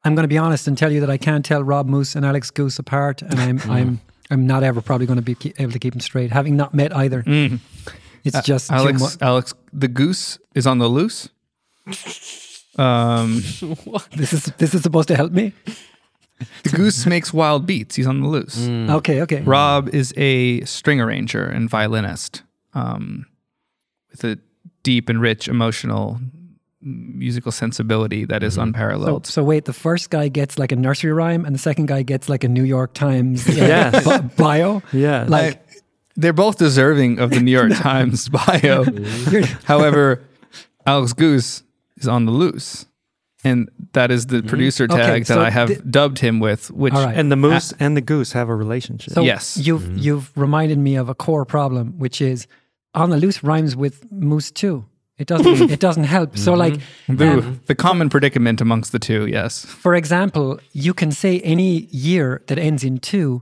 I'm going to be honest and tell you that I can't tell Rob Moose and Alex Goose apart, and I'm not ever probably going to be able to keep them straight, having not met either. It's just Alex, the goose is on the loose. This is supposed to help me. The goose makes wild beats. He's on the loose. Okay. Rob is a string arranger and violinist, with a deep and rich emotional musical sensibility that is unparalleled. So wait, the first guy gets like a nursery rhyme, and the second guy gets like a New York Times bio. Yeah, like they're both deserving of the New York Times bio. However, Alex Goose is on the loose, and that is the producer tag that I have dubbed him with. Which and the moose and the goose have a relationship. So yes, you've reminded me of a core problem, which is on the loose rhymes with moose too. It doesn't help. So like the common predicament amongst the two, yes. For example, you can say any year that ends in 2,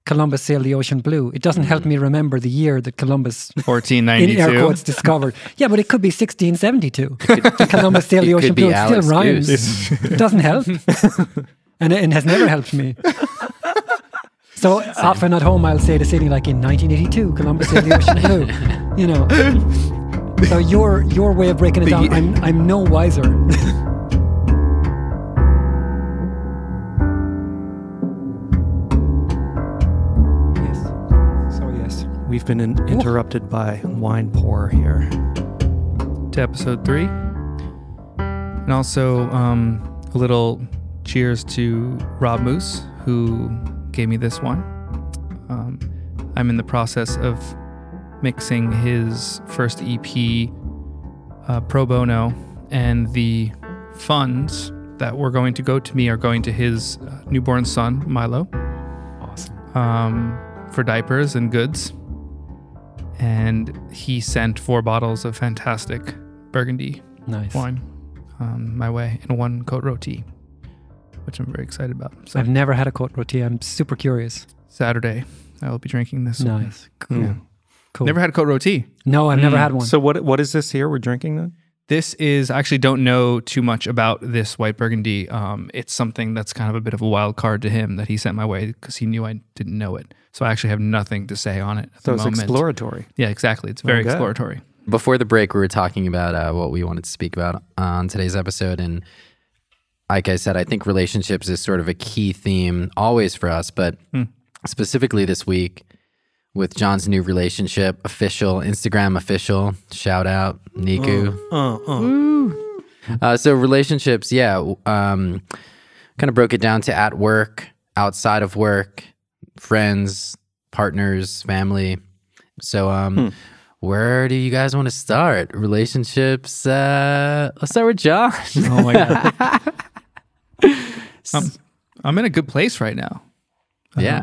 Columbus sailed the ocean blue. It doesn't help me remember the year that Columbus 1492 in air quotes discovered. Yeah, but it could be 1672. Columbus sailed the ocean blue. It still rhymes. It doesn't help. and it has never helped me. So often at home I'll say to Sydney, like in 1982, Columbus sailed the ocean blue. You know. So your way of breaking it down, I'm no wiser. Yes. We've been interrupted by wine pour here. To episode 3. And also a little cheers to Rob Moose, who gave me this one. I'm in the process of mixing his first EP pro bono, and the funds that were going to go to me are going to his newborn son, Milo. Awesome. For diapers and goods. And he sent 4 bottles of fantastic Burgundy wine my way in 1 Côte Rôtie, which I'm very excited about. So I've never had a Côte Rôtie. I'm super curious. Saturday, I will be drinking this. Nice. Cool. Yeah. Cool. Never had a Côte Rôtie. No, I've never had one. So what is this here we're drinking then? This is, I actually don't know too much about this white Burgundy. It's something that's kind of a bit of a wild card to him that he sent my way because he knew I didn't know it. So I actually have nothing to say on it at the moment. So it's exploratory. Yeah, exactly. It's very exploratory. Before the break, we were talking about what we wanted to speak about on today's episode. And like I said, I think relationships is sort of a key theme always for us, but specifically this week, with John's new relationship, Instagram official, shout out, Niku. So relationships, kind of broke it down to at work, outside of work, friends, partners, family. So where do you guys want to start? Relationships, let's start with John. Oh my God. I'm in a good place right now. Yeah.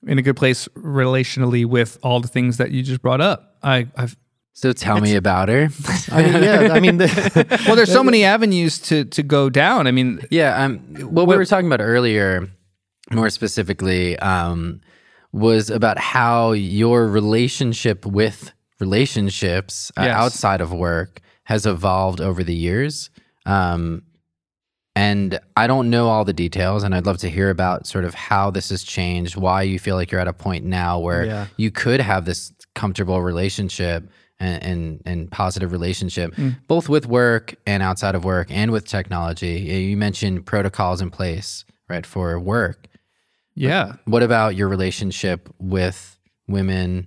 In a good place relationally with all the things that you just brought up. So tell me about her. Well, there's so many avenues to go down. I mean, what we were talking about earlier, more specifically, was about how your relationship with relationships outside of work has evolved over the years. And I don't know all the details, and I'd love to hear about sort of how this has changed, why you feel like you're at a point now where you could have this comfortable relationship and positive relationship, both with work and outside of work and with technology. You mentioned protocols in place, right, for work. Yeah. But what about your relationship with women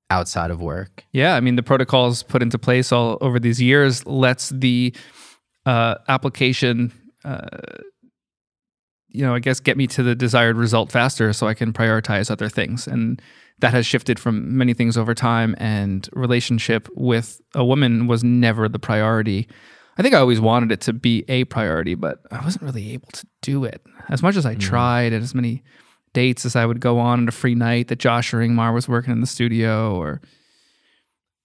outside of work? Yeah, I mean, the protocols put into place all over these years lets the application I guess get me to the desired result faster so I can prioritize other things. And that has shifted from many things over time, and relationship with a woman was never the priority. I think I always wanted it to be a priority, but I wasn't really able to do it. As much as I tried, and as many dates as I would go on a free night that Josh or Ingmar was working in the studio, or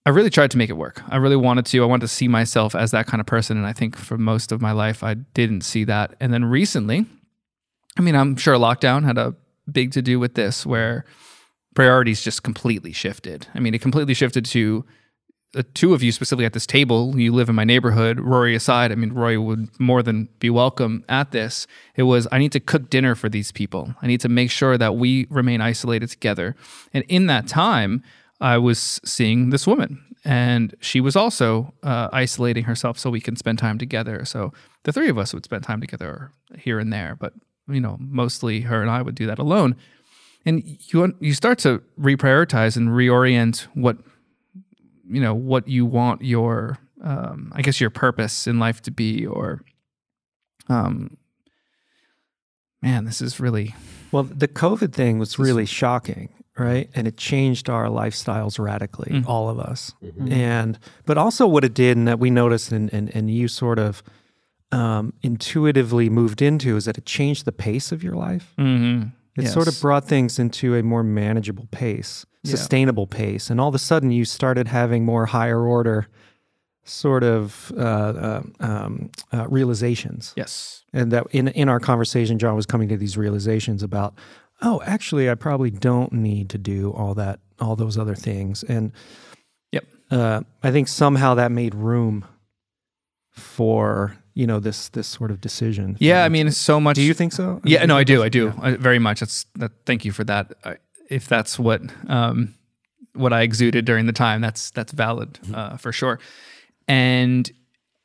I really tried to make it work. I really wanted to. I wanted to see myself as that kind of person. And I think for most of my life, I didn't see that. And then recently, I mean, I'm sure lockdown had a big to do with this, where priorities just completely shifted. I mean, it completely shifted to two of you specifically at this table, you live in my neighborhood, Rory aside, I mean, Rory would more than be welcome at this. It was, I need to cook dinner for these people. I need to make sure that we remain isolated together. And in that time, I was seeing this woman, and she was also isolating herself so we can spend time together. So the three of us would spend time together here and there, but mostly her and I would do that alone. And you start to reprioritize and reorient what you want your, I guess your purpose in life to be, or, man, this is really... Well, the COVID thing was really shocking, right? And it changed our lifestyles radically, all of us. Mm-hmm. But also what it did, and that we noticed and you sort of intuitively moved into, is that it changed the pace of your life. Mm-hmm. It sort of brought things into a more manageable pace, sustainable pace. And all of a sudden you started having more higher order sort of realizations. Yes. And that in our conversation, John was coming to these realizations about, oh, actually, I probably don't need to do all those other things. And I think somehow that made room for this sort of decision. Yeah, I mean, it's so much. Do you think so? Yeah, no, I do. Yeah. Very much. Thank you for that. If that's what I exuded during the time, that's valid for sure. And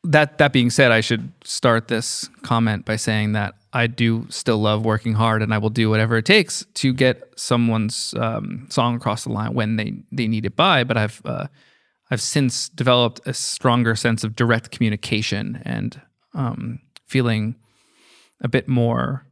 that being said, I should start this comment by saying that I do still love working hard, and I will do whatever it takes to get someone's song across the line when they need it by. But I've since developed a stronger sense of direct communication and feeling a bit more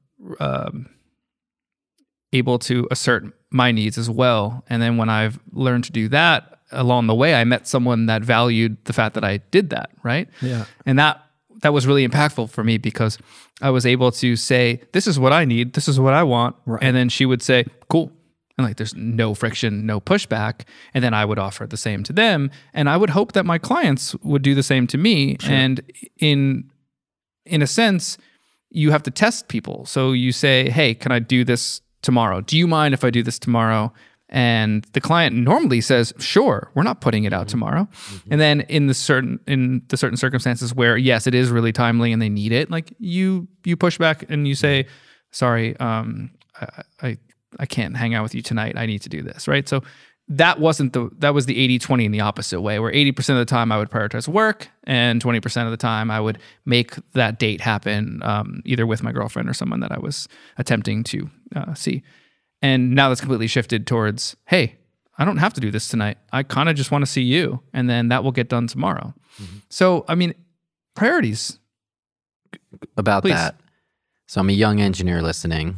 able to assert my needs as well. And then when I've learned to do that, along the way, I met someone that valued the fact that I did that, right? Yeah. And that was really impactful for me, because I was able to say, this is what I need, this is what I want. Right. And then she would say, cool. And like, there's no friction, no pushback. And then I would offer the same to them. And I would hope that my clients would do the same to me. Sure. And in a sense, you have to test people. So you say, hey, can I do this tomorrow? Do you mind if I do this tomorrow? And the client normally says, sure, we're not putting it out tomorrow. Mm-hmm. And then in the certain circumstances where, yes, it is really timely and they need it, like you push back and you say, sorry, I can't hang out with you tonight. I need to do this, right? So that was the 80-20 in the opposite way, where 80% of the time I would prioritize work and 20% of the time I would make that date happen, either with my girlfriend or someone that I was attempting to see. And now that's completely shifted towards, hey, I don't have to do this tonight. I kind of just want to see you, and then that will get done tomorrow. Mm-hmm. So, I mean, priorities. About Please. That. So I'm a young engineer listening,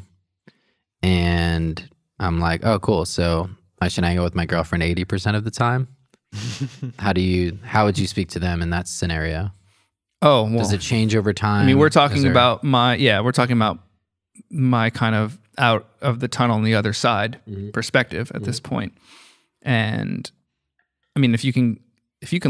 and I'm like, oh, cool. So I should hang out with my girlfriend 80% of the time. How would you speak to them in that scenario? Oh, well, does it change over time? I mean, we're talking about my kind of out of the tunnel on the other side perspective at this point. And I mean, if you can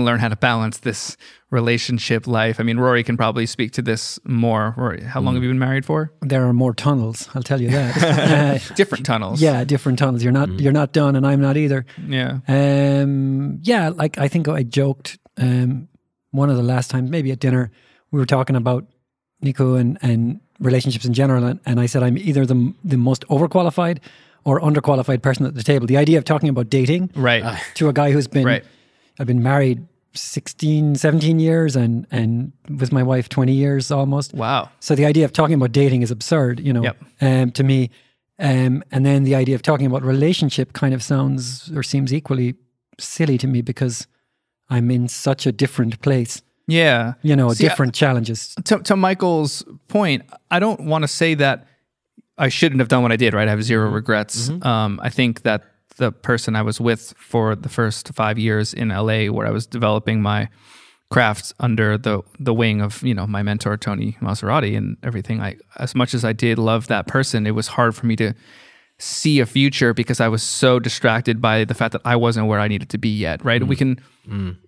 learn how to balance this relationship life, I mean, Rory can probably speak to this more. Rory, how long have you been married for? There are more tunnels, I'll tell you that. Different tunnels. Yeah, different tunnels. You're not done, and I'm not either. Yeah. Like I think I joked one of the last times, maybe at dinner, we were talking about Nico and relationships in general, and I said I'm either the most overqualified or underqualified person at the table. The idea of talking about dating to a guy who's been, I've been married 16, 17 years and with my wife 20 years almost. Wow. So the idea of talking about dating is absurd, to me. And then the idea of talking about relationship kind of sounds or seems equally silly to me, because I'm in such a different place. Yeah. Different challenges. To Michael's point, I don't want to say that I shouldn't have done what I did, right? I have zero regrets. Mm-hmm. I think that the person I was with for the first 5 years in LA, where I was developing my craft under the wing of, my mentor, Tony Maserati, and everything, as much as I did love that person, it was hard for me to see a future because I was so distracted by the fact that I wasn't where I needed to be yet, right? We can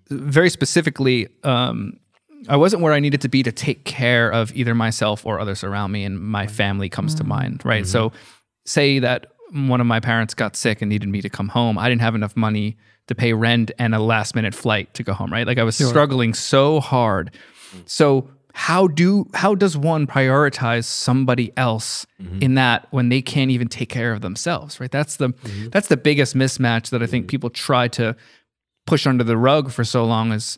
very specifically, I wasn't where I needed to be to take care of either myself or others around me, and my family comes to mind, right? So say that one of my parents got sick and needed me to come home, I didn't have enough money to pay rent and a last minute flight to go home, right? Like I was struggling so hard. So how does one prioritize somebody else in that when they can't even take care of themselves, right? That's the biggest mismatch that I think people try to push under the rug for so long, is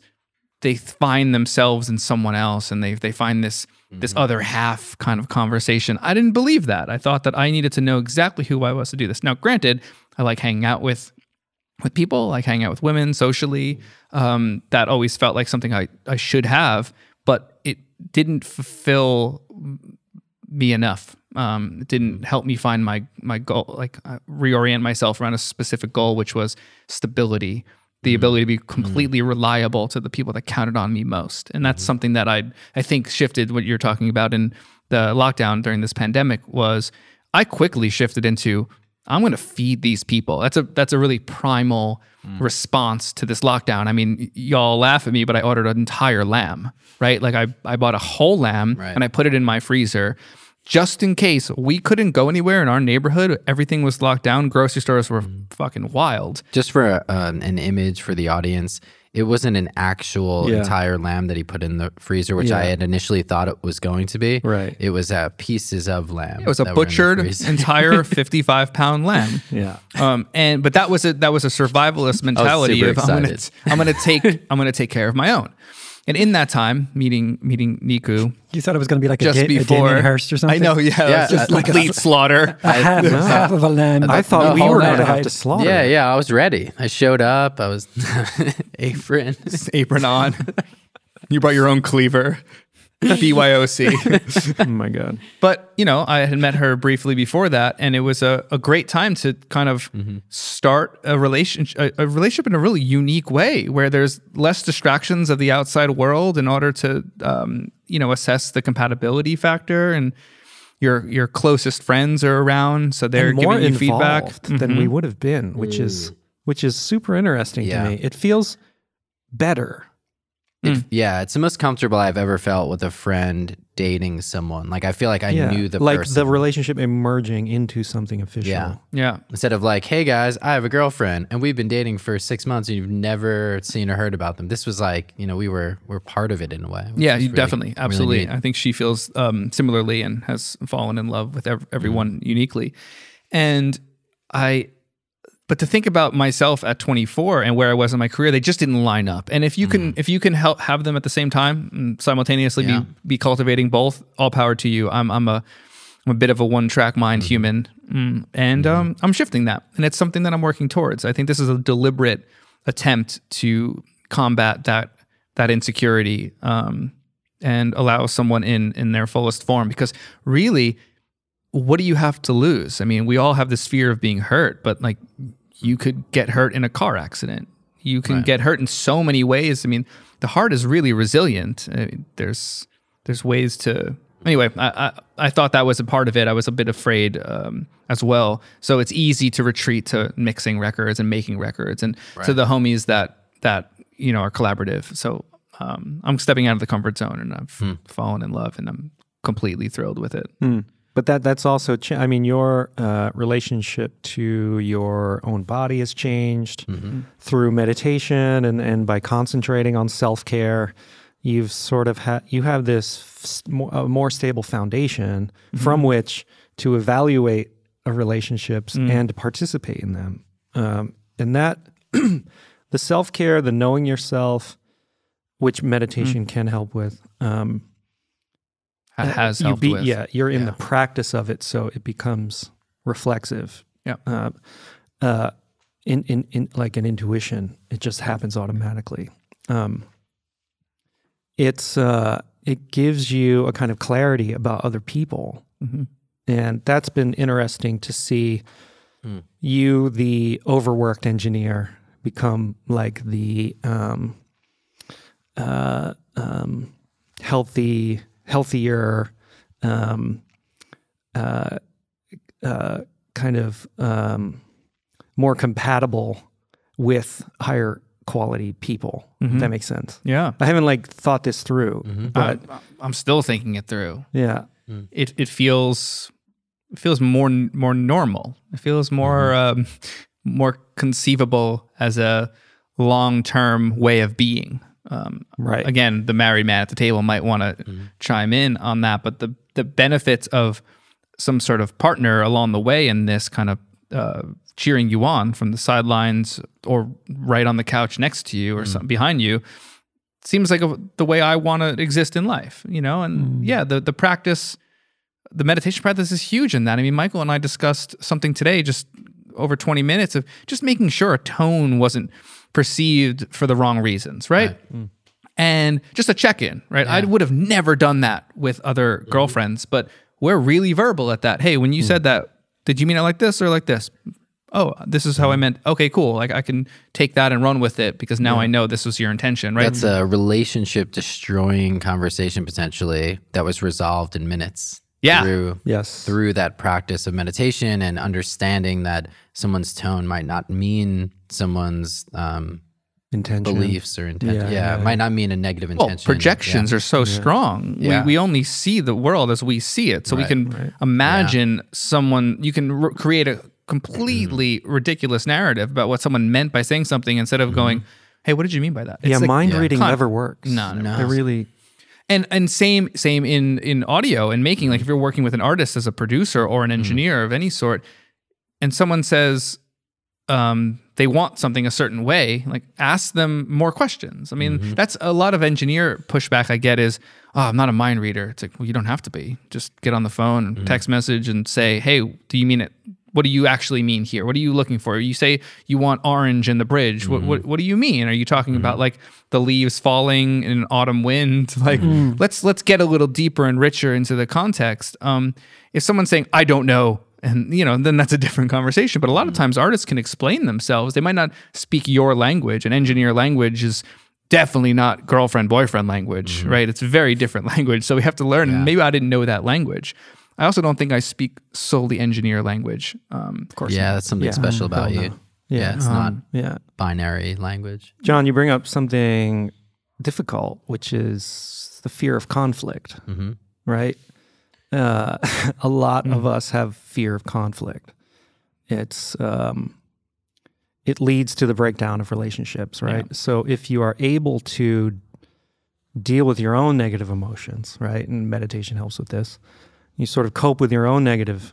they find themselves in someone else and they find this other half kind of conversation. I didn't believe that. I thought that I needed to know exactly who I was to do this. Now, granted, I like hanging out with people, like hanging out with women socially. That always felt like something I should have, but it didn't fulfill me enough. It didn't help me find my goal, like reorient myself around a specific goal, which was stability, the ability to be completely reliable to the people that counted on me most. And that's something that I think shifted what you're talking about in the lockdown during this pandemic. Was I quickly shifted into, I'm going to feed these people. That's a really primal response to this lockdown. I mean, y'all laugh at me, but I ordered an entire lamb, right? Like I bought a whole lamb and I put it in my freezer just in case we couldn't go anywhere in our neighborhood. Everything was locked down. Grocery stores were fucking wild. Just for an image for the audience, it wasn't an actual entire lamb that he put in the freezer, which I had initially thought it was going to be. Right. It was pieces of lamb. It was a butchered entire 55-pound lamb. Yeah. But that was a survivalist mentality of I'm gonna take care of my own. And in that time, meeting Niku, you thought it was going to be like just a before Hearst or something. I know, just like complete slaughter. Half of a lamb. I thought we were going to have to slaughter. Yeah, I was ready. I showed up. I was apron on. You brought your own cleaver. BYOC. Oh my God. But, I had met her briefly before that, and it was a great time to kind of start a relationship in a really unique way, where there's less distractions of the outside world in order to, assess the compatibility factor, and your closest friends are around, so they're giving you feedback than we would have been, which is super interesting to me. It feels better. It's the most comfortable I've ever felt with a friend dating someone. Like I feel like I knew the like person. the relationship emerging into something official. Yeah. Instead of like, hey guys, I have a girlfriend and we've been dating for 6 months and you've never seen or heard about them. This was like, we're part of it in a way. Yeah, you definitely, absolutely. Really I think she feels similarly and has fallen in love with everyone uniquely. And But to think about myself at 24 and where I was in my career, they just didn't line up. And if you can help have them at the same time and simultaneously be cultivating both, all power to you. I'm a bit of a one-track mind human, and I'm shifting that, and it's something that I'm working towards. I think this is a deliberate attempt to combat that insecurity and allow someone in their fullest form. Because really, what do you have to lose? I mean, we all have this fear of being hurt, but like, you could get hurt in a car accident. You can get hurt in so many ways. I mean, the heart is really resilient. There's ways to. Anyway, I thought that was a part of it. I was a bit afraid as well. So it's easy to retreat to mixing records and making records, and to the homies that are collaborative. So I'm stepping out of the comfort zone, and I've fallen in love, and I'm completely thrilled with it. But that's also, your relationship to your own body has changed through meditation and by concentrating on self-care. You've sort of you have this more stable foundation from which to evaluate relationships and to participate in them. And that, the self-care, the knowing yourself, which meditation can help with, has helped with. Yeah, you're in the practice of it, so it becomes reflexive. Yeah. In like an intuition, it just happens automatically. It gives you a kind of clarity about other people, and that's been interesting to see. You, the overworked engineer, become like the healthier, kind of more compatible with higher quality people. If that makes sense. Yeah. I haven't thought this through, but I'm still thinking it through. Yeah. It feels feels more normal. It feels more more conceivable as a long-term way of being. Right. Again, the married man at the table might want to chime in on that, but the benefits of some sort of partner along the way in this kind of cheering you on from the sidelines or right on the couch next to you or behind you seems like the way I want to exist in life, you know? And yeah, the practice, the meditation practice is huge in that. I mean, Michael and I discussed something today, just over 20 minutes of just making sure a tone wasn't perceived for the wrong reasons, right? And just a check-in, right? Yeah. I would have never done that with other girlfriends, but we're really verbal at that. Hey, when you said that, did you mean it like this or like this? Oh, this is how I meant. Okay, cool. Like I can take that and run with it because now I know this was your intention, right? That's a relationship destroying conversation potentially that was resolved in minutes. Yeah. Through that practice of meditation and understanding that someone's tone might not mean someone's intention, beliefs or intent. It might not mean a negative intention. Well, projections are so strong. Yeah. We only see the world as we see it. So we can imagine someone, you can create a completely ridiculous narrative about what someone meant by saying something instead of going, hey, what did you mean by that? It's mind reading never works. No. It really... And same in audio and making, like if you're working with an artist as a producer or an engineer of any sort, and someone says they want something a certain way, like ask them more questions. I mean, that's a lot of engineer pushback I get is, oh, I'm not a mind reader. It's like, well, you don't have to be. Just get on the phone and text message and say, hey, do you mean it? What do you actually mean here? What are you looking for? You say you want orange in the bridge. What do you mean? Are you talking about like the leaves falling in an autumn wind? Like let's get a little deeper and richer into the context. If someone's saying, I don't know, and then that's a different conversation. But a lot of times artists can explain themselves. They might not speak your language. And engineer language is definitely not girlfriend-boyfriend language, right? It's a very different language. So we have to learn. And maybe I didn't know that language. I also don't think I speak solely engineer language. Of course. Yeah, that's something special about you. Yeah, it's not binary language. John, you bring up something difficult, which is the fear of conflict, right? A lot of us have fear of conflict. It's it leads to the breakdown of relationships, right? Yeah. So if you are able to deal with your own negative emotions, right, and meditation helps with this, you sort of cope with your own negative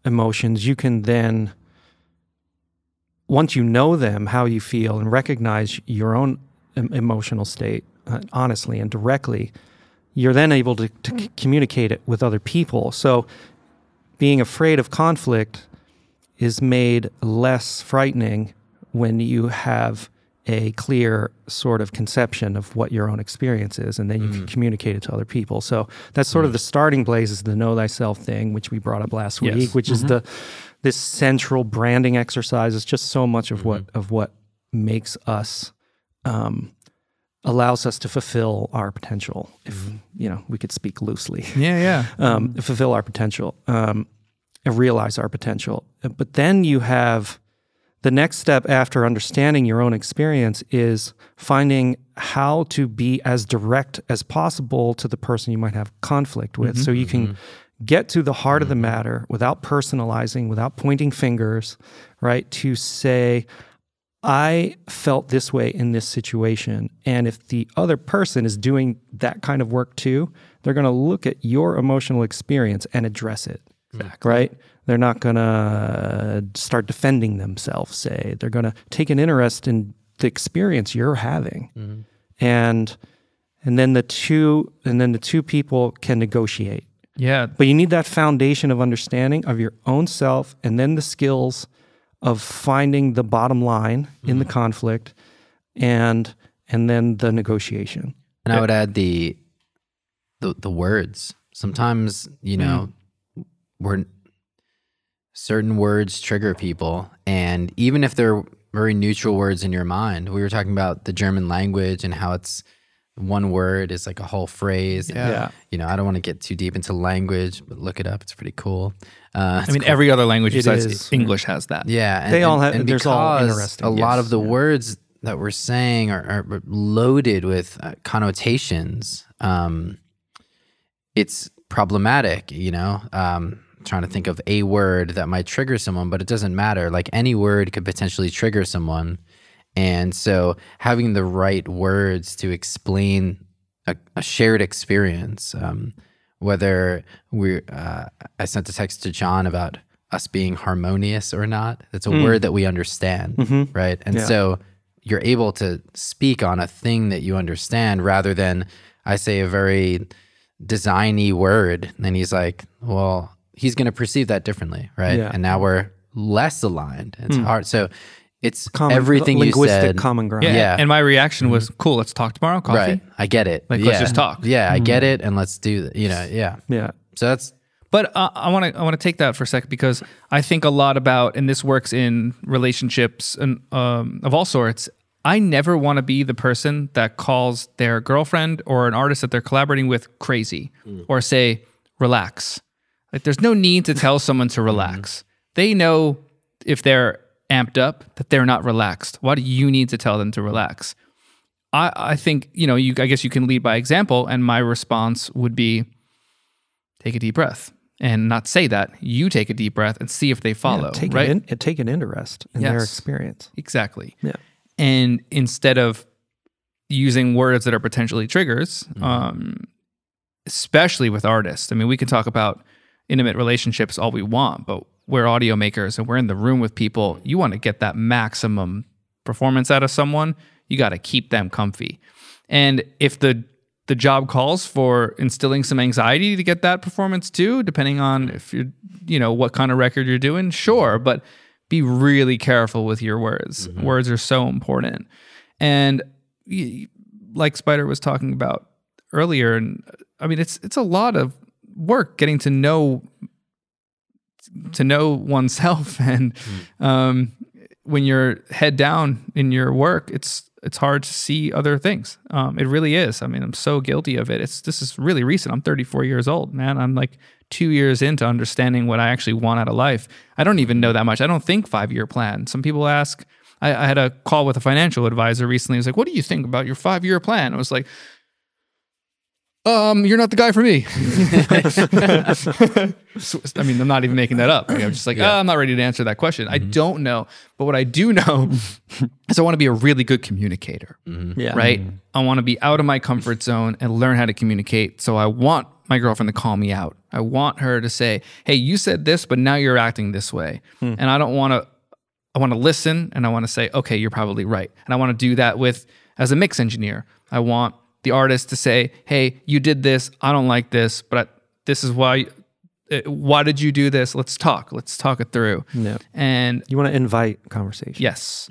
emotions, you can then, once you know them, how you feel, and recognize your own emotional state honestly and directly, you're then able to communicate it with other people. So being afraid of conflict is made less frightening when you have a clear sort of conception of what your own experience is, and then you can communicate it to other people. So that's sort of the starting place, is the know thyself thing, which we brought up last week, which is this central branding exercise. Is just so much of what makes us, allows us to fulfill our potential, if we could speak loosely. Fulfill our potential, and realize our potential. But then you have the next step after understanding your own experience is finding how to be as direct as possible to the person you might have conflict with. So you can get to the heart of the matter without personalizing, without pointing fingers, right? To say, I felt this way in this situation. And if the other person is doing that kind of work too, they're going to look at your emotional experience and address it, right? They're not going to start defending themselves, say. They're going to take an interest in the experience you're having. And then the two people can negotiate. Yeah. But you need that foundation of understanding of your own self, and then the skills of finding the bottom line in the conflict, and then the negotiation. And I would add the words. Sometimes, certain words trigger people, and even if they're very neutral words in your mind, we were talking about the German language and how it's one word is like a whole phrase. I don't want to get too deep into language, but look it up. It's pretty cool. Every other language besides English has that. Yeah. They all have, and there's all interesting. A lot of the words that we're saying are loaded with connotations. It's problematic, trying to think of a word that might trigger someone, but it doesn't matter. Like any word could potentially trigger someone. And so having the right words to explain a shared experience, whether I sent a text to John about us being harmonious or not. That's a word that we understand, right? And so you're able to speak on a thing that you understand rather than I say a very designy word, and then he's like, well, he's going to perceive that differently, right? Yeah. And now we're less aligned. It's hard. So it's everything you said. Common ground. Yeah. And my reaction was, cool, let's talk tomorrow, coffee. Right. I get it. Like, let's just talk. Yeah, I get it, and let's do that. Yeah. So that's... But I want to take that for a second, because I think a lot about, and this works in relationships and of all sorts, I never want to be the person that calls their girlfriend or an artist that they're collaborating with crazy or say, relax. Like, there's no need to tell someone to relax. They know if they're amped up that they're not relaxed. Why do you need to tell them to relax? I think, I guess you can lead by example, and my response would be, take a deep breath. And not say that. You take a deep breath and see if they follow, take right? Take an interest in their experience. Exactly. Yeah. And instead of using words that are potentially triggers, especially with artists, I mean, we can talk about intimate relationships all we want, but we're audio makers and we're in the room with people. You want to get that maximum performance out of someone, you got to keep them comfy. And if the job calls for instilling some anxiety to get that performance too, depending on if you're, what kind of record you're doing, sure, but be really careful with your words. Words are so important. And like Spider was talking about earlier, and I mean, it's a lot of work getting to know oneself. And when you're head down in your work, it's hard to see other things. It really is. I mean, I'm so guilty of it. This is really recent. I'm 34 years old, man. I'm like 2 years into understanding what I actually want out of life. I don't even know that much. I don't think 5-year plan. Some people ask, I had a call with a financial advisor recently. He was like, what do you think about your 5-year plan? I was like, you're not the guy for me. I mean, I'm not even making that up. I'm just like, I'm not ready to answer that question. I don't know. But what I do know is I want to be a really good communicator, right? I want to be out of my comfort zone and learn how to communicate. So I want my girlfriend to call me out. I want her to say, hey, you said this, but now you're acting this way. And I want to listen, and I want to say, okay, you're probably right. And I want to do that as a mix engineer. I want the artist to say, hey, you did this, I don't like this, but this is why did you do this? Let's talk it through. Yeah. And you want to invite conversation. Yes.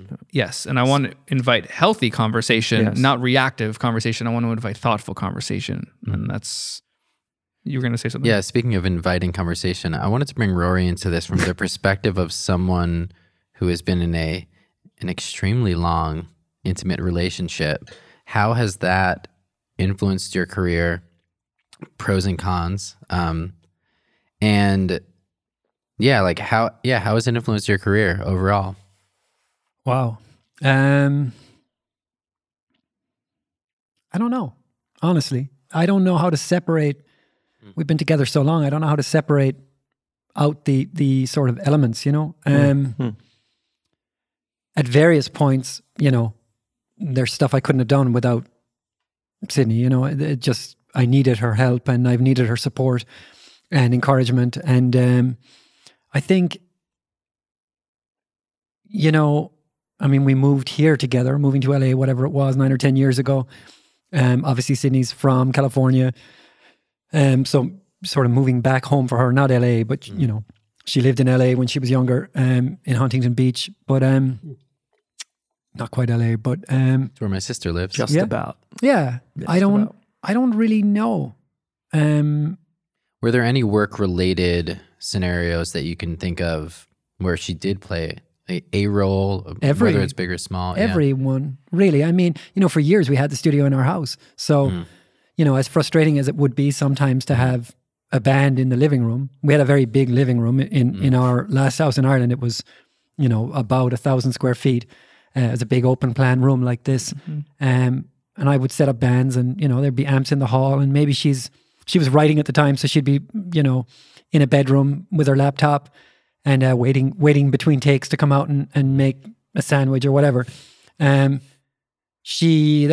And I want to invite healthy conversation, not reactive conversation. I want to invite thoughtful conversation. And that's, you were going to say something? Yeah, speaking of inviting conversation, I wanted to bring Rory into this from the perspective of someone who has been in an extremely long, intimate relationship. How has that influenced your career, pros and cons, and how has it influenced your career overall? Wow. I don't know, honestly. I don't know how to separate. We've been together so long, I don't know how to separate out the sort of elements, At various points, there's stuff I couldn't have done without Sydney. I needed her help, and I've needed her support and encouragement. And I think, we moved here together, moving to LA, whatever it was, 9 or 10 years ago. Obviously Sydney's from California. So sort of moving back home for her, not LA, but she lived in LA when she was younger, in Huntington Beach, but not quite LA, but it's where my sister lives. Just about. Yeah. I don't really know. Were there any work-related scenarios that you can think of where she did play a role, whether it's big or small? Everyone, really. I mean, for years we had the studio in our house. So, as frustrating as it would be sometimes to have a band in the living room, we had a very big living room in our last house in Ireland. It was, about 1,000 square feet. It was a big open plan room like this. And I would set up bands, and, there'd be amps in the hall, and maybe she's she was writing at the time, so she'd be, you know, in a bedroom with her laptop and waiting between takes to come out and make a sandwich or whatever. There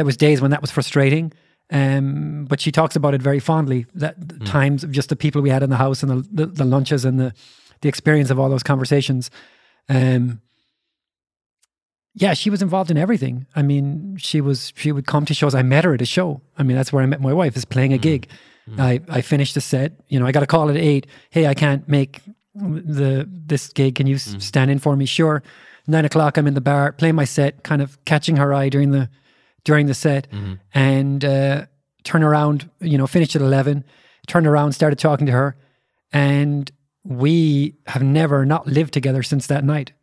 was days when that was frustrating, but she talks about it very fondly, that times of just the people we had in the house and the lunches and the experience of all those conversations. Yeah, she was involved in everything. I mean, she would come to shows. I met her at a show. I mean, that's where I met my wife, is playing a gig. I finished the set. You know, I got a call at 8. Hey, I can't make this gig. Can you stand in for me? Sure. 9 o'clock, I'm in the bar, playing my set, kind of catching her eye during the set, and turn around, you know, finished at 11, turned around, started talking to her, and we have never not lived together since that night.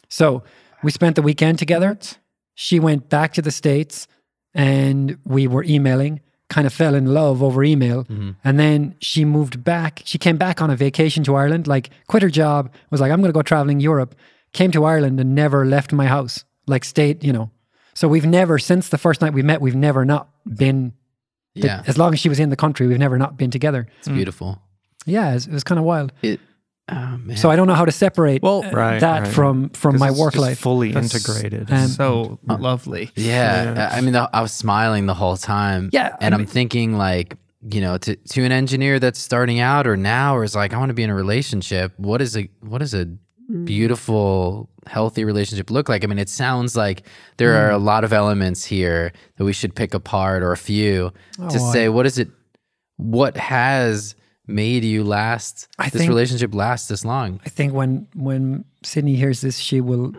So we spent the weekend together. She went back to the States and we were emailing, kind of fell in love over email. And then she moved back. She came back on a vacation to Ireland, like quit her job, was like, I'm going to go traveling Europe, came to Ireland and never left my house, like stayed, you know. So we've never, since the first night we met, we've never not been, as long as she was in the country, we've never not been together. It's beautiful. Yeah, it was kind of wild. So I don't know how to separate that from my work life. Fully integrated. So lovely. Yeah. I mean, I was smiling the whole time. Yeah. And I'm thinking, like, you know, to an engineer that's starting out or now, or is like, I want to be in a relationship. What is a beautiful, healthy relationship look like? I mean, it sounds like there are a lot of elements here that we should pick apart, or a few, to say, what has made you this relationship last this long? I think when Sydney hears this, she will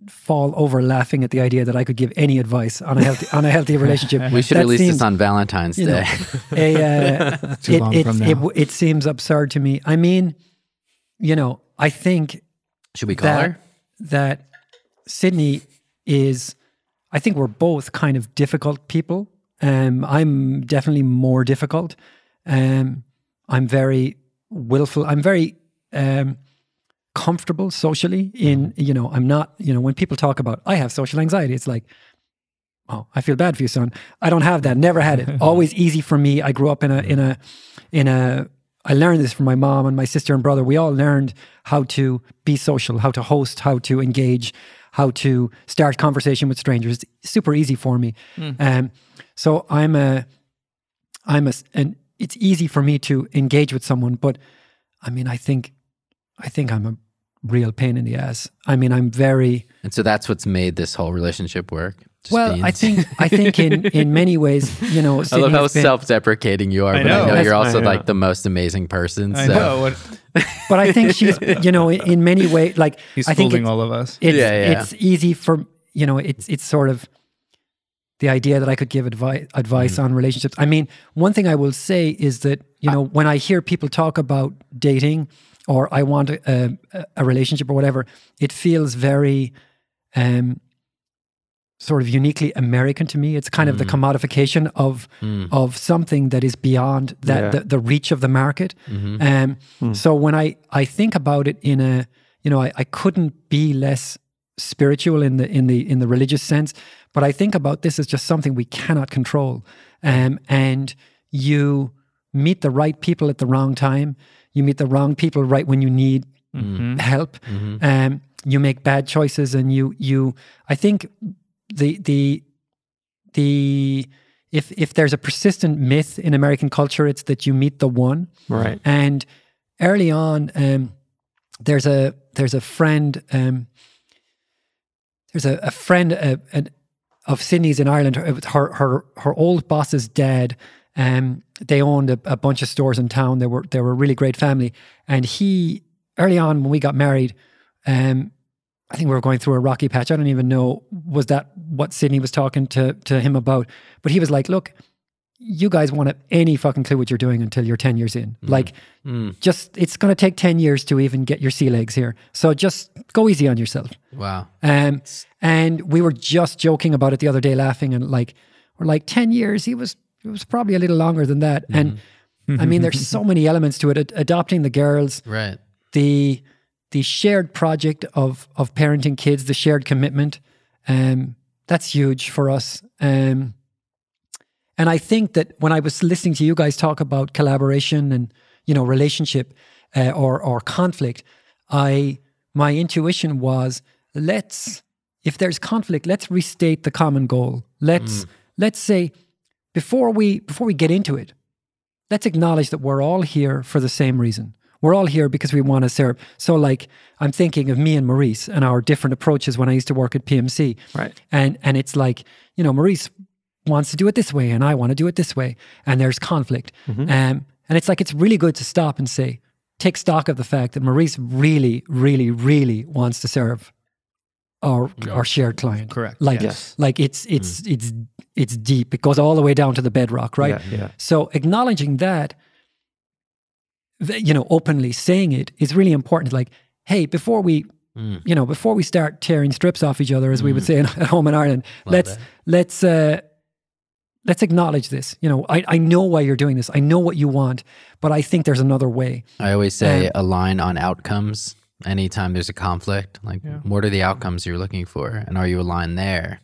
fall over laughing at the idea that I could give any advice on a healthy relationship. We should release this on Valentine's Day. Too long from now. It seems absurd to me. I mean, you know, I think... Should we call her? That Sydney is... I think we're both kind of difficult people. I'm definitely more difficult. I'm very willful. I'm very comfortable socially in, you know, I'm not, you know, when people talk about, I have social anxiety, it's like, oh, I feel bad for you, son. I don't have that. Never had it. Always easy for me. I grew up in a, I learned this from my mom and my sister and brother. We all learned how to be social, how to host, how to engage, how to start conversation with strangers. It's super easy for me. So it's easy for me to engage with someone, but I mean, I think I'm a real pain in the ass. I mean, I'm very... And so that's what's made this whole relationship work? I think in many ways, you know... I love how self-deprecating you are, I know you're also like the most amazing person. I know. But I think she's, you know, in many ways, like... He's fooling all of us. It's easy for, you know, it's sort of... The idea that I could give advice on relationships. I mean, one thing I will say is that, you know, when I hear people talk about dating or I want a relationship or whatever, it feels very sort of uniquely American to me. It's kind of the commodification of something that is beyond that the reach of the market. So when I think about it in a, you know, I couldn't be less spiritual in the religious sense, but I think about this as just something we cannot control. And you meet the right people at the wrong time. You meet the wrong people right when you need help. You make bad choices, and you. I think if there's a persistent myth in American culture, it's that you meet the one. Right. And early on, there's a friend. There's a friend of Sydney's in Ireland. Her old boss's dad. They owned a bunch of stores in town. They were a really great family. And he, early on when we got married, I think we were going through a rocky patch. I don't even know, was that what Sydney was talking to him about? But he was like, look, you guys won't have any fucking clue what you're doing until you're 10 years in. Just, it's going to take 10 years to even get your sea legs here. So just go easy on yourself. Wow. And we were just joking about it the other day, laughing, and like, we're like 10 years. It was probably a little longer than that. And I mean, there's so many elements to it. Adopting the girls, right? The shared project of parenting kids, the shared commitment, that's huge for us. And And I think that when I was listening to you guys talk about collaboration and, relationship or conflict, my intuition was, if there's conflict, let's restate the common goal. Let's say, before we get into it, let's acknowledge that we're all here for the same reason. We're all here because we want to serve. So like, I'm thinking of me and Maurice and our different approaches when I used to work at PMC. Right. And it's like, Maurice wants to do it this way and I want to do it this way. And there's conflict. And it's like, it's really good to stop and say, take stock of the fact that Maurice really, really, really wants to serve our shared client. Correct. Like, like it's deep. It goes all the way down to the bedrock, right? Yeah. So acknowledging that, openly saying it is really important. Like, hey, before we start tearing strips off each other, as we would say at home in Ireland, let's acknowledge this. I know why you're doing this. I know what you want, but I think there's another way. I always say align on outcomes. Anytime there's a conflict, like what are the outcomes you're looking for? And are you aligned there?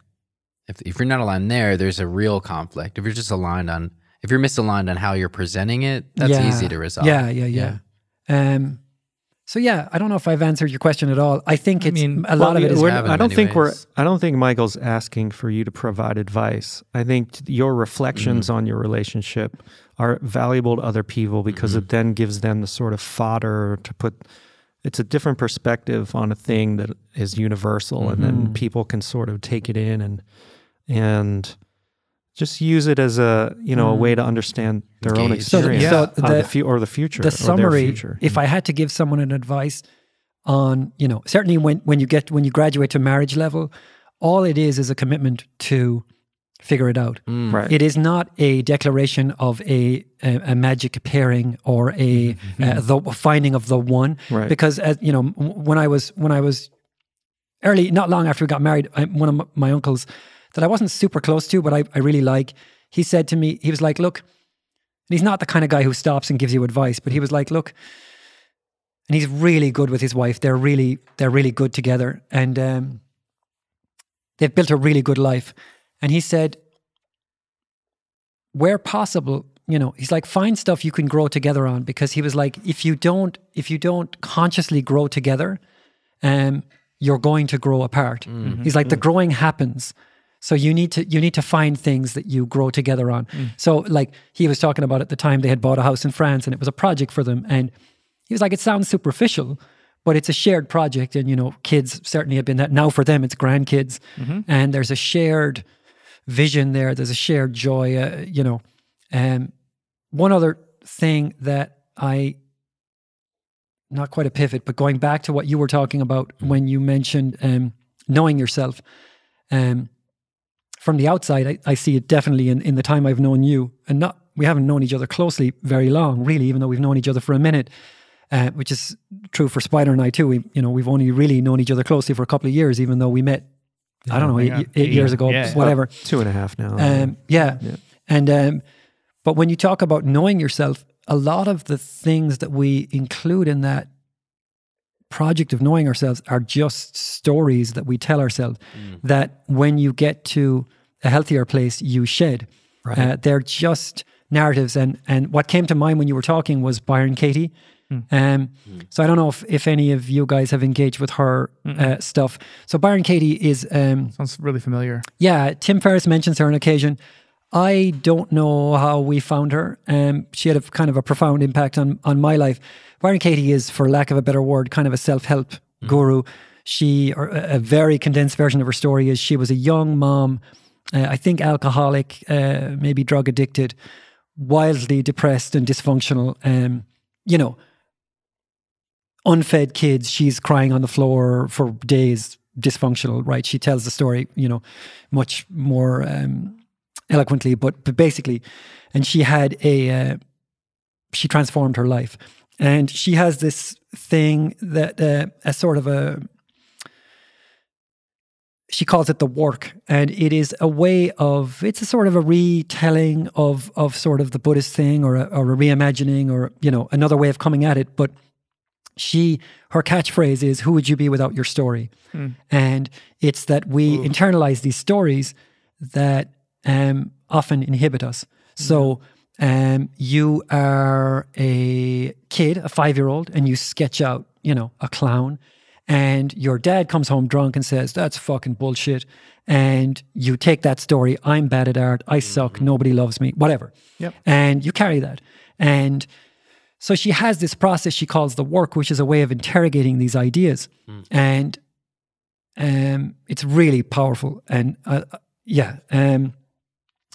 If you're not aligned there, there's a real conflict. If you're just if you're misaligned on how you're presenting it, that's easy to resolve. Yeah. So I don't know if I've answered your question at all. I think a lot of it is. I don't think Michael's asking for you to provide advice. I think your reflections on your relationship are valuable to other people because it then gives them the sort of fodder to put. It's a different perspective on a thing that is universal, and then people can sort of take it in and just use it as a way to understand their own experience the future. The summary, if I had to give someone an advice on, certainly when you graduate to marriage level, all it is a commitment to figure it out. Right. It is not a declaration of a magic pairing or the finding of the one. Right. Because when I was early, not long after we got married, one of my uncles that I wasn't super close to, but I really like, he said to me, he was like, look, and he's not the kind of guy who stops and gives you advice, but he was like, look, and he's really good with his wife. They're really good together, and they've built a really good life. And he said, where possible, he's like, find stuff you can grow together on, because he was like, if you don't consciously grow together, you're going to grow apart. He's like, the growing happens. So you need to find things that you grow together on. So like he was talking about at the time, they had bought a house in France and it was a project for them. And he was like, it sounds superficial, but it's a shared project. And, kids certainly have been that. Now for them, it's grandkids. And there's a shared vision there. There's a shared joy, one other thing that not quite a pivot, but going back to what you were talking about when you mentioned knowing yourself. From the outside, I see it definitely in the time I've known you, and we haven't known each other closely very long, really, even though we've known each other for a minute, which is true for Spider and I too. We've only really known each other closely for a couple of years, even though we met, I don't know, eight years ago, whatever. 2.5 now. And but when you talk about knowing yourself, a lot of the things that we include in that project of knowing ourselves are just stories that we tell ourselves that when you get to a healthier place, you shed. Right. They're just narratives. And what came to mind when you were talking was Byron Katie. So I don't know if any of you guys have engaged with her stuff. So Byron Katie is... sounds really familiar. Yeah, Tim Ferriss mentions her on occasion. I don't know how we found her. She had a kind of a profound impact on my life. Byron Katie is, for lack of a better word, kind of a self-help guru. A very condensed version of her story is she was a young mom, I think alcoholic, maybe drug addicted, wildly depressed and dysfunctional. Unfed kids, she's crying on the floor for days, dysfunctional, right? She tells the story, much more eloquently, but basically, and she had she transformed her life. And she has this thing that she calls it the work. And it is it's a sort of a retelling of sort of the Buddhist thing or a reimagining or, another way of coming at it. But her catchphrase is, who would you be without your story? And it's that we internalize these stories that often inhibit us. So you are a kid, a 5-year-old, and you sketch out, a clown, and your dad comes home drunk and says, that's fucking bullshit. And you take that story, I'm bad at art, I suck, nobody loves me, whatever. Yep. And you carry that. And so she has this process she calls the work, which is a way of interrogating these ideas. And it's really powerful. And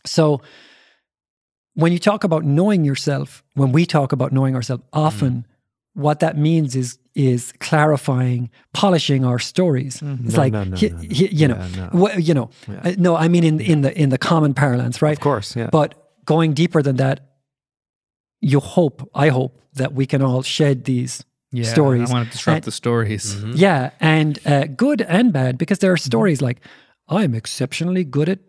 so when you talk about knowing yourself, when we talk about knowing ourselves, often what that means is clarifying, polishing our stories. It's I mean in the common parlance, right? Of course, yeah. But going deeper than that, I hope that we can all shed these stories. I want to disrupt the stories. Yeah, and good and bad, because there are stories like, I'm exceptionally good at,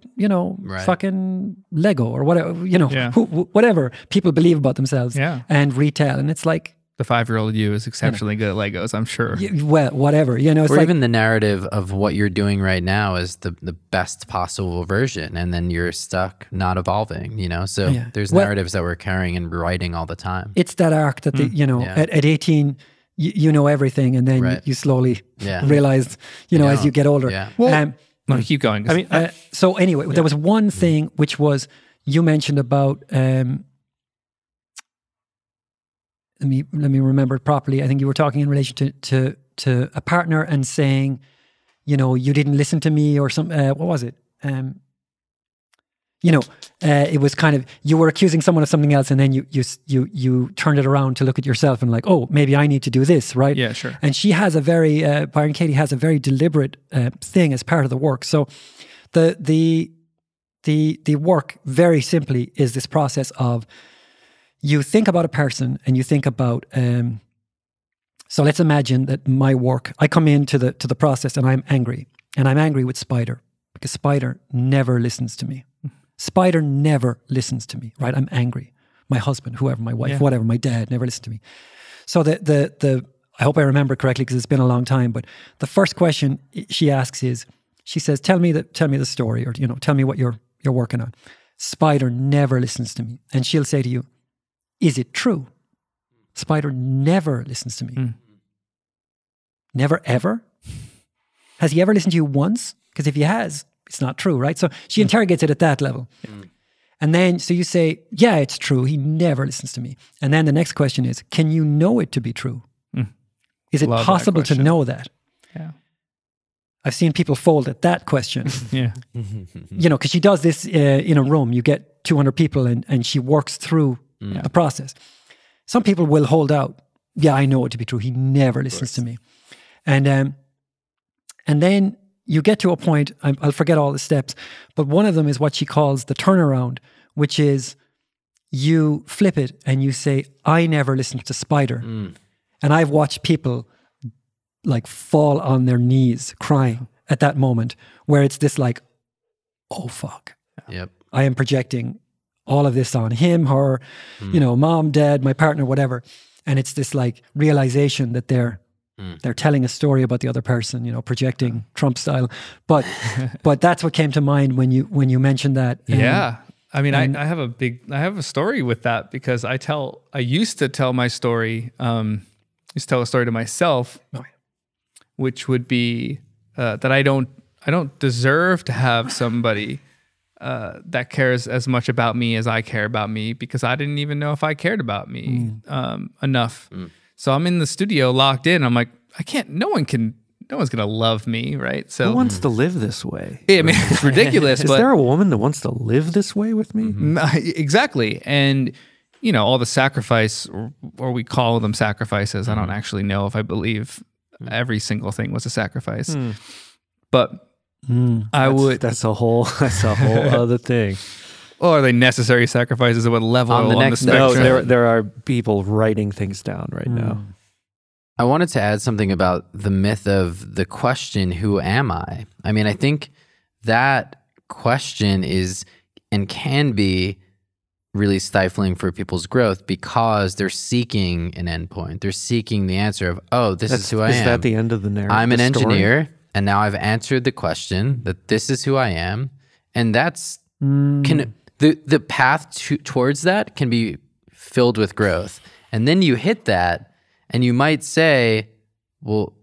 fucking Lego or whatever, whatever people believe about themselves and retell. And it's like, the 5-year-old you is exceptionally good at Legos, I'm sure. Well, whatever, it's or like, even the narrative of what you're doing right now is the best possible version, and then you're stuck not evolving, So there's narratives that we're carrying and writing all the time. It's that arc that at 18 you know everything, and then you slowly realize, as you get older. Yeah. Well, no, keep going. I mean, so anyway, there was one thing which was you mentioned about. Let me remember it properly. I think you were talking in relation to a partner and saying, you didn't listen to me or some. What was it? It was kind of, you were accusing someone of something else, and then you turned it around to look at yourself and like, oh, maybe I need to do this, right? Yeah, sure. And she has a very Byron Katie has a very deliberate thing as part of the work. So the work very simply is this process of, you think about a person and you think about, so let's imagine that my work, I come into the process and I'm angry with Spider, because Spider never listens to me. Spider never listens to me, right? I'm angry. My husband, whoever, my wife, whatever, my dad never listened to me. So I hope I remember correctly because it's been a long time, but the first question she asks is, she says, tell me the story, or, tell me what you're working on. Spider never listens to me. And she'll say to you, is it true? Spider never listens to me. Never, ever? Has he ever listened to you once? Because if he has, it's not true, right? So she interrogates it at that level. And then, so you say, yeah, it's true. He never listens to me. And then the next question is, can you know it to be true? Is it possible to know that? Yeah. I've seen people fold at that question. Yeah. Because she does this in a room. You get 200 people and she works through the process. Some people will hold out. Yeah, I know it to be true. He never listens to me. And then you get to a point, I'll forget all the steps, but one of them is what she calls the turnaround, which is you flip it and you say, I never listened to Spider. And I've watched people like fall on their knees crying at that moment, where it's this like, oh fuck. Yep. I am projecting all of this on him, her, mom, dad, my partner, whatever. And it's this like realization that they're telling a story about the other person, projecting Trump style. But that's what came to mind when you mentioned that. Yeah. I mean, I have a story with that, because I used to tell my story, used to tell a story to myself, which would be that I don't deserve to have somebody that cares as much about me as I care about me, because I didn't even know if I cared about me enough. So I'm in the studio locked in. I'm like, no one's going to love me, right? So who wants to live this way? I mean, it's ridiculous. Is there a woman that wants to live this way with me? Exactly. And, all the sacrifice, or we call them sacrifices. I don't actually know if I believe every single thing was a sacrifice. But that's a whole other thing. Or are they necessary sacrifices at what level on the spectrum? No, there are people writing things down right now. I wanted to add something about the myth of the question, who am I? I mean, I think that question is and can be really stifling for people's growth, because they're seeking an endpoint. They're seeking the answer of, oh, this is who I am. Is that the end of the narrative? I'm an engineer, and now I've answered the question that this is who I am. And that's can the path towards that can be filled with growth. And then you hit that and you might say, well,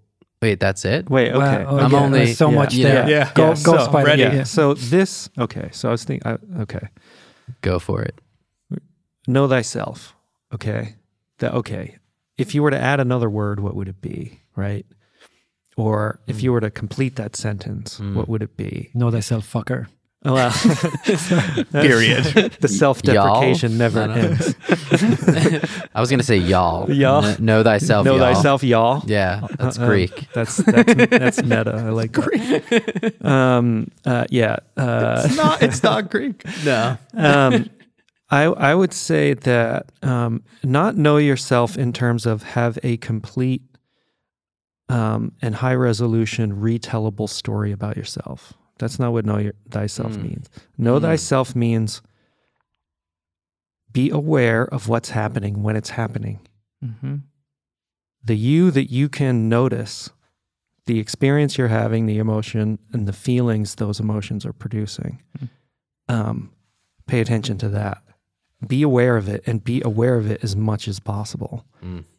wait, that's it? Wait, okay. Wow. I'm only so much there. Yeah. Go Spider. Ready. Yeah. So this, okay. So I was thinking, okay. Go for it. Know thyself. Okay. If you were to add another word, what would it be? Right. Or if you were to complete that sentence, what would it be? Know thyself, fucker. Well, Period. the self-deprecation never ends. I was going to say y'all. Y'all. Know thyself, Know y'all. thyself, y'all. Yeah, that's Greek. That's meta. I like Greek. It's not Greek. No. I would say that not know yourself in terms of have a complete and high resolution retellable story about yourself. That's not what know thyself means. Know thyself means be aware of what's happening when it's happening. Mm-hmm. The you that you can notice, the experience you're having, the emotion, and the feelings those emotions are producing. Pay attention to that. Be aware of it, and be aware of it as much as possible.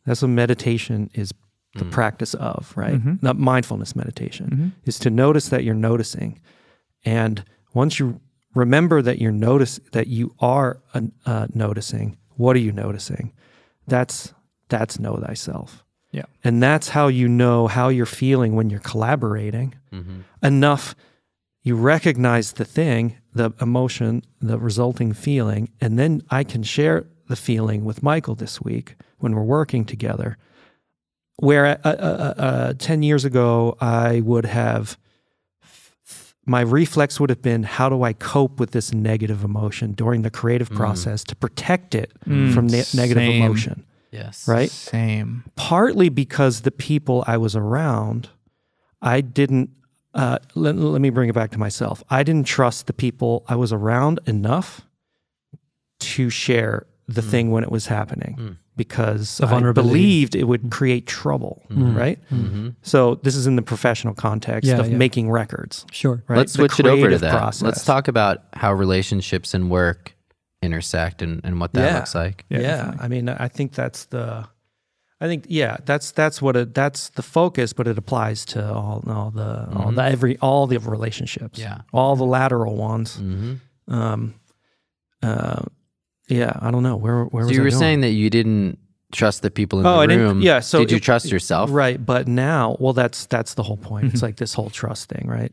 That's what meditation is the practice of, right? Not mindfulness meditation, is to notice that you're noticing. And once you remember that you are noticing, what are you noticing? That's know thyself. Yeah. And that's how you know how you're feeling when you're collaborating. Enough, you recognize the thing, the emotion, the resulting feeling, and then I can share the feeling with Michael this week when we're working together. Where 10 years ago, my reflex would have been, how do I cope with this negative emotion during the creative process to protect it from negative emotion? Yes. Right? Same. Partly because the people I was around, I didn't, let me bring it back to myself. I didn't trust the people I was around enough to share the thing when it was happening. Because I believed it would create trouble, right? So this is in the professional context of making records. Sure. Right? Let's switch it over to that. Process. Let's talk about how relationships and work intersect and what that looks like. Yeah. I mean, I think that's the focus, but it applies to all the relationships. Yeah. All the lateral ones. Yeah, I don't know. Where was I going? So you were saying that you didn't trust the people in the room. Yeah. So did you trust yourself? Right. But now, well, that's the whole point. It's like this whole trust thing, right?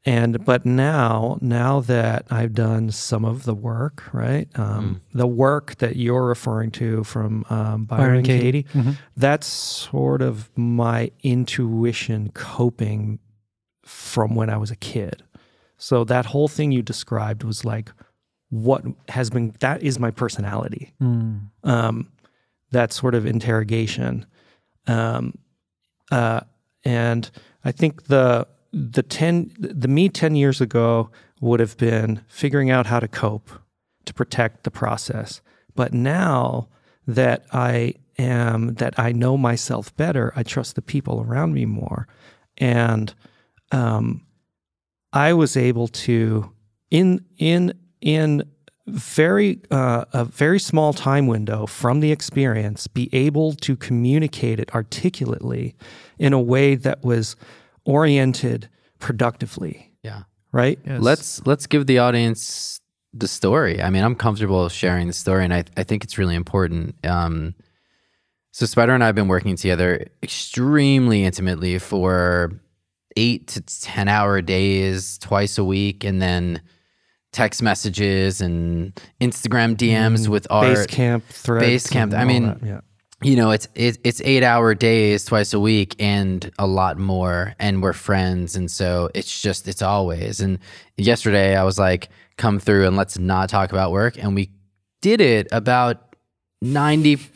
But now that I've done some of the work, right? The work that you're referring to from Byron Katie, that's sort of my intuition coping from when I was a kid. So that whole thing you described was like, that is my personality. That sort of interrogation. And I think the me 10 years ago would have been figuring out how to cope to protect the process. But now that I know myself better, I trust the people around me more. And I was able to, in a very small time window from the experience, be able to communicate it articulately in a way that was oriented productively. Yeah. Right? Yes. Let's give the audience the story. I mean, I'm comfortable sharing the story, and I think it's really important. So Spider and I have been working together extremely intimately for 8 to 10 hour days, twice a week, and then text messages and Instagram DMs with art. Basecamp threads. Basecamp. I mean, you know, it's 8 hour days twice a week and a lot more, and we're friends. And so it's always. And yesterday I was like, come through and let's not talk about work. And we did it about 93%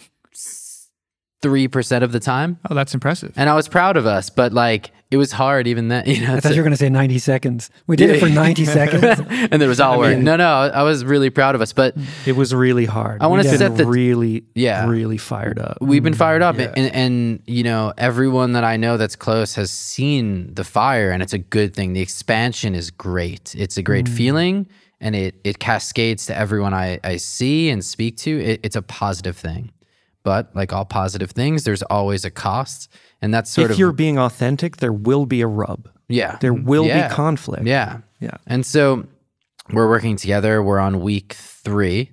of the time. Oh, that's impressive. And I was proud of us, but like, it was hard even then. You know, I thought you were going to say 90 seconds. We did it for 90 seconds. And it was all work. No, I was really proud of us, but it was really hard. I want to set the really fired up. We've been fired up, and you know, everyone that I know that's close has seen the fire, and it's a good thing. The expansion is great. It's a great feeling, and it cascades to everyone I see and speak to, it's a positive thing. But like all positive things, there's always a cost. And that's sort of... If you're being authentic, there will be a rub. Yeah. There will be conflict. Yeah. Yeah. And so we're working together. We're on week 3.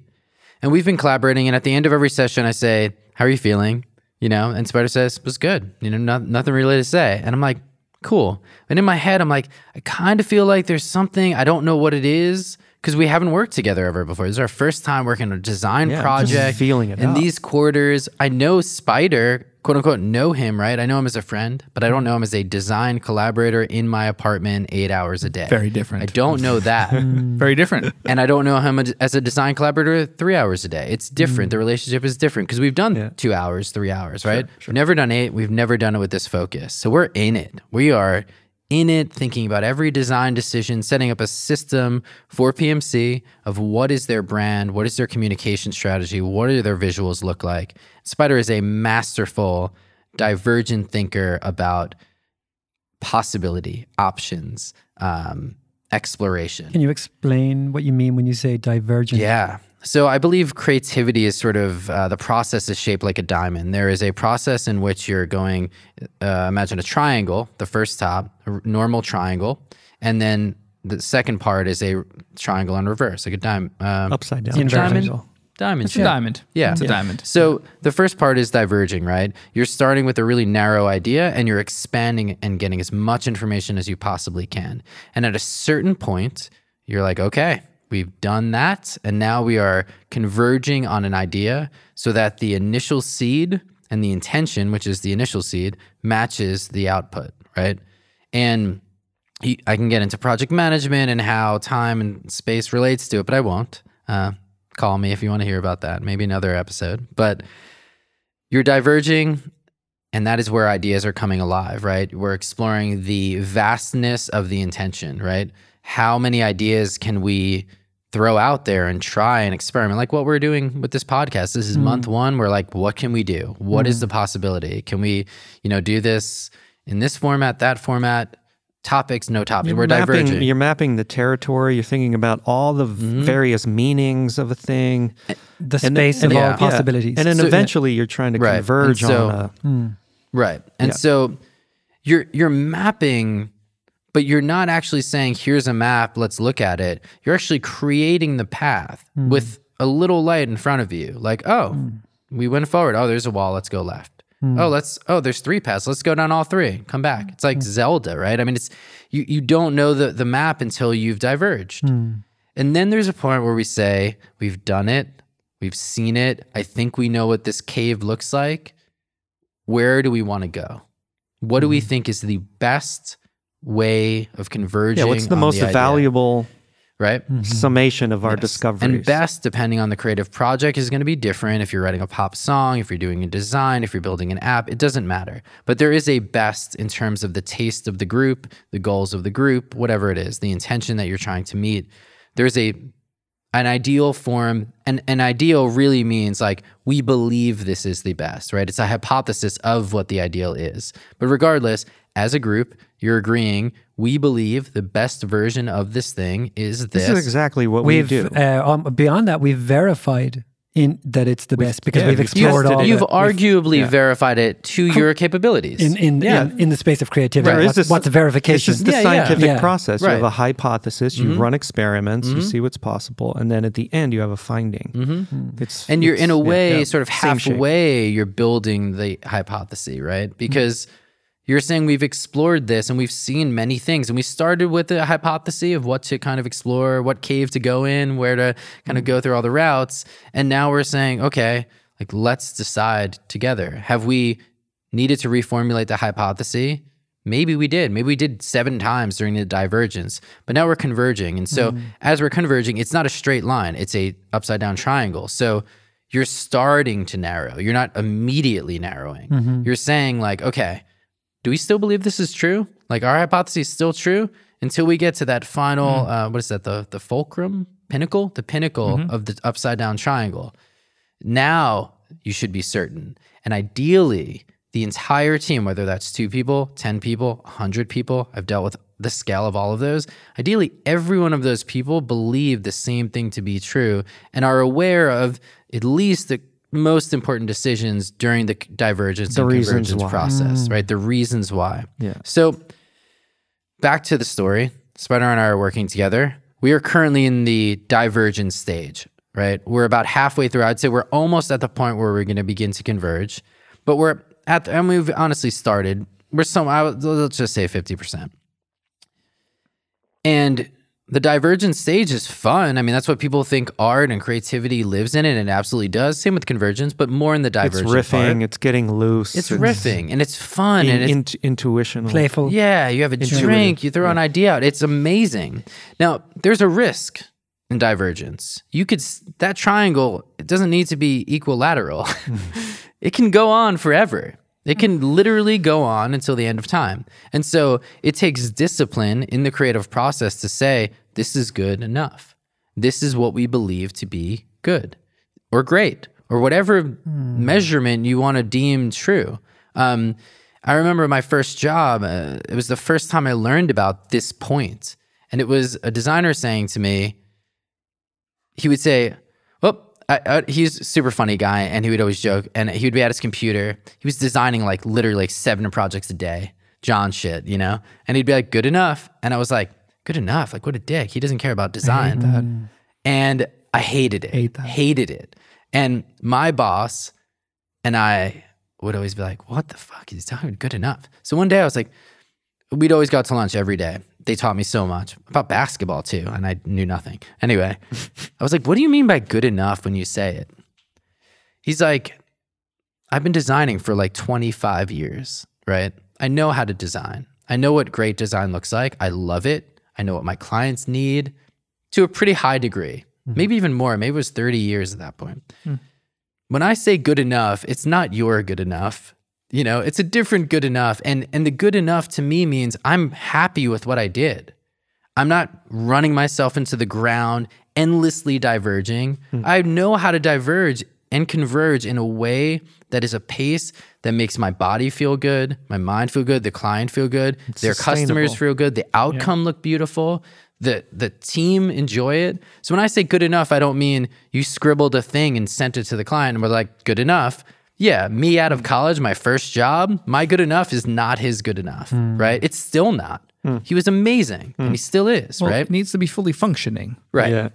And we've been collaborating. And at the end of every session, I say, how are you feeling? You know, and Spider says, it was good. You know, nothing really to say. And I'm like, cool. And in my head, I'm like, I kind of feel like there's something, I don't know what it is, because we haven't worked together ever before. This is our first time working on a design project. Just feeling it in out. these quarters. I know Spider, quote unquote, know him, right? I know him as a friend, but I don't know him as a design collaborator in my apartment 8 hours a day. Very different. I don't know that. Very different. And I don't know him as a design collaborator 3 hours a day. It's different. The relationship is different because we've done 2 hours, 3 hours, right? Sure. We've never done 8. We've never done it with this focus. So we're in it. We are in it, thinking about every design decision, setting up a system for PMC of what is their brand, what is their communication strategy, what do their visuals look like. Spider is a masterful, divergent thinker about possibility, options, exploration. Can you explain what you mean when you say divergent? Yeah. So I believe creativity is sort of, the process is shaped like a diamond. There is a process in which you're going, imagine a triangle, the first top, a normal triangle, and then the second part is a triangle in reverse, like a diamond. Upside down. Diamond. It's a diamond. Yeah. It's a diamond. So the first part is diverging, right? You're starting with a really narrow idea and you're expanding and getting as much information as you possibly can. And at a certain point, you're like, okay, we've done that, and now we are converging on an idea so that the initial seed and the intention, which is the initial seed, matches the output, right? And I can get into project management and how time and space relates to it, but I won't. Call me if you want to hear about that, maybe another episode. But you're diverging, and that is where ideas are coming alive, right? We're exploring the vastness of the intention, right? How many ideas can we throw out there and try and experiment, like what we're doing with this podcast. This is month 1. We're like, what can we do? What is the possibility? Can we, do this in this format, that format, topics, no topics? We're diverging. You're mapping the territory. You're thinking about all the various meanings of a thing. The space of all possibilities. And then eventually you're trying to converge on a... Right. And so you're mapping, but you're not actually saying, here's a map, let's look at it. You're actually creating the path with a little light in front of you. Like, we went forward. Oh, there's a wall, let's go left. There's 3 paths. Let's go down all 3. Come back. It's like Zelda, right? I mean, it's you don't know the map until you've diverged. And then there's a point where we say, we've done it. We've seen it. I think we know what this cave looks like. Where do we want to go? What do we think is the best way of converging? Yeah, what's the most valuable summation of our discoveries? And best, depending on the creative project, is going to be different. If you're writing a pop song, if you're doing a design, if you're building an app, it doesn't matter. But there is a best in terms of the taste of the group, the goals of the group, whatever it is, the intention that you're trying to meet. There's an ideal form, and an ideal really means like, we believe this is the best, right? It's a hypothesis of what the ideal is. But regardless, as a group, you're agreeing, we believe the best version of this thing is this. This is exactly what we do. Beyond that, we've verified that it's the best because we've explored all. You've arguably verified it to your capabilities. In the space of creativity. What's verification? It's just the scientific process. You have a hypothesis, you run experiments, you see what's possible, and then at the end you have a finding. And you're in a way, sort of halfway, you're building the hypothesis, right? Because you're saying we've explored this and we've seen many things, and we started with a hypothesis of what to kind of explore, what cave to go in, where to kind of go through all the routes. And now we're saying, okay, like, let's decide together. Have we needed to reformulate the hypothesis? Maybe we did. Maybe we did 7 times during the divergence, but now we're converging. And so as we're converging, it's not a straight line. It's a upside down triangle. So you're starting to narrow. You're not immediately narrowing. You're saying like, okay, do we still believe this is true? Like, our hypothesis is still true until we get to that final, what is that, the fulcrum? Pinnacle? The pinnacle of the upside down triangle. Now you should be certain. And ideally, the entire team, whether that's 2 people, 10 people, 100 people, I've dealt with the scale of all of those, ideally every one of those people believe the same thing to be true and are aware of at least the most important decisions during the divergence and convergence process, right? The reasons why. Yeah. So back to the story. Spider and I are working together. We are currently in the divergence stage, right? We're about halfway through. I'd say we're almost at the point where we're going to begin to converge, but we're at, and we've honestly started. Let's just say 50%. And the divergence stage is fun. I mean, that's what people think art and creativity lives in, and it absolutely does. Same with convergence, but more in the divergence It's riffing, part. it's getting loose. It's riffing, and it's fun. And it's intuitional. Playful. Yeah, you have a drink, you throw an idea out. It's amazing. Now, there's a risk in divergence. That triangle, it doesn't need to be equilateral. It can go on forever. It can literally go on until the end of time. And so it takes discipline in the creative process to say, this is good enough. This is what we believe to be good or great or whatever measurement you want to deem true. I remember my first job, it was the first time I learned about this point. And it was a designer saying to me, he would say, he's a super funny guy, and he would always joke, and he would be at his computer. He was designing like literally 7 projects a day, John shit, you know? And he'd be like, good enough. And I was like, good enough? Like, what a dick. He doesn't care about design. I hate that. And I hated it. Hated it. And my boss and I would always be like, what the fuck? He's talking good enough. So one day I was like, we'd always go out to lunch every day. They taught me so much about basketball too, and I knew nothing. Anyway, I was like, what do you mean by good enough when you say it? He's like, I've been designing for like 25 years, right? I know how to design. I know what great design looks like. I love it. I know what my clients need to a pretty high degree, maybe even more. Maybe it was 30 years at that point. When I say good enough, it's not your good enough. You know, it's a different good enough. And the good enough to me means I'm happy with what I did. I'm not running myself into the ground, endlessly diverging. I know how to diverge and converge in a way that is a pace that makes my body feel good, my mind feel good, the client feel good, their customers feel good, the outcome look beautiful, the team enjoy it. So when I say good enough, I don't mean you scribbled a thing and sent it to the client and we're like, good enough. Yeah, me out of college, my first job, my good enough is not his good enough, right? It's still not. He was amazing, and he still is, right? It needs to be fully functioning. Right. Yeah.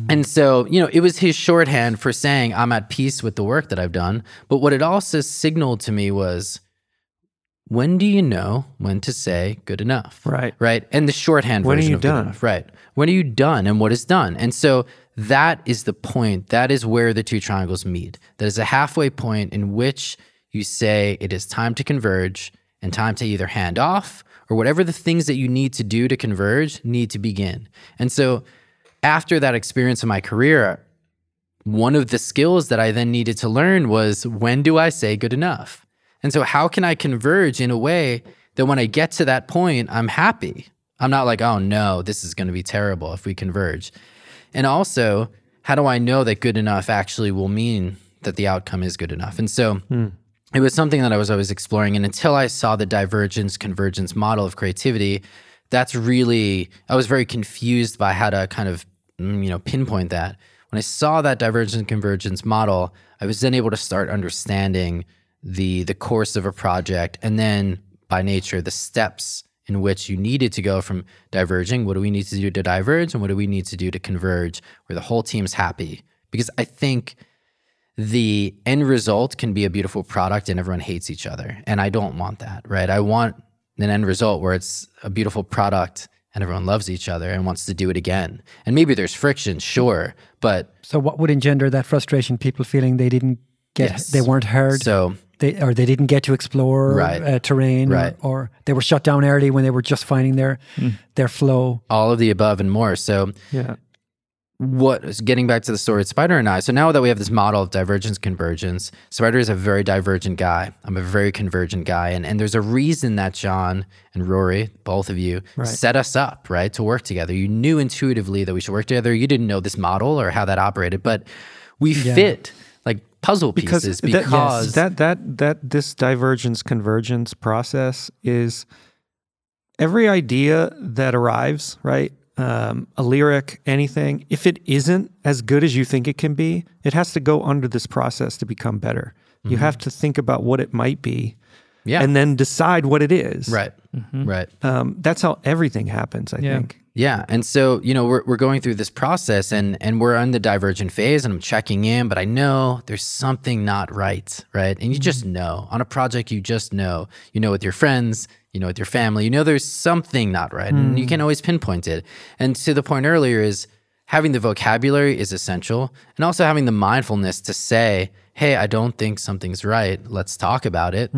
And so, you know, it was his shorthand for saying I'm at peace with the work that I've done. But what it also signaled to me was, when do you know when to say good enough? Right. Right. And the shorthand version of good enough. Right. When are you done and what is done? And so that is the point. That is where the two triangles meet. That is a halfway point in which you say it is time to converge and time to either hand off or whatever the things that you need to do to converge need to begin. And so after that experience in my career, one of the skills that I then needed to learn was, when do I say good enough? And so how can I converge in a way that when I get to that point, I'm happy? I'm not like, oh no, this is going to be terrible if we converge. And also, how do I know that good enough actually will mean that the outcome is good enough? And so it was something that I was always exploring. And until I saw the divergence convergence model of creativity, I was very confused by how to kind of, pinpoint that. When I saw that divergence convergence model, I was then able to start understanding the course of a project, and then by nature, the steps in which you needed to go from diverging. What do we need to do to diverge? And what do we need to do to converge where the whole team's happy? Because I think the end result can be a beautiful product and everyone hates each other. And I don't want that, right? I want an end result where it's a beautiful product and everyone loves each other and wants to do it again. And maybe there's friction, sure, but... So what would engender that frustration? People feeling they didn't get, they weren't heard? So... They didn't get to explore terrain, or they were shut down early when they were just finding their flow. All of the above and more. So getting back to the story with Spider and I, so now that we have this model of divergence, convergence, Spider is a very divergent guy. I'm a very convergent guy. And there's a reason that John and Rory, both of you, set us up, right, to work together. You knew intuitively that we should work together. You didn't know this model or how that operated, but we fit like puzzle pieces because this divergence convergence process is every idea that arrives, right? A lyric, anything, if it isn't as good as you think it can be, it has to go under this process to become better. Mm-hmm. You have to think about what it might be, and then decide what it is. Right, right. That's how everything happens, I think. Yeah, and so, you know, we're going through this process, and we're on the divergent phase, and I'm checking in, but I know there's something not right, right? And you just know. On a project, you just know. You know with your friends, you know with your family, you know there's something not right, and you can always pinpoint it. And to the point earlier is having the vocabulary is essential, and also having the mindfulness to say, hey, I don't think something's right, let's talk about it,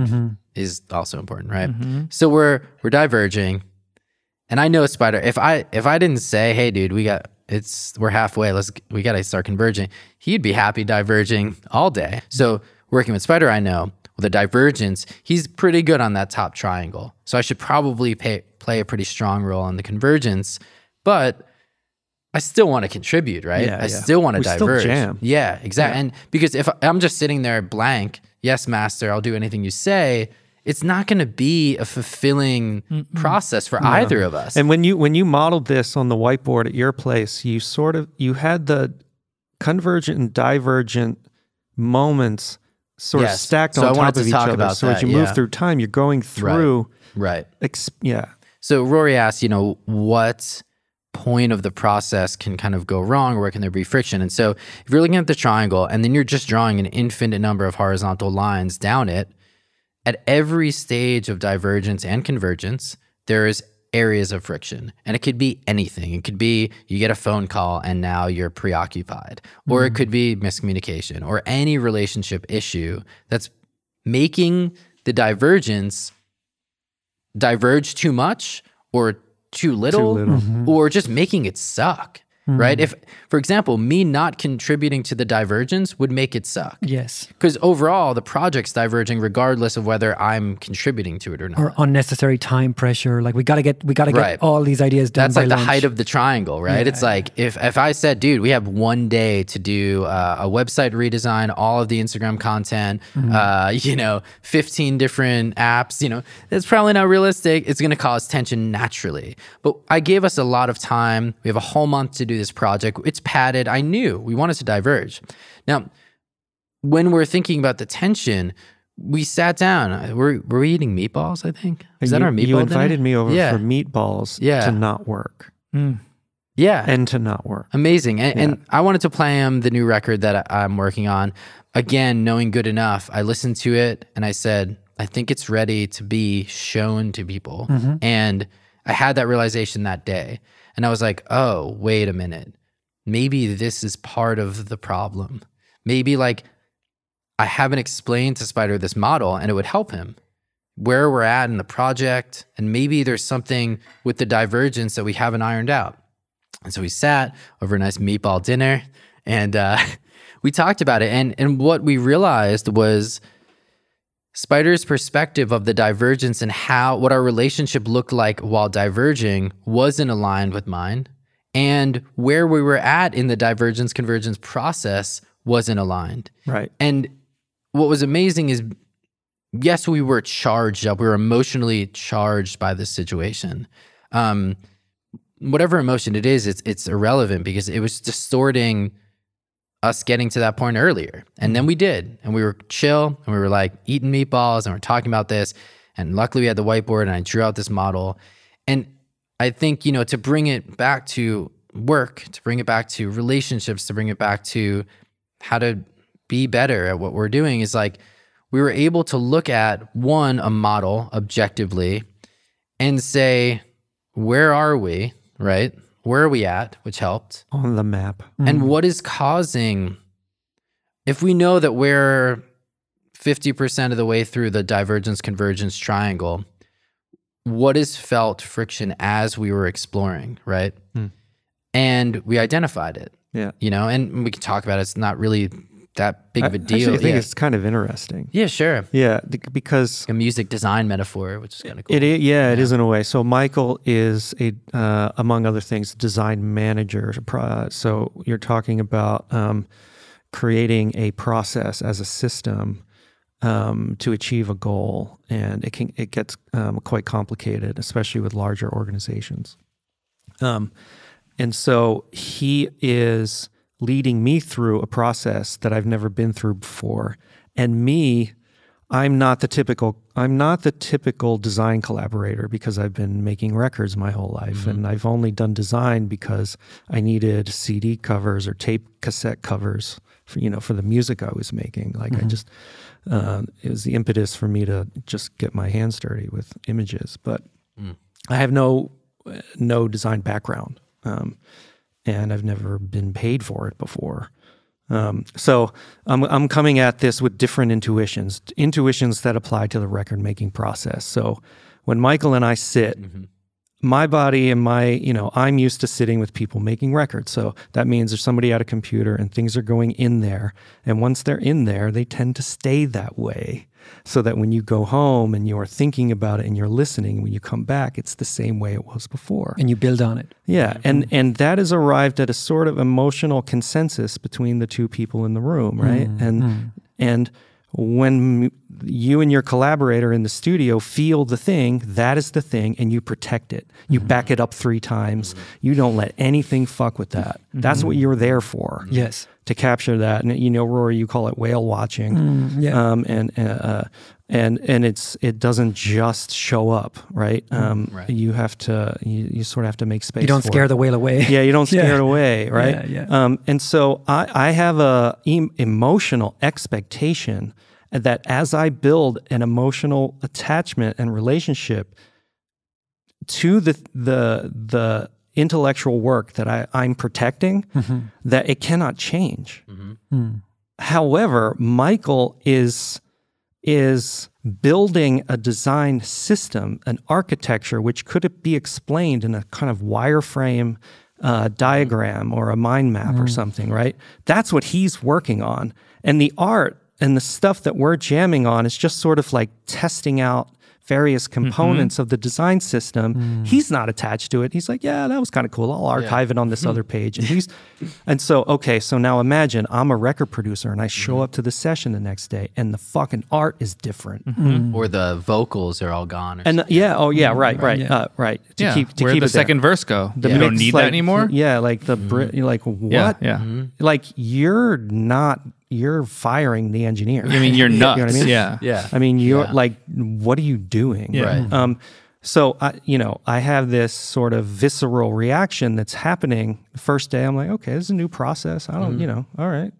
is also important, right? So we're diverging. And I know, Spider, if I didn't say, hey, dude, we're halfway, we got to start converging, he'd be happy diverging all day. So working with Spider, I know, with the divergence, he's pretty good on that top triangle. So I should probably play a pretty strong role in the convergence, but I still want to contribute, right? I still want to diverge. Still jam. Yeah, exactly. Yeah. And because if I'm just sitting there blank, yes, master, I'll do anything you say, it's not going to be a fulfilling process for either of us. And when you modeled this on the whiteboard at your place, you had the convergent and divergent moments sort of stacked on top of each other. So as you move through time, you're going through. Right. Yeah. So Rory asked, you know, what point of the process can kind of go wrong, or where can there be friction? And so if you're looking at the triangle and then you're just drawing an infinite number of horizontal lines down it, at every stage of divergence and convergence, there is areas of friction. And it could be anything. It could be you get a phone call and now you're preoccupied. Or it could be miscommunication or any relationship issue that's making the divergence diverge too much or too little. Or just making it suck. Right? If, for example, me not contributing to the divergence would make it suck. Yes. Because overall, the project's diverging regardless of whether I'm contributing to it or not. Or unnecessary time pressure. Like we gotta get all these ideas done. That's by like lunch. The height of the triangle, right? It's like if I said, dude, we have one day to do a website redesign, all of the Instagram content, 15 different apps, it's probably not realistic. It's going to cause tension naturally. But I gave us a lot of time. We have a whole month to do this project. It's padded. I knew we wanted to diverge. Now, when we're thinking about the tension, we sat down. Were we eating meatballs, I think? Is that our meatball You invited dinner? me over for meatballs to not work. Yeah. And to not work. Amazing. And I wanted to play him the new record that I'm working on. Again, knowing good enough, I listened to it and I said, I think it's ready to be shown to people. And I had that realization that day. And I was like, oh, wait a minute. Maybe this is part of the problem. Maybe like I haven't explained to Spider this model and it would help him where we're at in the project. And maybe there's something with the divergence that we haven't ironed out. And so we sat over a nice meatball dinner and we talked about it. And what we realized was Spider's perspective of the divergence and what our relationship looked like while diverging wasn't aligned with mine. And where we were at in the divergence convergence process wasn't aligned. Right. And what was amazing is, yes, we were charged up. We were emotionally charged by this situation. Whatever emotion it is, it's irrelevant because it was distorting us getting to that point earlier. And then we did. And we were chill and we were like eating meatballs and we're talking about this. And luckily we had the whiteboard and I drew out this model. And I think, to bring it back to work, to bring it back to relationships, to bring it back to how to be better at what we're doing is like, we were able to look at a model objectively and say, where are we, right? Where are we at, which helped. On the map. And what is causing, if we know that we're 50% of the way through the divergence convergence triangle, what is felt friction as we were exploring, right? And we identified it. Yeah. And we can talk about it. It's not really that big of a deal. I think it's kind of interesting. Yeah, sure. Yeah, because a music design metaphor, which is kind of cool. It is in a way. So Michael is among other things, design manager. So you're talking about creating a process as a system to achieve a goal, and it gets quite complicated, especially with larger organizations. And so he is leading me through a process that I've never been through before. And I'm not the typical design collaborator because I've been making records my whole life, and I've only done design because I needed CD covers or tape cassette covers for the music I was making. Like I just it was the impetus for me to just get my hands dirty with images. But I have no design background. And I've never been paid for it before. So I'm coming at this with different intuitions that apply to the record making process. So when Michael and I sit, my body and I'm used to sitting with people making records. So that means there's somebody at a computer and things are going in there. And once they're in there, they tend to stay that way. So that when you go home and you're thinking about it and you're listening, when you come back, it's the same way it was before. And you build on it. Yeah. And that has arrived at a sort of emotional consensus between the two people in the room, right? And when you and your collaborator in the studio feel the thing, that is the thing, and you protect it. You back it up 3 times. You don't let anything fuck with that. That's what you're there for. Yes. To capture that. And Rory, you call it whale watching. And it doesn't just show up, right? Right. You have to, you sort of have to make space. You don't for scare it. The whale away. Yeah, you don't scare it away, right? And so I have a emotional expectation that as I build an emotional attachment and relationship to the intellectual work that I'm protecting, that it cannot change. However, Michael is building a design system, an architecture, which could be explained in a kind of wireframe diagram or a mind map or something, right? That's what he's working on. And the art and the stuff that we're jamming on is just sort of like testing out various components of the design system. He's not attached to it. He's like, yeah, that was kind of cool. I'll archive it on this other page. And so now imagine I'm a record producer and I show up to the session the next day and the fucking art is different. Or the vocals are all gone. Right. To keep where'd the second verse go? You don't need that anymore? Yeah, like the like what? Like you're firing the engineer. I mean, you're nuts. You know what I mean? Yeah. I mean, you're like, what are you doing? Yeah. Right. So I have this sort of visceral reaction that's happening the first day. I'm like, okay, this is a new process. I don't, all right.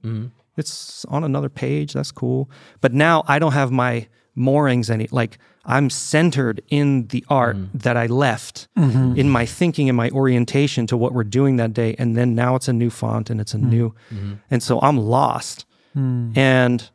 It's on another page. That's cool. But now I don't have my moorings I'm centered in the art that I left in my thinking and my orientation to what we're doing that day. And then now it's a new font and it's a new, and so I'm lost. And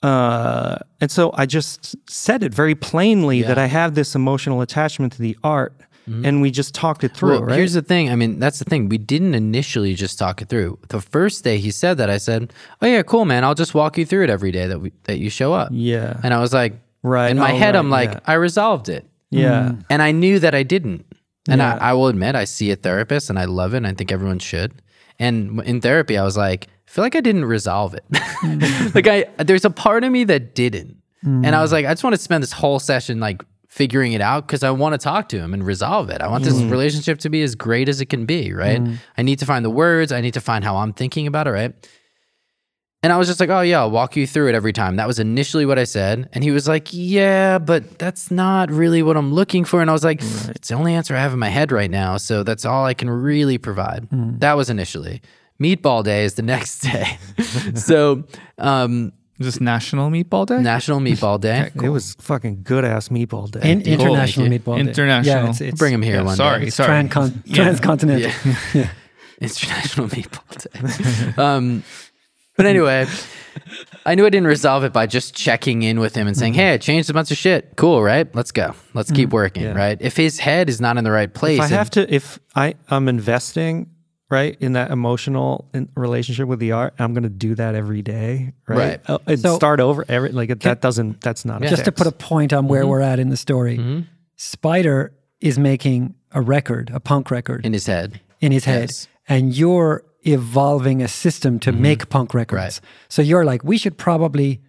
so I just said it very plainly that I have this emotional attachment to the art, and we just talked it through. Right? Here's the thing. I mean, that's the thing. We didn't initially just talk it through. The first day he said that, I said, "Oh yeah, cool, man. I'll just walk you through it every day that you show up." Yeah. And I was like, in my head, I'm like, I resolved it. Yeah. And I knew that I didn't. And I will admit, I see a therapist, and I love it, and I think everyone should. And in therapy, I was like, I feel like I didn't resolve it. There's a part of me that didn't. And I was like, I just want to spend this whole session like figuring it out because I want to talk to him and resolve it. I want this relationship to be as great as it can be, right? I need to find the words. I need to find how I'm thinking about it, right? And I was just like, oh yeah, I'll walk you through it every time. That was initially what I said. And he was like, yeah, but that's not really what I'm looking for. And I was like, it's the only answer I have in my head right now. So that's all I can really provide. That was initially. Meatball Day is the next day. So, is this National Meatball Day? National Meatball Day. Okay, cool. It was fucking good ass Meatball Day. International Meatball Day. International. Yeah, bring him here one day. It's transcontinental. Yeah. International Meatball Day. But anyway, I knew I didn't resolve it by just checking in with him and saying, hey, I changed a bunch of shit. Cool, right? Let's go. Let's keep working, right? If his head is not in the right place. If I'm investing, right, in that emotional relationship with the art, I'm going to do that every day, right? So start over that's not just to put a point on where we're at in the story. Spider is making a record, a punk record. In his head. Yes. And you're evolving a system to make punk records. Right. So you're like, we should probably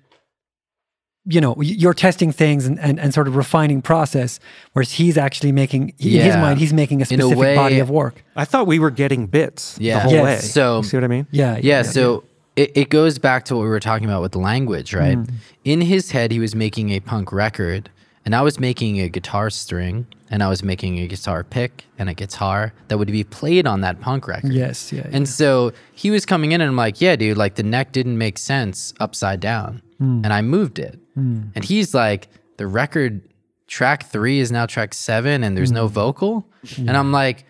you're testing things and sort of refining process, whereas he's actually making, in his mind, he's making a specific body of work. I thought we were getting bits the whole way. So, you see what I mean? Yeah. So it goes back to what we were talking about with the language, right? In his head, he was making a punk record, and I was making a guitar string, and I was making a guitar pick and a guitar that would be played on that punk record. Yes, yeah. And so he was coming in and I'm like, yeah, dude, like the neck didn't make sense upside down. And I moved it. And he's like, the record track 3 is now track 7 and there's no vocal. And I'm like,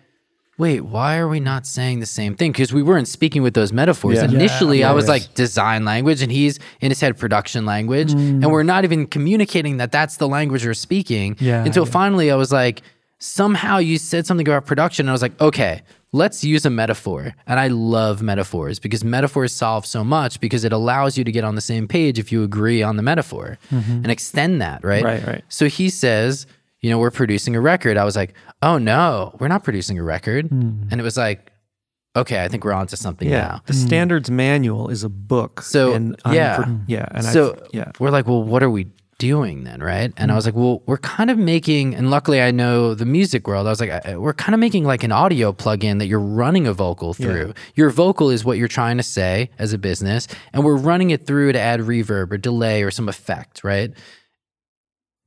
wait, why are we not saying the same thing? Because we weren't speaking with those metaphors. Initially, I was like design language, and he's in his head production language, and we're not even communicating that that's the language we're speaking. Until finally I was like, somehow you said something about production, and I was like, okay, let's use a metaphor. And I love metaphors because metaphors solve so much because it allows you to get on the same page if you agree on the metaphor and extend that, right? Right. So he says, we're producing a record. I was like, oh no, we're not producing a record. And it was like, okay, I think we're onto something now. The standards manual is a book. So we're like, well, what are we doing then, right? And I was like, well, we're kind of making, and luckily I know the music world, I was like, we're kind of making like an audio plugin that you're running a vocal through. Your vocal is what you're trying to say as a business, and we're running it through to add reverb or delay or some effect, right?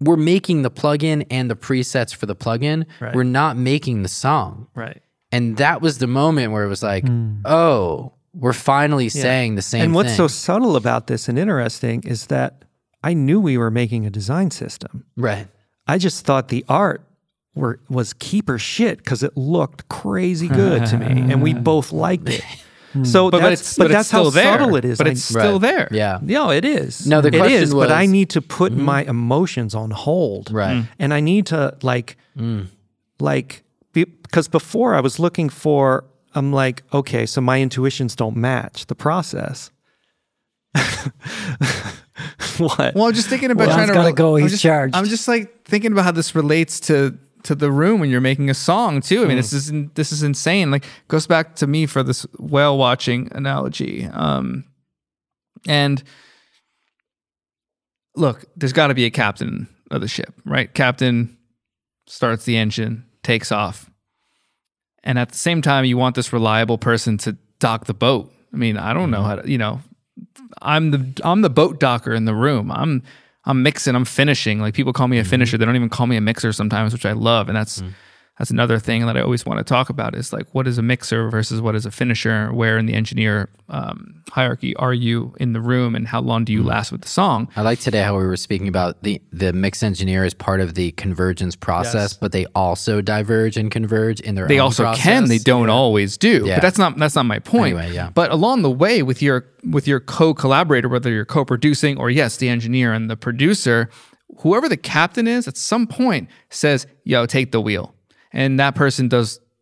We're making the plugin and the presets for the plugin. Right. We're not making the song. Right. And that was the moment where it was like, oh, we're finally saying the same thing. And what's so subtle about this and interesting is that I knew we were making a design system. Right. I just thought the art was keeper shit because it looked crazy good to me, and we both liked it. So that's how subtle it is. But it's still there. Yeah. No, it is. No, the question was, but I need to put my emotions on hold. Right. And I need to because before I was looking for, I'm like, okay, so my intuitions don't match the process. What? Well, I'm just thinking about trying to gotta go. He's charged. I'm just like thinking about how this relates to the room when you're making a song too. I mean, this is insane. Like, goes back to me for this whale watching analogy. And look, there's got to be a captain of the ship, right? Captain starts the engine, takes off, and at the same time, you want this reliable person to dock the boat. I mean, I don't know how to, I'm the boat docker in the room. I'm mixing, I'm finishing. Like, people call me a finisher. They don't even call me a mixer sometimes, which I love. And that's another thing that I always want to talk about is like, what is a mixer versus what is a finisher? Where in the engineer hierarchy are you in the room, and how long do you last with the song? I like today how we were speaking about the mix engineer is part of the convergence process, but they also diverge and converge in their own process. They also can, they don't always do. Yeah. But that's not my point. Anyway, But along the way with your co-collaborator, whether you're co-producing or the engineer and the producer, whoever the captain is at some point says, yo, take the wheel. And that person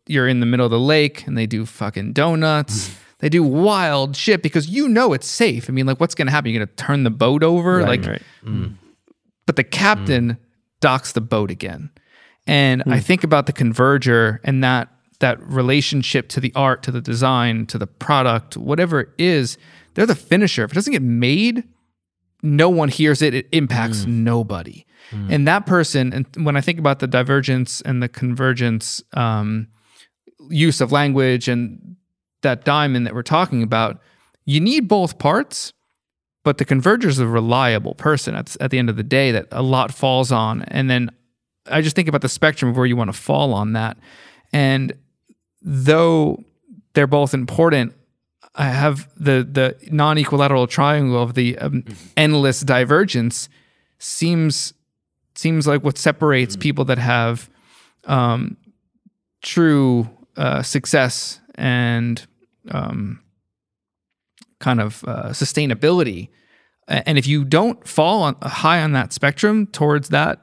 you're in the middle of the lake and they do fucking donuts. They do wild shit because it's safe. I mean, like, what's going to happen? You're going to turn the boat over? But the captain docks the boat again. And I think about the converger and that relationship to the art, to the design, to the product, whatever it is, they're the finisher. If it doesn't get made, no one hears it. It impacts nobody. And that person, and when I think about the divergence and the convergence use of language and that diamond that we're talking about, you need both parts, but the converger is a reliable person at the end of the day that a lot falls on. And then I just think about the spectrum of where you want to fall on that. And though they're both important, I have the non-equilateral triangle of the endless divergence seems like what separates people that have true success and kind of sustainability. And if you don't fall high on that spectrum towards that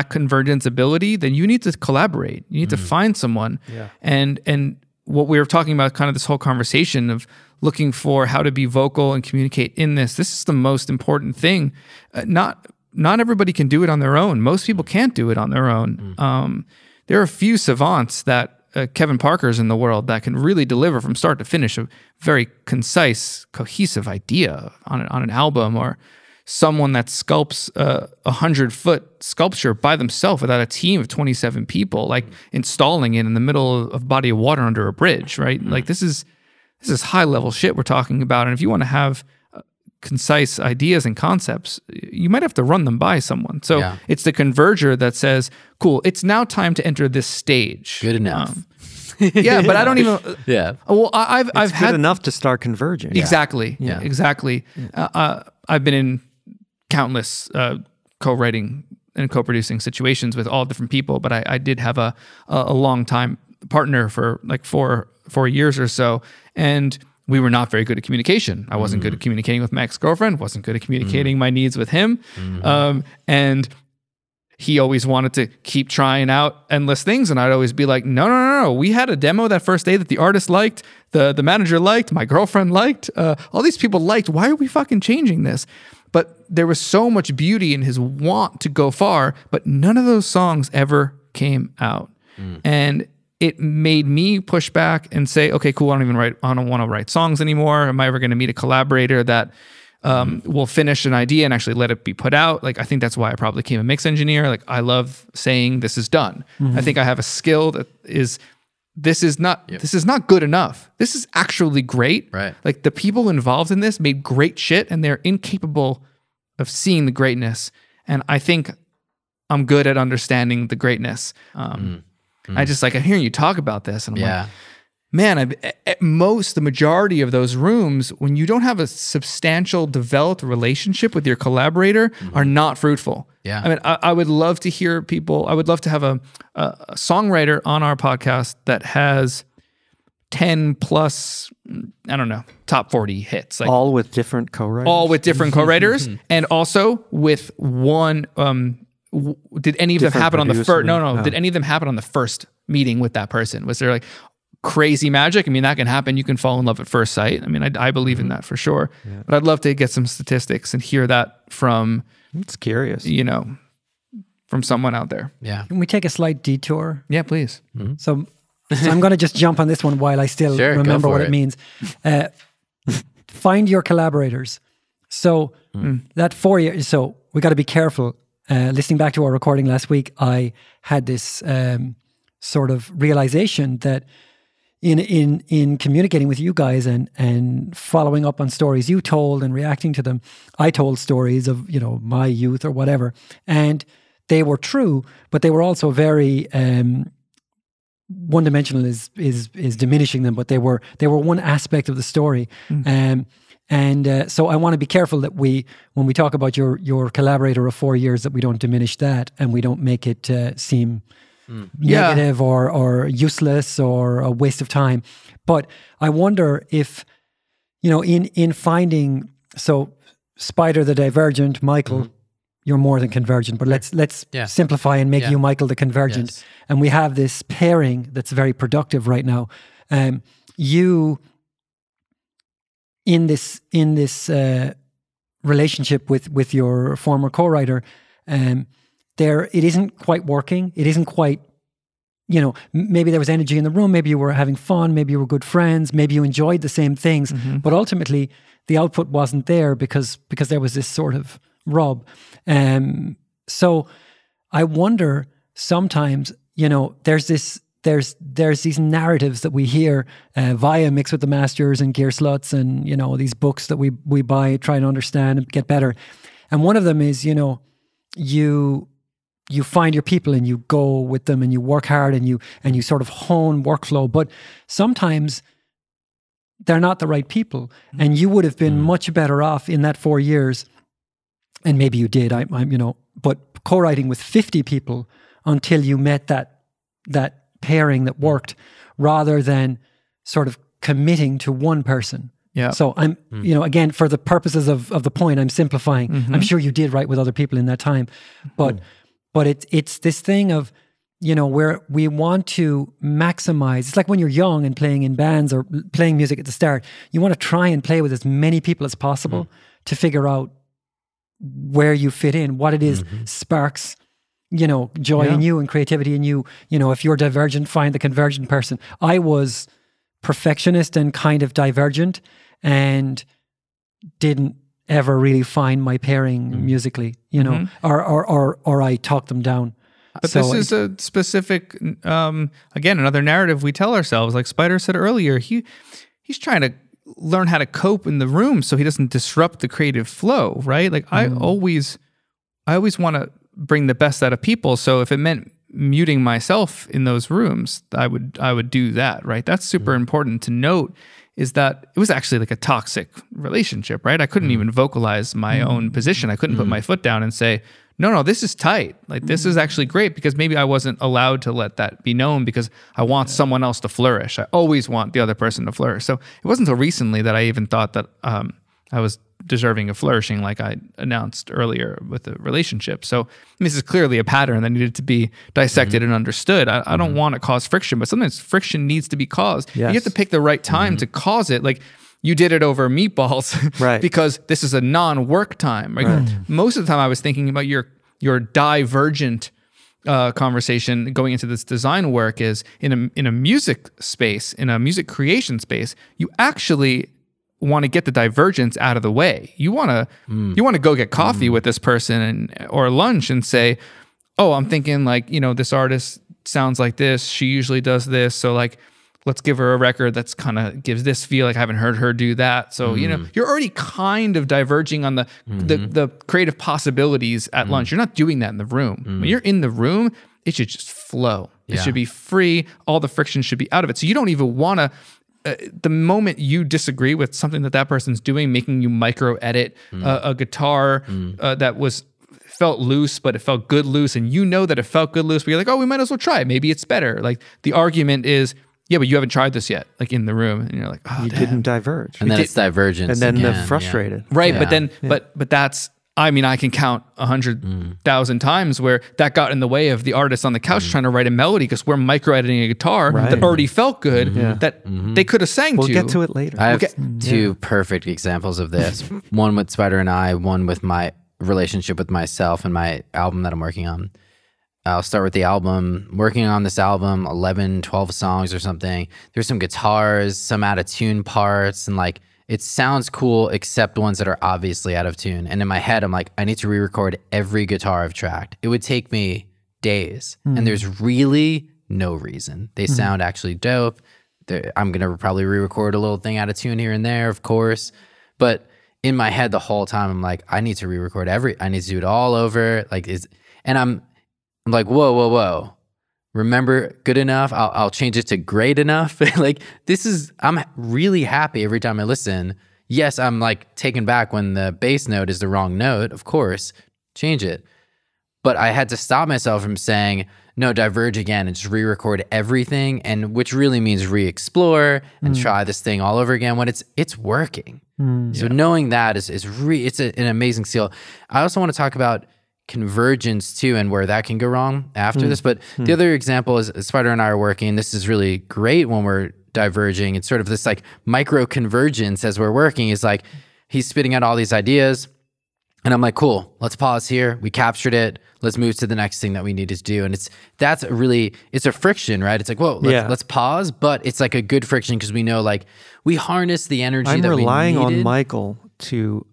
convergence ability, then you need to collaborate. You need to find someone. Yeah. And what we were talking about, kind of this whole conversation of looking for how to be vocal and communicate in this is the most important thing. Not everybody can do it on their own. Most people can't do it on their own. There are a few savants that Kevin Parker's in the world that can really deliver from start to finish a very concise, cohesive idea on an album or someone that sculpts a 100-foot sculpture by themselves without a team of 27 people, like installing it in the middle of a body of water under a bridge, right? Like this is high level shit we're talking about. And if you want to have concise ideas and concepts, you might have to run them by someone. So it's the converger that says, cool, it's now time to enter this stage. Good enough. Yeah, but I don't even. Well, I've had good enough to start converging. Exactly. Yeah. Exactly. I've been in countless co-writing and co-producing situations with all different people, but I did have a long time partner for like four years or so, and we were not very good at communication. I wasn't good at communicating with my ex-girlfriend. Wasn't good at communicating my needs with him, and he always wanted to keep trying out endless things, and I'd always be like, no. We had a demo that first day that the artist liked, the manager liked, my girlfriend liked, all these people liked. Why are we fucking changing this? But there was so much beauty in his want to go far, but none of those songs ever came out. And it made me push back and say, okay, cool, I don't want to write songs anymore. Am I ever going to meet a collaborator that will finish an idea and actually let it be put out? Like, I think that's why I probably became a mix engineer. Like, I love saying this is done. I think I have a skill that is, this is not good enough. This is actually great. Right. Like, the people involved in this made great shit, and they're incapable of seeing the greatness. And I think I'm good at understanding the greatness. I just like, I'm hearing you talk about this, and I'm like, man, the majority of those rooms, when you don't have a substantial developed relationship with your collaborator, are not fruitful. I mean, I would love to hear people, I would love to have a songwriter on our podcast that has 10 plus, I don't know, top 40 hits. Like, all with different co-writers? All with different co-writers, and also with one... did any of them happen on the first? No. Did any of them happen on the first meeting with that person? Was there like crazy magic? I mean, that can happen. You can fall in love at first sight. I mean, I believe in that for sure. But I'd love to get some statistics and hear that from. It's curious, from someone out there. Yeah. Can we take a slight detour? Yeah, please. So I'm going to just jump on this one while I still remember what it means. Find your collaborators. So that 4 years. So we got to be careful. Listening back to our recording last week, I had this sort of realization that in communicating with you guys and following up on stories you told and reacting to them, I told stories of my youth or whatever, and they were true, but they were also very one-dimensional is diminishing them, but they were one aspect of the story. So I want to be careful that when we talk about your collaborator of 4 years, that we don't diminish that and we don't make it seem negative or useless or a waste of time. But I wonder if, in finding, so Spider the Divergent, Michael, you're more than convergent, but let's simplify and make you Michael the Convergent. Yes. And we have this pairing that's very productive right now. You... In this relationship with your former co-writer, it isn't quite working. It isn't quite, maybe there was energy in the room. Maybe you were having fun. Maybe you were good friends. Maybe you enjoyed the same things. But ultimately, the output wasn't there because there was this sort of rub. So I wonder sometimes, there's these narratives that we hear via Mix with the Masters and Gear Sluts and, these books that we buy, try and understand and get better. And one of them is, you find your people and you go with them and you work hard and you sort of hone workflow, but sometimes they're not the right people. And you would have been much better off in that 4 years. And maybe you did, but co-writing with 50 people until you met that pairing that worked, rather than sort of committing to one person. Yeah. So I'm, again, for the purposes of the point, I'm simplifying. I'm sure you did write with other people in that time, but it's this thing of, where we want to maximize. It's like when you're young and playing in bands or playing music at the start, you want to try and play with as many people as possible to figure out where you fit in, what it is sparks joy in you and creativity in you. If you're divergent, find the convergent person. I was perfectionist and kind of divergent and didn't ever really find my pairing musically, you know, or I talk them down. But so this is a specific, again, another narrative we tell ourselves. Like Spider said earlier, he's trying to learn how to cope in the room so he doesn't disrupt the creative flow, right? Like I always want to bring the best out of people. So if it meant muting myself in those rooms, I would do that, right? That's super important to note, is that it was actually like a toxic relationship, right? I couldn't even vocalize my own position. I couldn't put my foot down and say, no, this is tight. Like, this is actually great, because maybe I wasn't allowed to let that be known because I want someone else to flourish. I always want the other person to flourish. So it wasn't until recently that I even thought that I was deserving of flourishing, like I announced earlier with the relationship. So this is clearly a pattern that needed to be dissected and understood. I don't want to cause friction, but sometimes friction needs to be caused. Yes. You have to pick the right time to cause it. Like, you did it over meatballs, right? Because this is a non-work time. Right? Most of the time I was thinking about your divergent conversation going into this design work is in a music space, in a music creation space, you actually want to get the divergence out of the way. You want to go get coffee with this person or lunch and say, oh, I'm thinking like, this artist sounds like this. She usually does this. So like, let's give her a record that's kind of gives this feel. Like I haven't heard her do that. So, you're already kind of diverging on the creative possibilities at lunch. You're not doing that in the room. When you're in the room, it should just flow. It should be free. All the friction should be out of it. So you don't even want to, the moment you disagree with something that person's doing, making you micro edit a guitar that felt loose, but it felt good loose. And that it felt good loose, but you're like, oh, we might as well try it. Maybe it's better. Like the argument is, yeah, but you haven't tried this yet, like in the room. And you're like, oh, you didn't diverge. And then it's divergence. And then they're frustrated. Yeah. Right. Yeah. But that's, I can count 100,000 times where that got in the way of the artist on the couch trying to write a melody because we're micro editing a guitar that already felt good that they could have sang We'll get to it later. I have two perfect examples of this. One with Spider and I, one with my relationship with myself and my album that I'm working on. I'll start with the album. Working on this album, 11, 12 songs or something. There's some guitars, some out of tune parts, and like it sounds cool except ones that are obviously out of tune. And in my head, I'm like, I need to re-record every guitar I've tracked. It would take me days, and there's really no reason. They sound actually dope. I'm gonna probably re-record a little thing out of tune here and there, of course, but in my head the whole time, I'm like, I need to re-record I need to do it all over. And I'm like, whoa. Remember good enough? I'll change it to great enough. I'm really happy every time I listen. Yes, I'm like taken back when the bass note is the wrong note, of course, change it. But I had to stop myself from saying, no, diverge again and just re-record everything, and which really means re-explore and try this thing all over again when it's working. So knowing that is an amazing skill. I also want to talk about convergence too, and where that can go wrong after this. But the other example is Spider and I are working. This is really great when we're diverging. It's sort of this like micro convergence as we're working. Is like he's spitting out all these ideas, and I'm like, cool, let's pause here. We captured it. Let's move to the next thing that we need to do. And it's a friction, right? It's like, whoa, let's pause, but it's like a good friction because we know like we harness the energy that we needed. I'm relying on Michael to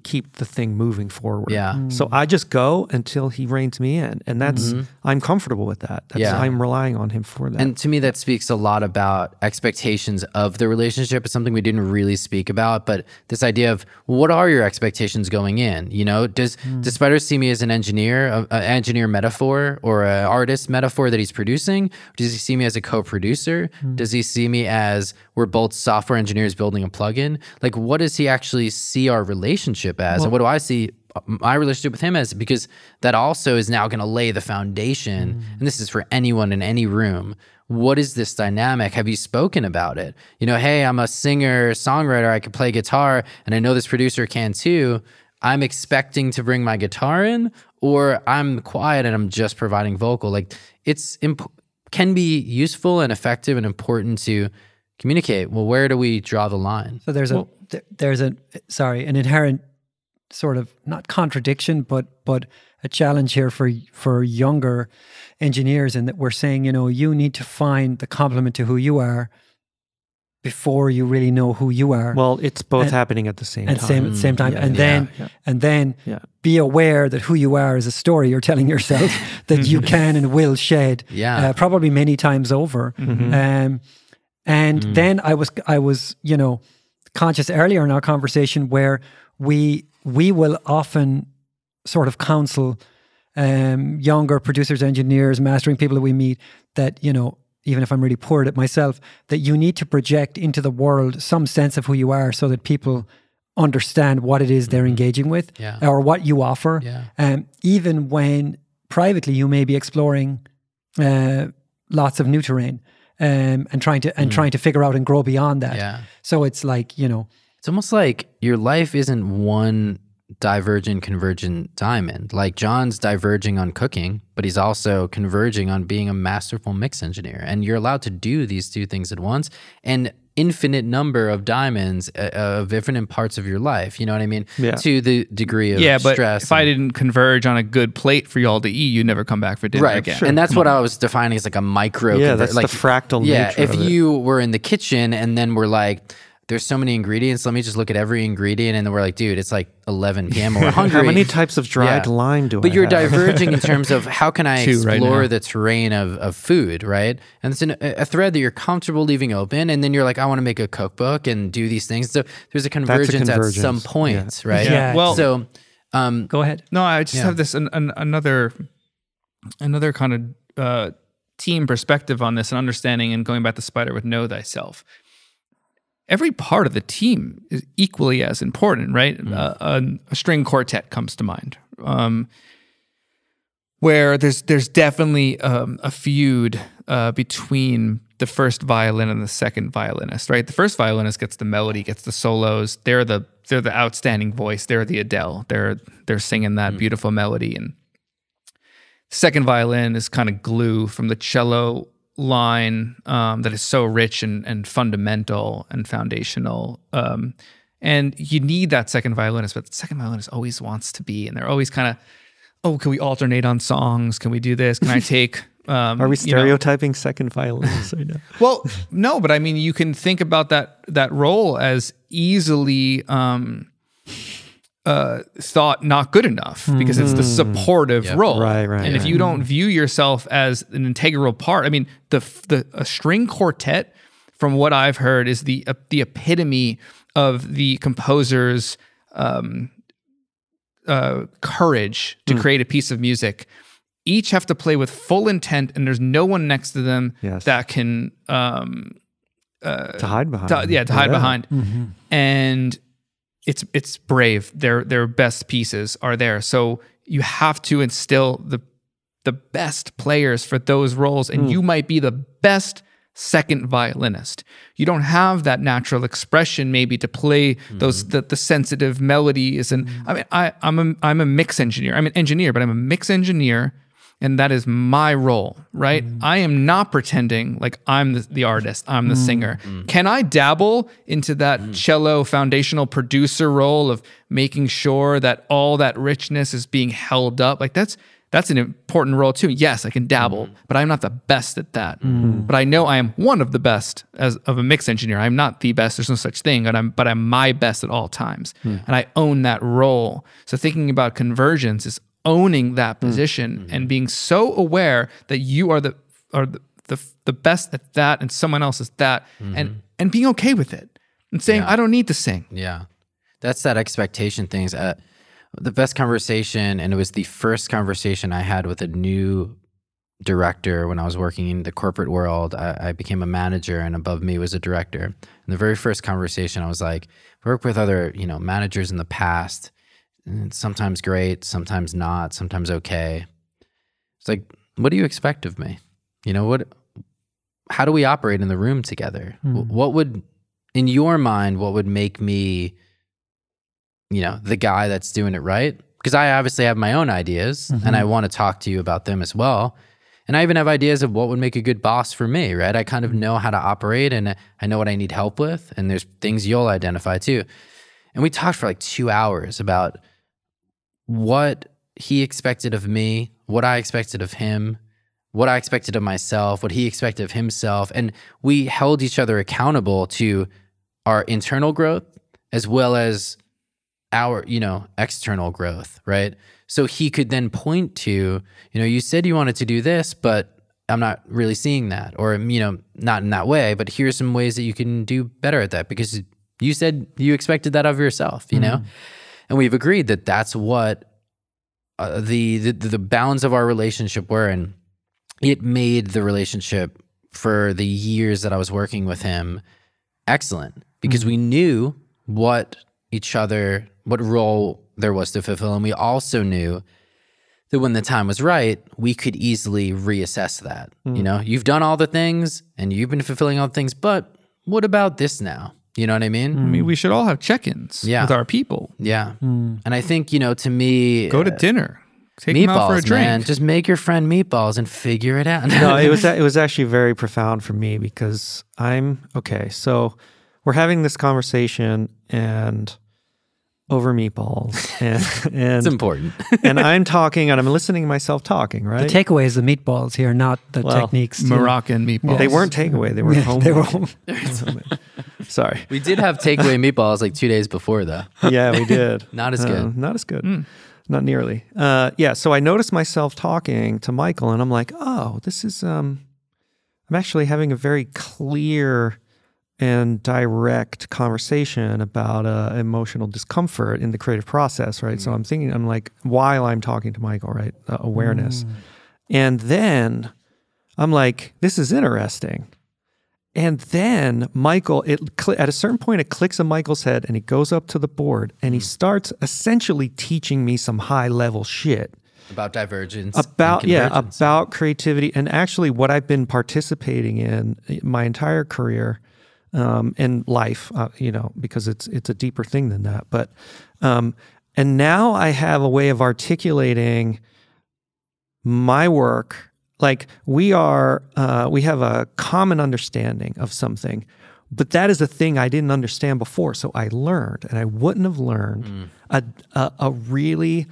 keep the thing moving forward. Yeah. So I just go until he reins me in. And that's, I'm comfortable with that. I'm relying on him for that. And to me, that speaks a lot about expectations of the relationship. It's something we didn't really speak about, but this idea of what are your expectations going in? Does Spider see me as an engineer, an engineer metaphor, or an artist metaphor that he's producing? Does he see me as a co-producer? Does he see me as we're both software engineers building a plugin? Like, what does he actually see our relationship as, and what do I see my relationship with him as? Because that also is now going to lay the foundation, and this is for anyone in any room. What is this dynamic? Have you spoken about it? Hey, I'm a singer, songwriter, I can play guitar, and I know this producer can too. I'm expecting to bring my guitar in, or I'm quiet and I'm just providing vocal. Like can be useful and effective and important to communicate. Well, where do we draw the line? So there's an inherent sort of not contradiction, but a challenge here for younger engineers, in that we're saying, you need to find the complement to who you are before you really know who you are. Well, it's both happening at the same time. Same time. And then be aware that who you are is a story you're telling yourself that you can and will shed. Probably many times over. And then I was, you know, conscious earlier in our conversation where we will often sort of counsel younger producers, engineers, mastering people that we meet that, you know, even if I'm really poor at it myself, that you need to project into the world some sense of who you are so that people understand what it is they're engaging with or what you offer. Even when privately you may be exploring lots of new terrain and trying to figure out and grow beyond that. So it's like, you know. It's almost like your life isn't one divergent, convergent diamond. Like John's diverging on cooking, but he's also converging on being a masterful mix engineer. And you're allowed to do these two things at once. And infinite number of diamonds of different parts of your life. You know what I mean? To the degree of stress. But if I didn't converge on a good plate for y'all to eat, you'd never come back for dinner again. Sure. And that's what I was defining as like a micro. That's like the fractal nature if of it. you were in the kitchen and then we're like, there's so many ingredients. Let me just look at every ingredient. And then we're like, dude, it's like 11 p.m. We're hungry. How many types of dried lime do I have? But you're diverging in terms of how can I explore the terrain of food, right? And it's a thread that you're comfortable leaving open. And then you're like, I want to make a cookbook and do these things. So there's a convergence at some point, right? Yeah. Well, so go ahead. No, I just have this another kind of team perspective on this and understanding and going back to Spider with Know Thyself. Every part of the team is equally as important, right? A string quartet comes to mind, where there's definitely a feud between the first violin and the second violinist, right? The first violinist gets the melody, gets the solos. They're the outstanding voice. They're the Adele. They're singing that beautiful melody, and the second violin is kind of glue from the cello line that is so rich and fundamental and foundational, and you need that second violinist, but the second violinist always wants to be, and they're always kind of, can we alternate on songs, can we do this, can I take are we stereotyping second violinists right now? Well, no, but I mean, you can think about that role as easily thought not good enough because it's the supportive role, right. And if you don't view yourself as an integral part, I mean, a string quartet, from what I've heard, is the epitome of the composer's courage to create a piece of music. Each have to play with full intent, and there's no one next to them that can to hide behind. To hide behind, and it's brave. Their best pieces are there. So you have to instill the best players for those roles, and you might be the best second violinist. You don't have that natural expression maybe to play those the sensitive melodies. And I mean, I'm a mix engineer. I'm an engineer, but I'm a mix engineer, and that is my role, right? I am not pretending like I'm the artist, I'm the singer. Can I dabble into that cello foundational producer role of making sure that all that richness is being held up? Like that's an important role too. Yes, I can dabble, but I'm not the best at that. But I know I am one of the best of a mix engineer. I'm not the best, there's no such thing, but I'm my best at all times. And I own that role. So thinking about convergence is owning that position and being so aware that you are the best at that and someone else is that, and being okay with it and saying, I don't need to sing. Yeah. That's that expectation things. The best conversation, and it was the first conversation I had with a new director when I was working in the corporate world. I became a manager, and above me was a director. And the very first conversation, I was like, I worked with other, managers in the past. And sometimes great, sometimes not, sometimes okay. It's like, what do you expect of me? How do we operate in the room together? What would, in your mind, what would make me, the guy that's doing it right? Because I obviously have my own ideas and I want to talk to you about them as well. And I even have ideas of what would make a good boss for me, right? I kind of know how to operate, and I know what I need help with, and there's things you'll identify too. And we talked for like 2 hours about what he expected of me, what I expected of him, what I expected of myself, what he expected of himself. And we held each other accountable to our internal growth as well as our, external growth, right? So he could then point to, you said you wanted to do this, but I'm not really seeing that, or, not in that way, but here's some ways that you can do better at that because you said you expected that of yourself, know? And we've agreed that that's what the bounds of our relationship were. And it made the relationship for the years that I was working with him excellent because we knew what role there was to fulfill. And we also knew that when the time was right, we could easily reassess that. You've done all the things and you've been fulfilling all the things, but what about this now? You know what I mean? I mean, we should all have check-ins with our people. Yeah. And I think, to me... Go to dinner. Take meatballs, them out for a drink. Man. Just make your friend meatballs and figure it out. No, it was actually very profound for me because so we're having this conversation and over meatballs and it's important. And I'm talking and I'm listening to myself talking, right? The takeaway is the meatballs here, not the techniques. Moroccan meatballs. They weren't takeaway, they were home. They were home. Sorry. We did have takeaway meatballs like 2 days before though. Yeah, we did. Not as good. Not as good. Not nearly. So I noticed myself talking to Michael and I'm like, oh, this is, I'm actually having a very clear and direct conversation about emotional discomfort in the creative process, right? So I'm like, while I'm talking to Michael, right? Awareness. And then I'm like, this is interesting. And then Michael, at a certain point, it clicks in Michael's head and he goes up to the board and he starts essentially teaching me some high level shit. About divergence. About creativity. And actually what I've been participating in my entire career and life, because it's a deeper thing than that. But, and now I have a way of articulating my work. Like we have a common understanding of something, but that is a thing I didn't understand before. So I learned, and I wouldn't have learned a really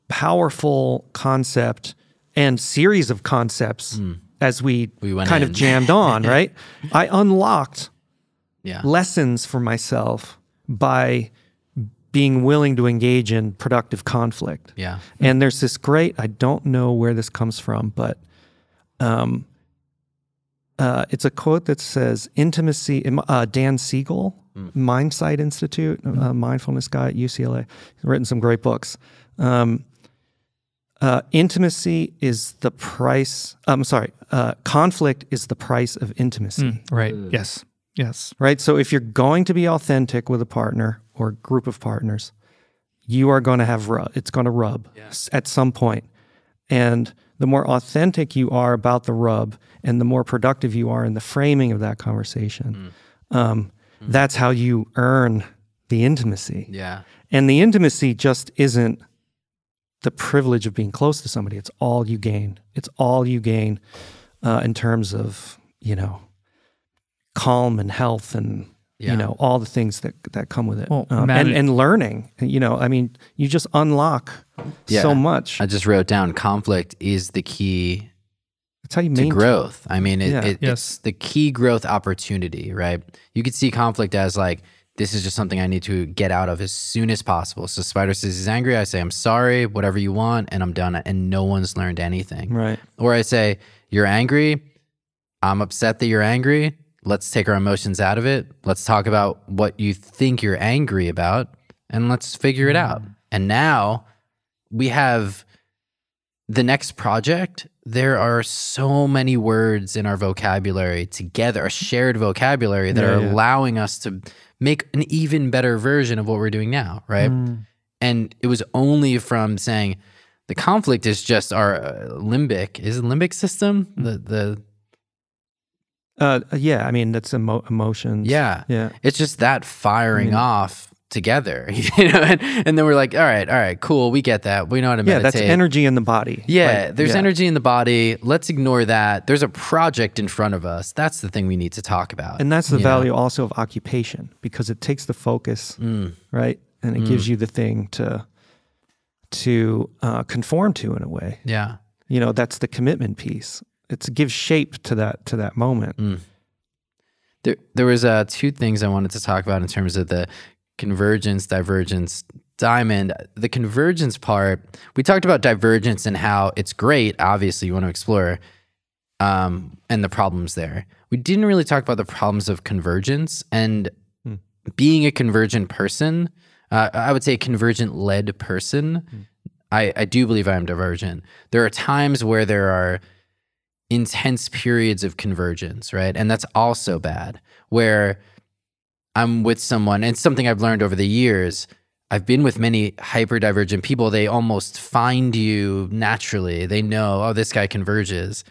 powerful concept and series of concepts as we kind of jammed on, right? I unlocked lessons for myself by being willing to engage in productive conflict. Yeah. And there's this I don't know where this comes from, but it's a quote that says intimacy, Dan Siegel, Mindsight Institute, mindfulness guy at UCLA. He's written some great books. Intimacy is the price, conflict is the price of intimacy. Right. Yes. Right. So if you're going to be authentic with a partner or a group of partners, you are going to have it's going to rub at some point. And the more authentic you are about the rub and the more productive you are in the framing of that conversation, that's how you earn the intimacy. Yeah. And the intimacy just isn't the privilege of being close to somebody. It's all you gain. It's all you gain in terms of, calm and health and, all the things that come with it. Well, and learning, you just unlock so much. I just wrote down conflict is the key That's how you to maintain growth. I mean, Yes. it's the key growth opportunity, right? You could see conflict as like, this is just something I need to get out of as soon as possible. So Spider says he's angry. I say, I'm sorry, whatever you want, and I'm done. And no one's learned anything. Right. Or I say, you're angry. I'm upset that you're angry. Let's take our emotions out of it. Let's talk about what you think you're angry about, and let's figure it out. And now we have the next project. There are so many words in our vocabulary together, a shared vocabulary that are allowing us to make an even better version of what we're doing now, right? And it was only from saying the conflict is just our limbic system, that's emotions. Yeah. It's just that firing off together, and then we're like, all right, cool. We get that. We know how to meditate. Yeah, that's energy in the body. Yeah, there's energy in the body. Let's ignore that. There's a project in front of us. That's the thing we need to talk about. And that's the value also of occupation, because it takes the focus, right? And it gives you the thing to conform to in a way. Yeah. That's the commitment piece. it's gives shape to that moment. There was two things I wanted to talk about in terms of the convergence, divergence, diamond. The convergence part, we talked about divergence and how it's great. Obviously, you want to explore and the problems there. We didn't really talk about the problems of convergence and being a convergent person. I would say a convergent-led person. I do believe I am divergent. There are times where there are intense periods of convergence, right? And that's also bad, where I'm with someone, and it's something I've learned over the years. I've been with many hyper-divergent people. They almost find you naturally. They know, oh, this guy converges.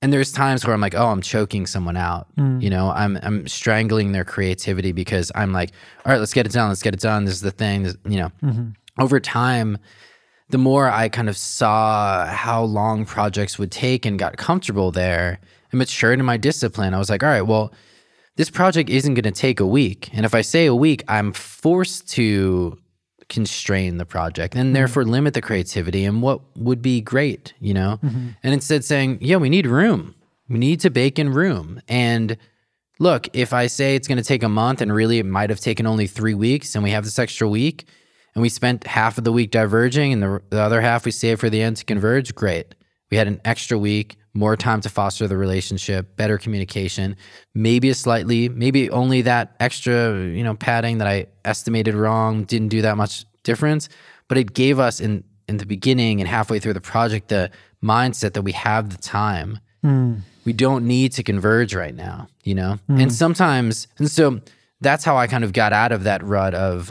And there's times where I'm like, oh, I'm choking someone out. You know, I'm strangling their creativity because I'm like, all right, let's get it done. Let's get it done. This is the thing. You know, over time, the more I kind of saw how long projects would take and got comfortable there and matured in my discipline, I was like, all right, well, this project isn't going to take a week. And if I say a week, I'm forced to constrain the project and therefore limit the creativity and what would be great, you know? And instead saying, yeah, we need room. We need to bake in room. And look, if I say it's going to take a month and really it might have taken only 3 weeks and we have this extra week and we spent half of the week diverging and the other half we saved for the end to converge, great. We had an extra week, more time to foster the relationship, better communication, maybe only that extra, you know, padding that I estimated wrong, didn't do that much difference, but it gave us in the beginning and halfway through the project, the mindset that we have the time. We don't need to converge right now, you know? And so that's how I kind of got out of that rut of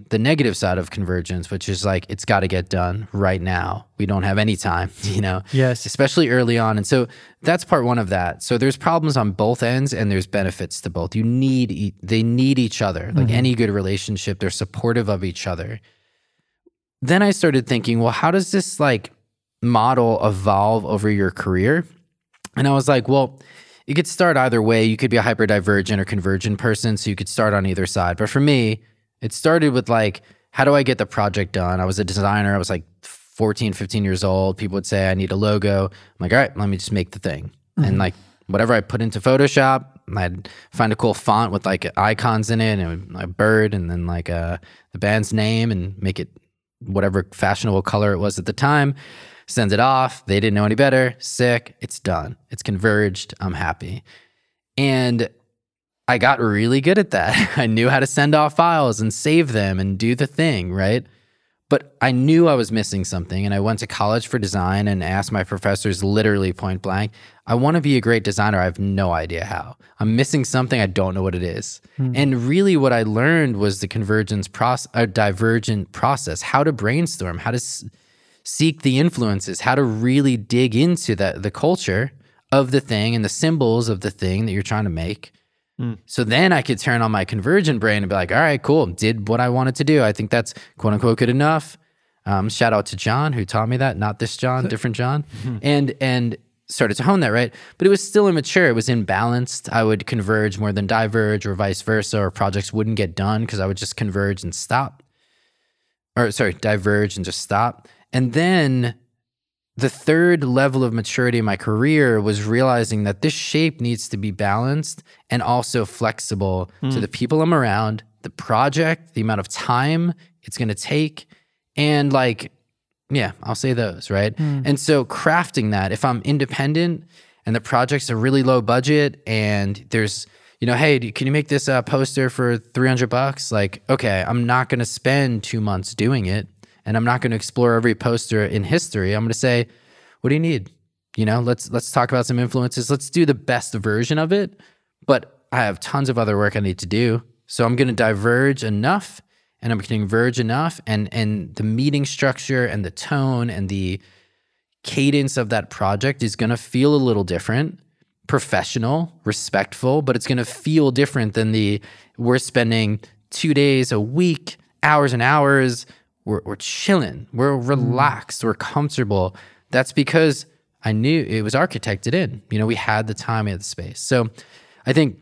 the negative side of convergence, which is like, it's got to get done right now. We don't have any time, you know? Yes. Especially early on. And so that's part one of that. So there's problems on both ends and there's benefits to both. They need each other. Like any good relationship, they're supportive of each other. Then I started thinking, well, how does this like model evolve over your career? And I was like, well, it could start either way. You could be a hyperdivergent or convergent person, so you could start on either side. But for me, it started with like, how do I get the project done? I was a designer. I was like 14, 15 years old. People would say, I need a logo. I'm like, all right, let me just make the thing. And like whatever I put into Photoshop, I'd find a cool font with like icons in it and a bird and then like the band's name and make it whatever fashionable color it was at the time. Send it off. They didn't know any better. Sick. It's done. It's converged. I'm happy. And I got really good at that. I knew how to send off files and save them and do the thing, right? But I knew I was missing something. And I went to college for design and asked my professors literally point blank, I want to be a great designer. I have no idea how. I'm missing something. I don't know what it is. And really what I learned was the divergent process, how to brainstorm, how to seek the influences, how to really dig into the culture of the thing and the symbols of the thing that you're trying to make. So then I could turn on my convergent brain and be like, all right, cool, did what I wanted to do. I think that's quote unquote good enough. Shout out to John who taught me that, not this John, different John. And started to hone that, right? But it was still immature. It was imbalanced. I would converge more than diverge or vice versa, or projects wouldn't get done because I would just converge and stop. Diverge and just stop. And then the third level of maturity in my career was realizing that this shape needs to be balanced and also flexible to the people I'm around, the project, the amount of time it's going to take, and like, yeah, I'll say those, right? And so crafting that, if I'm independent and the project's a really low budget and there's, you know, hey, can you make this poster for $300? Like, okay, I'm not going to spend 2 months doing it. And I'm not going to explore every poster in history. I'm going to say, what do you need? You know, let's talk about some influences. Let's do the best version of it. But I have tons of other work I need to do. So I'm going to diverge enough and I'm going to converge enough. And the meeting structure and the tone and the cadence of that project is going to feel a little different, professional, respectful, but it's going to feel different than we're spending 2 days a week, hours and hours. We're chilling, we're relaxed, we're comfortable. That's because I knew it was architected in. You know, we had the time, we had the space. So I think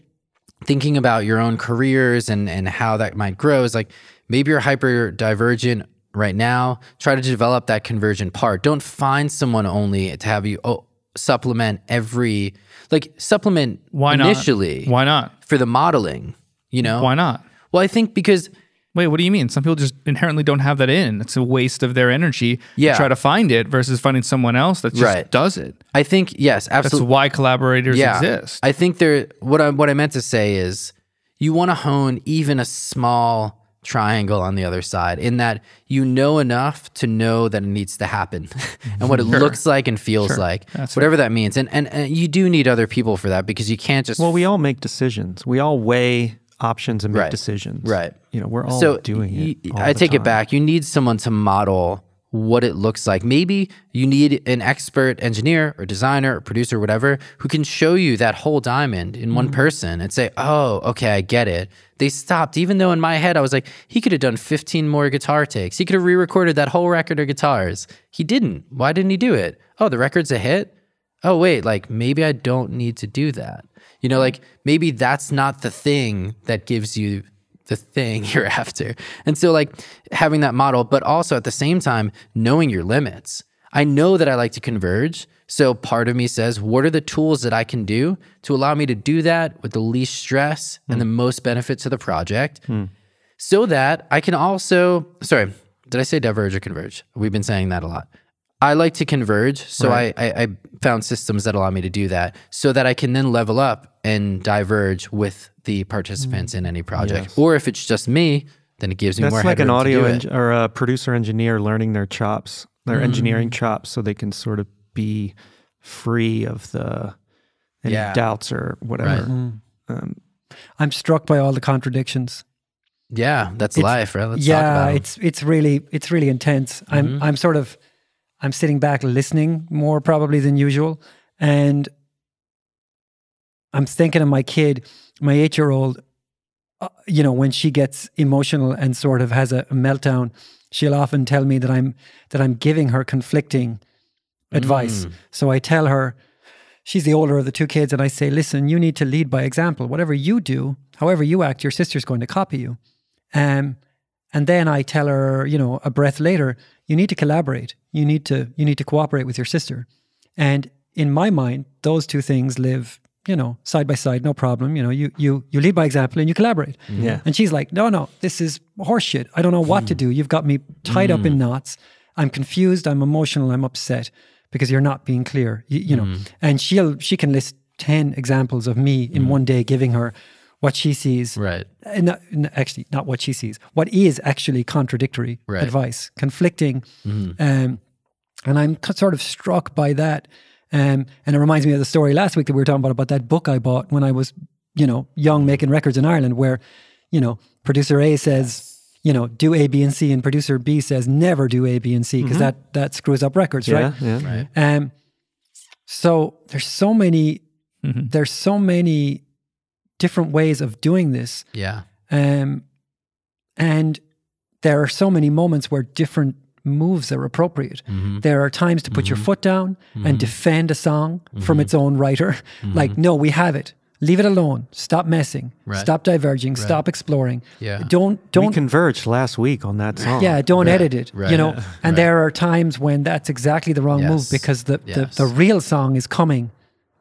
thinking about your own careers and how that might grow is like, maybe you're hyper divergent right now. Try to develop that convergent part. Don't find someone only to have you supplement Why initially. Not? Why not? For the modeling, Why not? Well, I think because... Wait, what do you mean? Some people just inherently don't have that in. It's a waste of their energy to try to find it versus finding someone else that just does it. I think, yes, absolutely. That's why collaborators exist. I think what I meant to say is you want to hone even a small triangle on the other side, in that you know enough to know that it needs to happen and what it looks like and feels like, whatever that means. And you do need other people for that, because you can't just... Well, we all make decisions. We all weigh options and make decisions. Right. We're all doing it. I take it back. You need someone to model what it looks like. Maybe you need an expert engineer or designer or producer or whatever who can show you that whole diamond in one person and say, oh, okay, I get it. They stopped, even though in my head I was like, he could have done 15 more guitar takes. He could have re-recorded that whole record of guitars. He didn't. Why didn't he do it? Oh, the record's a hit? Oh, wait, maybe I don't need to do that. Maybe that's not the thing that gives you the thing you're after. And so having that model, but also at the same time, knowing your limits. I know that I like to converge. So part of me says, what are the tools that I can do to allow me to do that with the least stress and the most benefit to the project, so that I can also, sorry, did I say diverge or converge? We've been saying that a lot. I like to converge, so I found systems that allow me to do that, so that I can then level up and diverge with the participants in any project. Yes. Or if it's just me, then it gives me more headroom. That's like an audio or a producer engineer learning their chops, their engineering chops, so they can sort of be free of any doubts or whatever. Right. I'm struck by all the contradictions. Yeah, that's life, right? Let's talk about it. It's really intense. I'm sitting back listening more probably than usual, and I'm thinking of my kid, my 8-year-old, when she gets emotional and sort of has a meltdown, she'll often tell me that I'm giving her conflicting advice. So I tell her, she's the older of the two kids, and I say, listen, you need to lead by example. Whatever you do, however you act, your sister's going to copy you. And then I tell her, a breath later, you need to collaborate. You need to cooperate with your sister. And in my mind, those two things live, side by side, no problem. You lead by example and you collaborate. Yeah. And she's like, no, this is horseshit. I don't know what to do. You've got me tied up in knots. I'm confused. I'm emotional. I'm upset because you're not being clear. You know. And she can list 10 examples of me in one day giving her what she sees. Right. Actually, not what she sees. What is actually contradictory advice, conflicting. And I'm sort of struck by that. And it reminds me of the story last week that we were talking about that book I bought when I was, young, making records in Ireland, where, producer A says, do A, B, and C, and producer B says never do A, B, and C, because that screws up records, right? Yeah, right. So there's so many different ways of doing this. Yeah. And there are so many moments where different moves are appropriate. There are times to put your foot down and defend a song from its own writer. Like, no, we have it. Leave it alone. Stop messing. Stop diverging. Stop exploring. Yeah. Don't. We converged last week on that song. Yeah. Don't edit it. And there are times when that's exactly the wrong move, because the real song is coming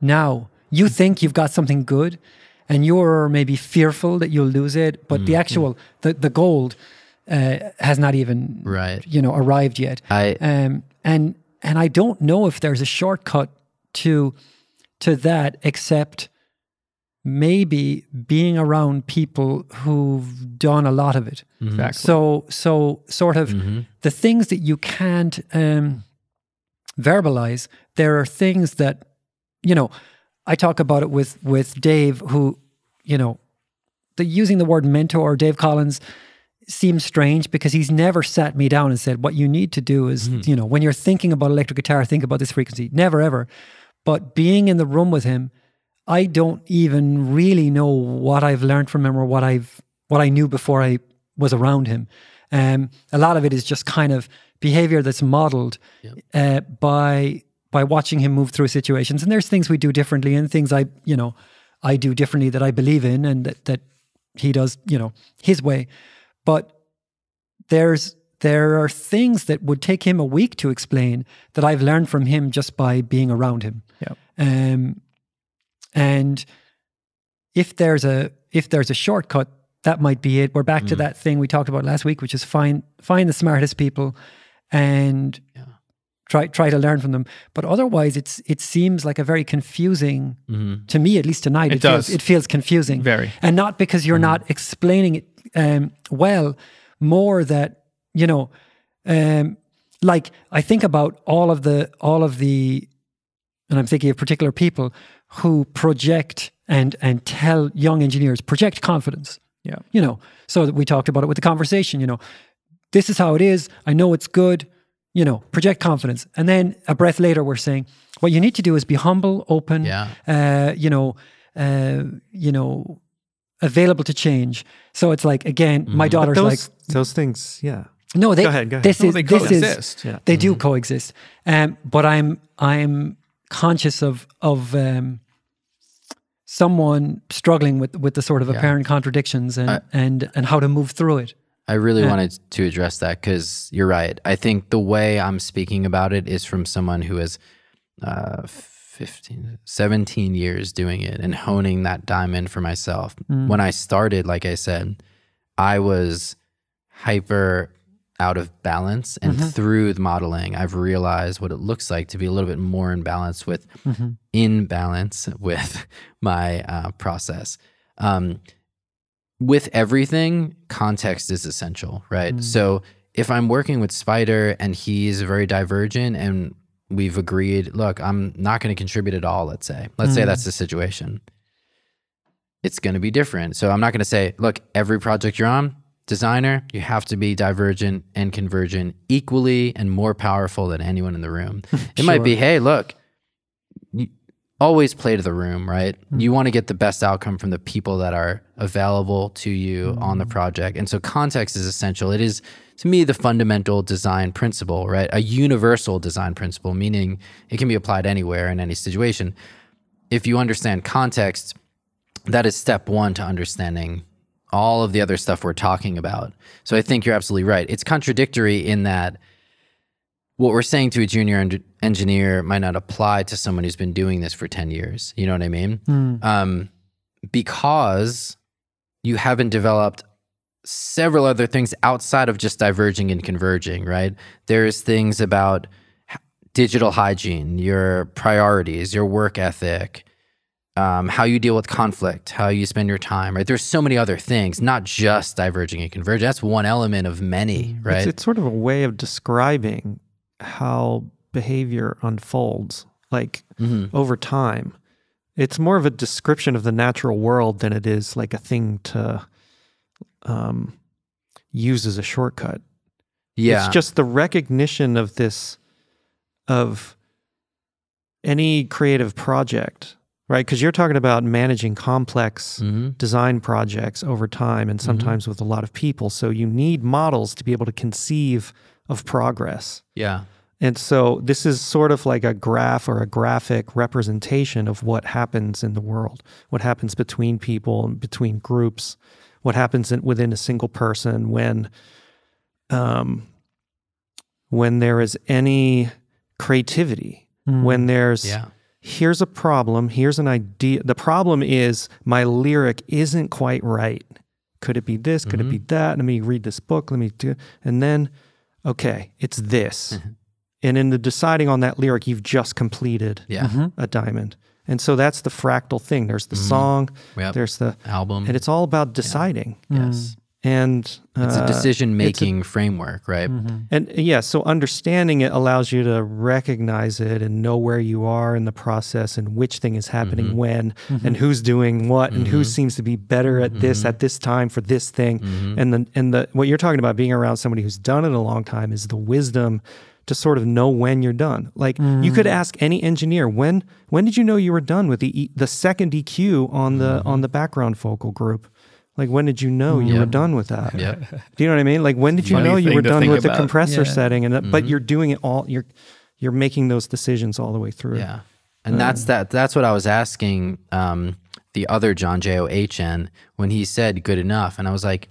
now. You think you've got something good, and you're maybe fearful that you'll lose it, but the actual the gold has not even arrived yet. And I don't know if there's a shortcut to that, except maybe being around people who've done a lot of it. Exactly. So sort of the things that you can't verbalize, there are things that, I talk about it with Dave, who, using the word mentor, Dave Collins, seems strange because he's never sat me down and said, what you need to do is, when you're thinking about electric guitar, think about this frequency. Never, ever. But being in the room with him, I don't even really know what I've learned from him or what I knew before I was around him. A lot of it is just kind of behavior that's modeled by watching him move through situations. And there's things we do differently and things I do differently that I believe in, and that he does, his way. But there's there are things that would take him a week to explain that I've learned from him just by being around him. Yep. And if there's a shortcut, that might be it. We're back to that thing we talked about last week, which is find the smartest people and try to learn from them. But otherwise, it seems like a very confusing to me, at least tonight. It feels confusing, very, and not because you're not explaining it well. More that like I think about all of the, and I'm thinking of particular people who project and tell young engineers, project confidence. Yeah. So that we talked about it with the conversation, this is how it is. I know it's good, project confidence. And then a breath later, we're saying, what you need to do is be humble, open, available to change. So it's like, again, my daughter's those things, yeah. No, go ahead. They coexist. They do coexist. But I'm conscious of someone struggling with the sort of apparent contradictions and how to move through it. I really wanted to address that because you're right. I think the way I'm speaking about it is from someone who has 17 years doing it and honing that diamond for myself. When I started, like I said, I was hyper out of balance, and through the modeling, I've realized what it looks like to be a little bit more in balance with my process. With everything, context is essential, right? So if I'm working with Spider and he's very divergent and we've agreed, look, I'm not going to contribute at all, let's say that's the situation. It's going to be different. So I'm not going to say, look, every project you're on, designer, you have to be divergent and convergent equally and more powerful than anyone in the room. It might be, hey, look, you always play to the room, right? You want to get the best outcome from the people that are available to you on the project. And so context is essential. It is, to me, the fundamental design principle, right? A universal design principle, meaning it can be applied anywhere in any situation. If you understand context, that is step one to understanding all of the other stuff we're talking about. So I think you're absolutely right. It's contradictory in that what we're saying to a junior engineer might not apply to someone who's been doing this for 10 years. You know what I mean? Because you haven't developed several other things outside of just diverging and converging, right? There's things about digital hygiene, your priorities, your work ethic, how you deal with conflict, how you spend your time, right? There's so many other things, not just diverging and converging. That's one element of many, right? It's sort of a way of describing how behavior unfolds, like over time. It's more of a description of the natural world than it is like a thing to use as a shortcut. Yeah. It's just the recognition of this, of any creative project, right? Because you're talking about managing complex design projects over time and sometimes with a lot of people. So you need models to be able to conceive of progress. Yeah. And so this is sort of like a graph or a graphic representation of what happens in the world, what happens between people and between groups, what happens within a single person when there is any creativity, when there's... Here's a problem, here's an idea. The problem is my lyric isn't quite right. Could it be this? Could it be that? Let me read this book. Let me do it. And then, okay, it's this. And in the deciding on that lyric, you've just completed a diamond. And so that's the fractal thing. There's the song, there's the album. And it's all about deciding. Yes. And it's a decision-making framework, right? And so understanding it allows you to recognize it and know where you are in the process and which thing is happening when and who's doing what and who seems to be better at this at this time for this thing. And what you're talking about, being around somebody who's done it a long time, is the wisdom to sort of know when you're done. Like you could ask any engineer, when did you know you were done with the second EQ on the background vocal group? Like, when did you know you were done with that? Do you know what I mean? Like, when did you know you were done with the compressor setting? And but you're doing it all. You're making those decisions all the way through. Yeah, and that's what I was asking the other John John when he said good enough, and I was like,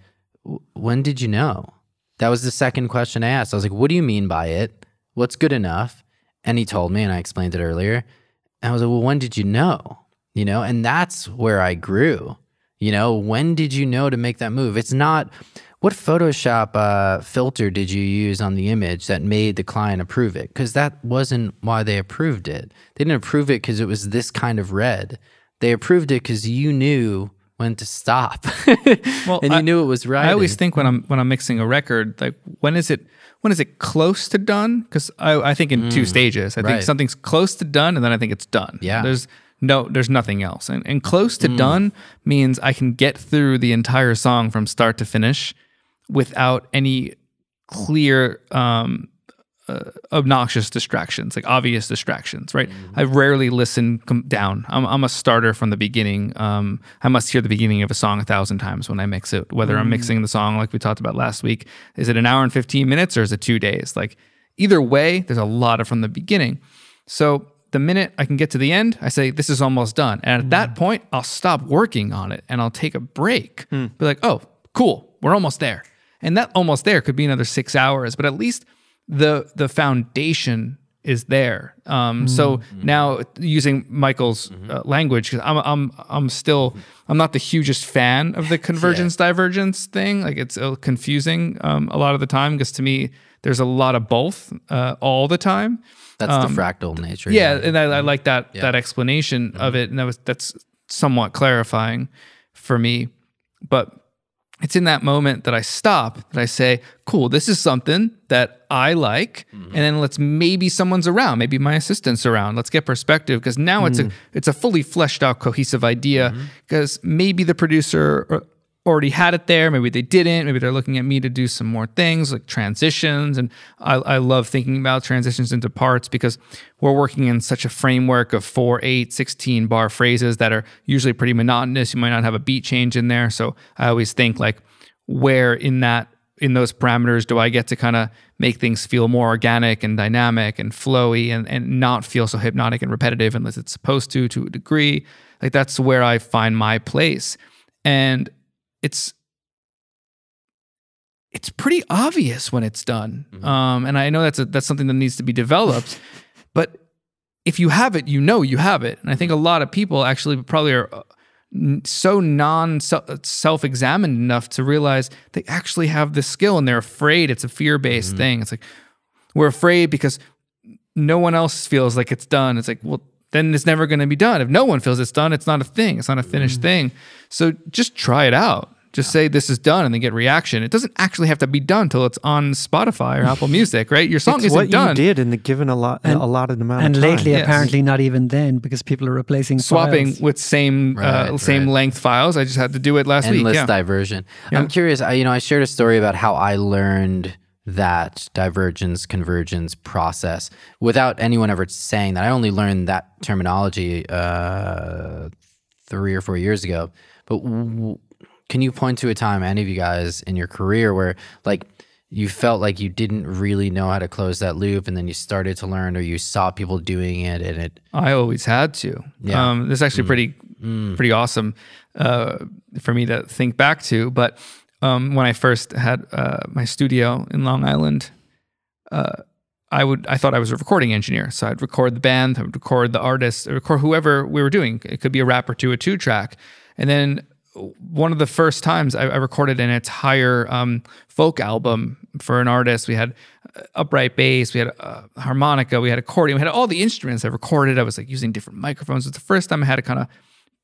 when did you know That was the second question I asked. I was like, what do you mean by it? What's good enough? And he told me, and I explained it earlier. And I was like, well, when did you know? You know, and that's where I grew. You know, when did you know to make that move? It's not, what Photoshop filter did you use on the image that made the client approve it? Because that wasn't why they approved it. They didn't approve it because it was this kind of red. They approved it because you knew when to stop. Well, and you knew it was right. I always think when I'm mixing a record, like when is it close to done? Because I think in two stages. I think something's close to done, and then I think it's done. Yeah. There's nothing else. And close to done means I can get through the entire song from start to finish without any clear obnoxious distractions, like obvious distractions, right? I rarely listen down. I'm a starter from the beginning. I must hear the beginning of a song 1,000 times when I mix it, whether I'm mixing the song like we talked about last week. Is it an hour and 15 minutes or is it 2 days? Like either way, there's a lot of from the beginning. So the minute I can get to the end, I say, this is almost done. And at that point, I'll stop working on it and I'll take a break. Be like, oh, cool, we're almost there. And that almost there could be another 6 hours, but at least the foundation is there. So now using Michael's language, because I'm not the hugest fan of the convergence divergence thing. Like it's confusing a lot of the time, because to me there's a lot of both all the time. That's the fractal nature. Yeah, and I like that explanation of it, and that's somewhat clarifying for me. But it's in that moment that I stop, that I say, cool, this is something that I like, and then maybe someone's around, maybe my assistant's around. Let's get perspective, because now it's a fully fleshed out, cohesive idea, because maybe the producer already had it there, maybe they didn't, maybe they're looking at me to do some more things like transitions, and I love thinking about transitions into parts, because we're working in such a framework of 4, 8, 16 bar phrases that are usually pretty monotonous. You might not have a beat change in there, so I always think like, where in those parameters do I get to kind of make things feel more organic and dynamic and flowy and not feel so hypnotic and repetitive unless it's supposed to a degree. Like that's where I find my place. And it's pretty obvious when it's done. And I know that's something that needs to be developed, but if you have it, you know you have it. And I think a lot of people actually probably are so self-examined enough to realize they actually have this skill, and they're afraid. It's a fear-based thing. It's like, we're afraid because no one else feels like it's done. It's like, well, then it's never going to be done. If no one feels it's done, it's not a thing. It's not a finished thing. So just try it out. Just say this is done and then get reaction. It doesn't actually have to be done till it's on Spotify or Apple Music, right? Your song isn't done. What you did in the given allotted amount of time. And lately, apparently not even then, because people are replacing swapping files with same length files. I just had to do it last week. Endless diversion. Yeah. I'm curious. I shared a story about how I learned that divergence, convergence process without anyone ever saying that. I only learned that terminology 3 or 4 years ago. But can you point to a time, any of you guys in your career, where like you felt like you didn't really know how to close that loop, and then you started to learn, or you saw people doing it, and it? I always had to. Yeah. This is actually pretty awesome for me to think back to. But when I first had my studio in Long Island, I thought I was a recording engineer. So I'd record the band, I would record the artist, I'd record whoever we were doing. It could be a rap or two, a 2-track. And then one of the first times I recorded an entire folk album for an artist. We had upright bass, we had a harmonica, we had accordion, we had all the instruments I recorded. I was like using different microphones. It's the first time I had a kind of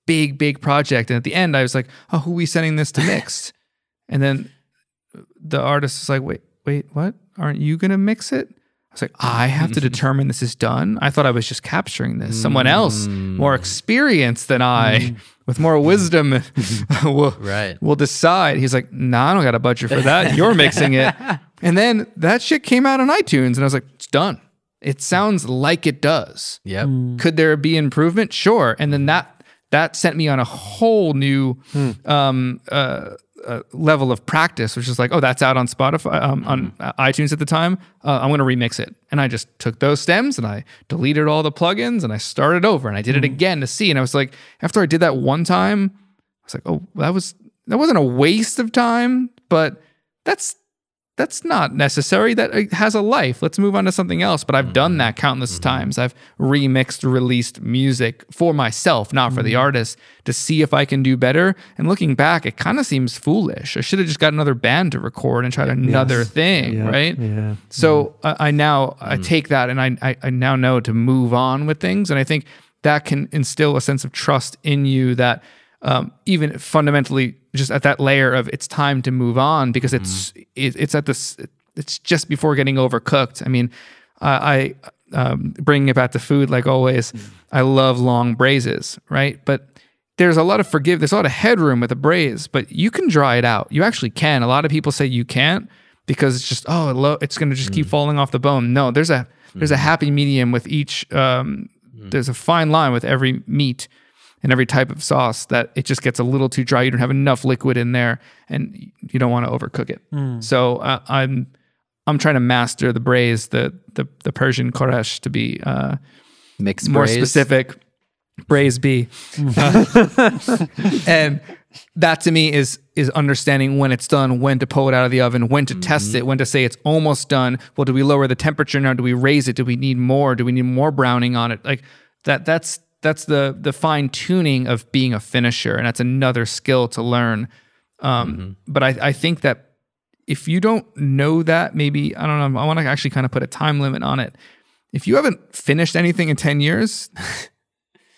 big project. And at the end I was like, oh, who are we sending this to mix? And then the artist is like, wait, what? Aren't you going to mix it? I was like, I have to determine this is done? I thought I was just capturing this. Someone else more experienced than I, with more wisdom, will decide. He's like, nah, I don't got a budget for that. You're mixing it. And then that shit came out on iTunes, and I was like, it's done. It sounds like it does. Yep. Could there be improvement? Sure. And then that sent me on a whole new level of practice, which is like, oh, that's out on Spotify, on iTunes at the time. I'm going to remix it. And I just took those stems and I deleted all the plugins and I started over and I did it again to see. And I was like, after I did that one time, I was like, oh, that wasn't a waste of time, but that's that's not necessary. That has a life. Let's move on to something else. But I've done that countless times. I've remixed, released music for myself, not for the artist, to see if I can do better. And looking back, it kind of seems foolish. I should have just got another band to record and tried another thing, right? Yeah. So I take that and I now know to move on with things. And I think that can instill a sense of trust in you that even fundamentally, just at that layer of it's time to move on, because it's just before getting overcooked. I mean, I bringing it back to food, like always, I love long braises, right? But there's a lot of there's a lot of headroom with a braise, but you can dry it out. You actually can. A lot of people say you can't because it's just, it's going to just keep falling off the bone. No, there's a happy medium with each, there's a fine line with every meat and every type of sauce that it just gets a little too dry. You don't have enough liquid in there, and you don't want to overcook it. So I'm trying to master the braise, the Persian koresh, to be mixed more braise. Specific. Braise B, and that to me is understanding when it's done, when to pull it out of the oven, when to test it, when to say it's almost done. Well, do we lower the temperature now? Do we raise it? Do we need more? Do we need more browning on it? Like that's the fine tuning of being a finisher, and that's another skill to learn. But I think that if you don't know that, maybe, I don't know, I want to actually kind of put a time limit on it. If you haven't finished anything in 10 years,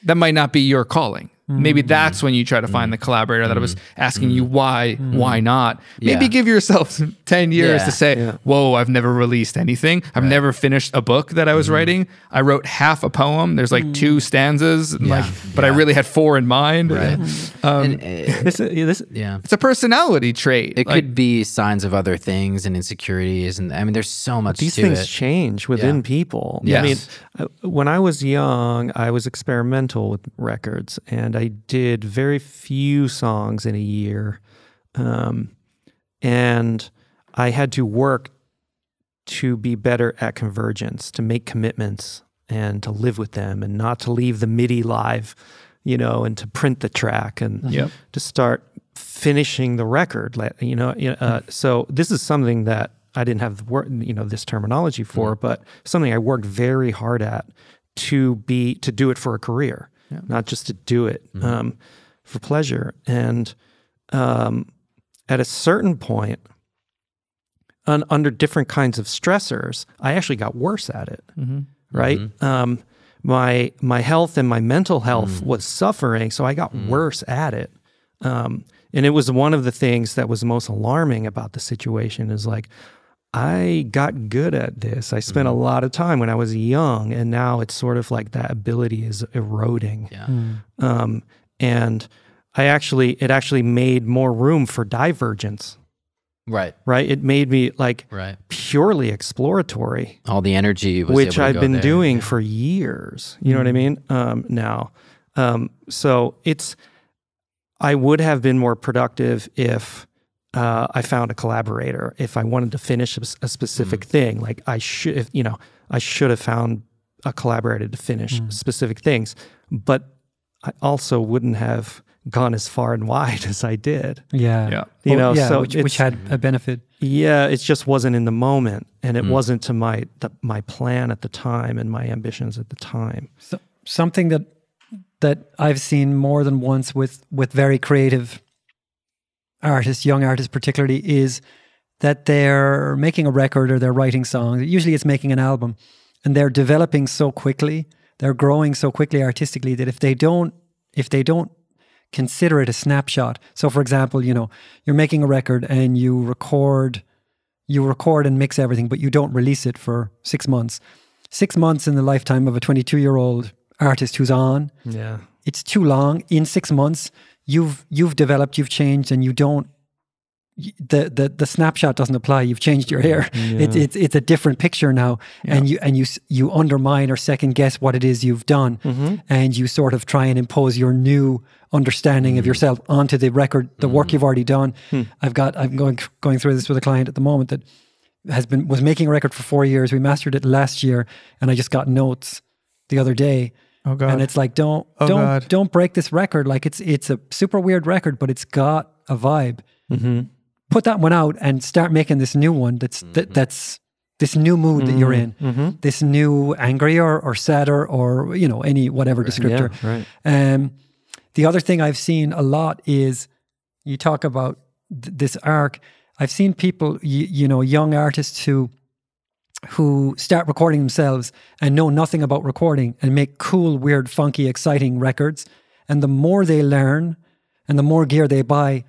that might not be your calling. Maybe that's when you try to find the collaborator that I was asking you why not. Maybe give yourself 10 years to say, whoa, I've never released anything. I've never finished a book that I was writing. I wrote half a poem. There's like 2 stanzas, but I really had 4 in mind. Right. It's a personality trait. It could be signs of other things and insecurities. And I mean, there's so much these to things it. change within people. Yes. I mean, when I was young, I was experimental with records, and I did very few songs in a year. And I had to work to be better at Convergence, to make commitments and to live with them, and not to leave the MIDI live, and to print the track, and to start finishing the record. So this is something that I didn't have the word, this terminology for, but something I worked very hard at to do it for a career. Not just to do it for pleasure. And at a certain point, under different kinds of stressors, I actually got worse at it, right? My health and my mental health was suffering, so I got worse at it. And it was one of the things that was most alarming about the situation is like, I got good at this. I spent a lot of time when I was young, and now it's sort of like that ability is eroding. And it actually made more room for divergence. Right. It made me purely exploratory. All the energy was which able to I've go been there. doing for years. You know what I mean? Now. So I would have been more productive if I found a collaborator. If I wanted to finish a specific thing, like I should have found a collaborator to finish specific things. But I also wouldn't have gone as far and wide as I did. So which had a benefit. Yeah, it just wasn't in the moment, and it wasn't to my plan at the time and my ambitions at the time. So, something that I've seen more than once with very creative artists, young artists particularly, is that they're making a record or they're writing songs. Usually it's making an album, and they're developing so quickly, they're growing so quickly artistically that if they don't consider it a snapshot. So for example, you're making a record and you record and mix everything, but you don't release it for 6 months. 6 months in the lifetime of a 22-year-old artist who's on. Yeah. It's too long. In 6 months, you've developed, you've changed, and you don't, the snapshot doesn't apply. You've changed your hair. Yeah. It's a different picture now, and you undermine or second guess what it is you've done, and you sort of try and impose your new understanding of yourself onto the record, the work you've already done. I'm going through this with a client at the moment that was making a record for 4 years. We mastered it last year, and I just got notes the other day. Oh God! And it's like, don't break this record. Like it's a super weird record, but it's got a vibe. put that one out and start making this new one. That's this new mood that you're in, this new angry or sadder or any whatever descriptor. Yeah, right. The other thing I've seen a lot is you talk about this arc. I've seen people, young artists who start recording themselves and know nothing about recording and make cool, weird, funky, exciting records. And the more they learn and the more gear they buy,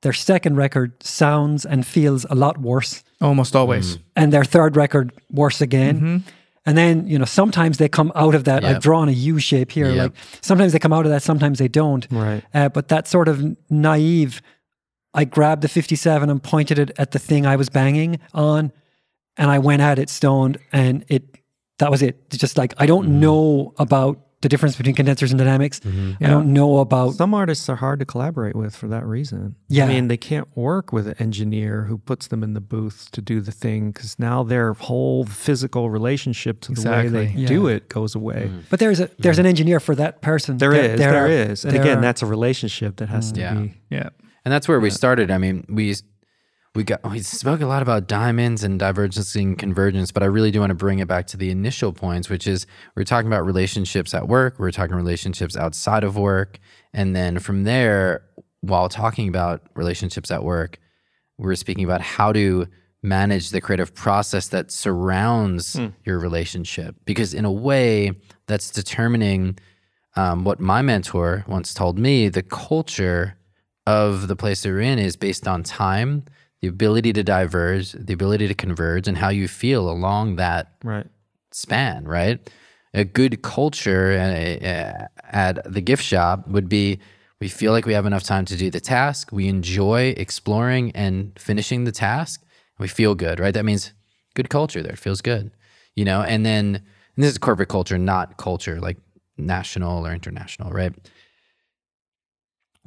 their second record sounds and feels a lot worse. Almost always. And their third record worse again. And then, sometimes they come out of that. I've drawn a U shape here. Like sometimes they come out of that, sometimes they don't. Right. But that sort of naive, I grabbed the 57 and pointed it at the thing I was banging on, and I went at it stoned, and that was it. It's just like, I don't know about the difference between condensers and dynamics. I don't know about... Some artists are hard to collaborate with for that reason. Yeah. I mean, they can't work with an engineer who puts them in the booth to do the thing, because now their whole physical relationship to the way they do it goes away. But there's an enginer for that person. There is. And again, that's a relationship that has to be... Yeah. And that's where we started. I mean, we spoke a lot about diamonds and divergence and convergence, but I really do want to bring it back to the initial points, which is we're talking about relationships at work, we're talking relationships outside of work, and then from there, while talking about relationships at work, we're speaking about how to manage the creative process that surrounds your relationship, because in a way, that's determining what my mentor once told me. The culture of the place that you're in is based on time, the ability to diverge, the ability to converge, and how you feel along that span, right? A good culture at the gift shop would be, we feel like we have enough time to do the task, we enjoy exploring and finishing the task, and we feel good, right? That means good culture there, it feels good, and this is corporate culture, not culture like national or international, right?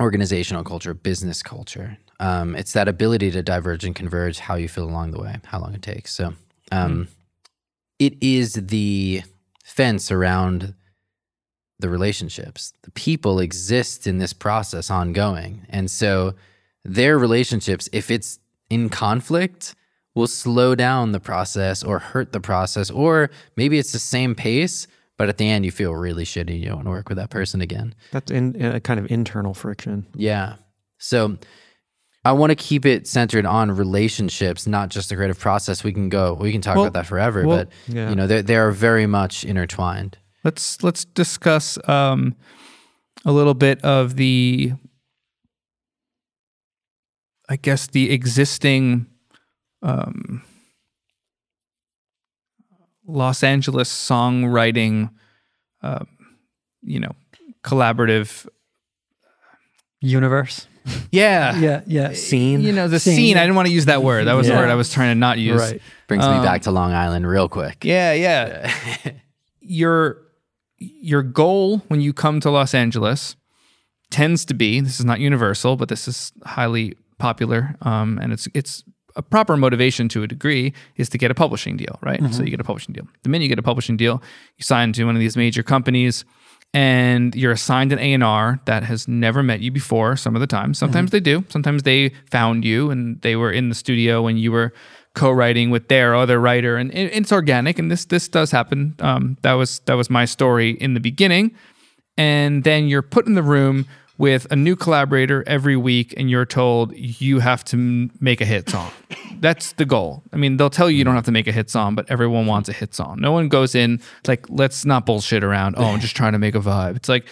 Organizational culture, business culture. It's that ability to diverge and converge, how you feel along the way, how long it takes. So it is the fence around the relationships. The people exist in this process ongoing. And so their relationships, if it's in conflict, will slow down the process or hurt the process, or maybe it's the same pace, but at the end you feel really shitty. You don't want to work with that person again. That's a kind of internal friction. Yeah. So I want to keep it centered on relationships, not just the creative process. We can talk about that forever, but they are very much intertwined. Let's discuss a little bit of the existing Los Angeles songwriting, collaborative universe. Yeah. Scene. The scene. I didn't want to use that word. That was the word I was trying to not use. Right. Brings me back to Long Island real quick. Yeah. Your goal when you come to Los Angeles tends to be, this is not universal, but this is highly popular, and it's a proper motivation to a degree, is to get a publishing deal, right? So you get a publishing deal. The minute you get a publishing deal, you sign to one of these major companies, and you're assigned an A&R that has never met you before some of the time. Sometimes they do. Sometimes they found you and they were in the studio and you were co-writing with their other writer, and it's organic, and this does happen. That was my story in the beginning. And then you're put in the room with a new collaborator every week, and you're told you have to make a hit song. That's the goal. I mean, they'll tell you don't have to make a hit song, but everyone wants a hit song. No one goes in, it's like, let's not bullshit around. Oh, I'm just trying to make a vibe. It's like,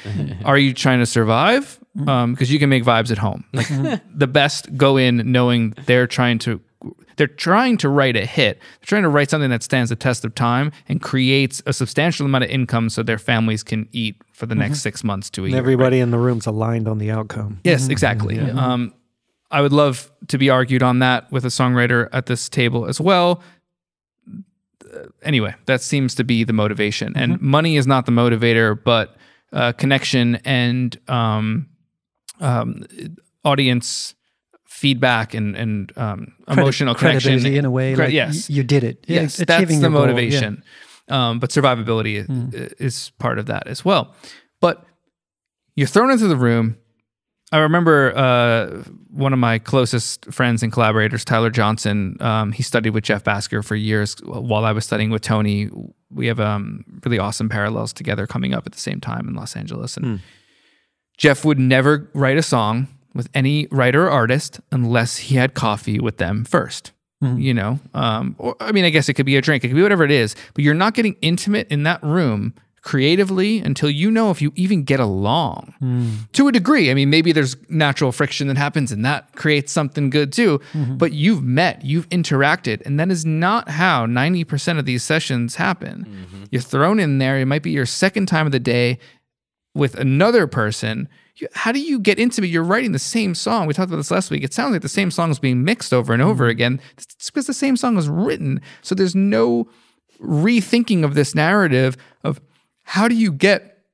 are you trying to survive? Because you can make vibes at home. Like the best go in knowing they're trying to write a hit. They're trying to write something that stands the test of time and creates a substantial amount of income so their families can eat for the next 6 months to a year. Everybody in the room's aligned on the outcome. Yes, exactly. I would love to be argued on that with a songwriter at this table as well. Anyway, that seems to be the motivation. And money is not the motivator, but connection and audience feedback and emotional connection in a way. Yes, you did it. Yes, that's the motivation. But survivability is part of that as well. But you're thrown into the room, I remember one of my closest friends and collaborators, Tyler Johnson. He studied with Jeff Bhasker for years while I was studying with Tony. We have really awesome parallels together coming up at the same time in Los Angeles. And Jeff would never write a song with any writer or artist unless he had coffee with them first. You know, or I mean, I guess it could be a drink, it could be whatever it is, but you're not getting intimate in that room creatively until you know if you even get along to a degree. I mean, maybe there's natural friction that happens and that creates something good too, but you've met, you've interacted, and that is not how 90% of these sessions happen. You're thrown in there, it might be your second time of the day with another person. How do you get intimate? You're writing the same song. We talked about this last week. It sounds like the same song is being mixed over and over again. It's because the same song was written. So there's no rethinking of this narrative of how do you get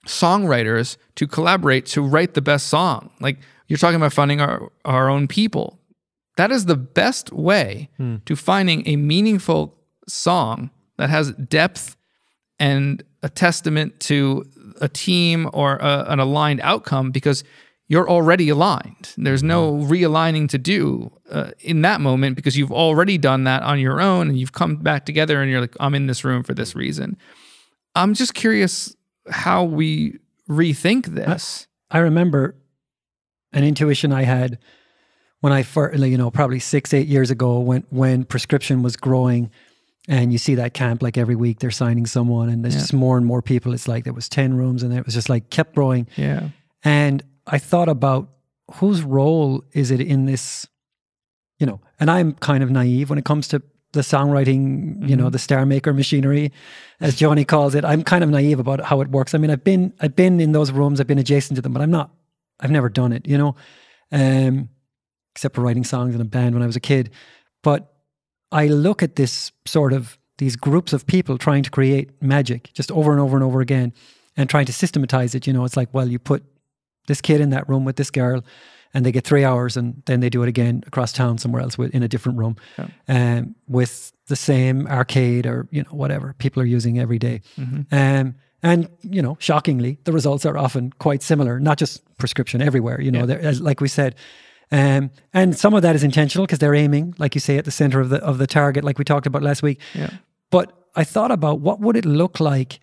songwriters to collaborate to write the best song? Like you're talking about finding our own people. That is the best way to finding a meaningful song that has depth and a testament to a team or an aligned outcome, because you're already aligned. There's no realigning to do in that moment, because you've already done that on your own and you've come back together and you're like, I'm in this room for this reason. I'm just curious how we rethink this. I remember an intuition I had when I first, probably 6-8 years ago when Prescription was growing. And you see that camp, like every week they're signing someone and there's just more and more people. It's like there was 10 rooms and it was just like kept growing. Yeah. And I thought about whose role is it in this, and I'm kind of naive when it comes to the songwriting, the star maker machinery, as Johnny calls it. I'm kind of naive about how it works. I mean, I've been in those rooms, I've been adjacent to them, but I've never done it, except for writing songs in a band when I was a kid. But I look at this sort of, these groups of people trying to create magic just over and over and over again and trying to systematize it. It's like, well, you put this kid in that room with this girl and they get 3 hours and then they do it again across town somewhere else in a different room with the same arcade or, whatever people are using every day. And, shockingly, the results are often quite similar, not just Prescription everywhere, like we said. And some of that is intentional because they're aiming, like you say, at the center of the target, like we talked about last week. Yeah. But I thought about what would it look like?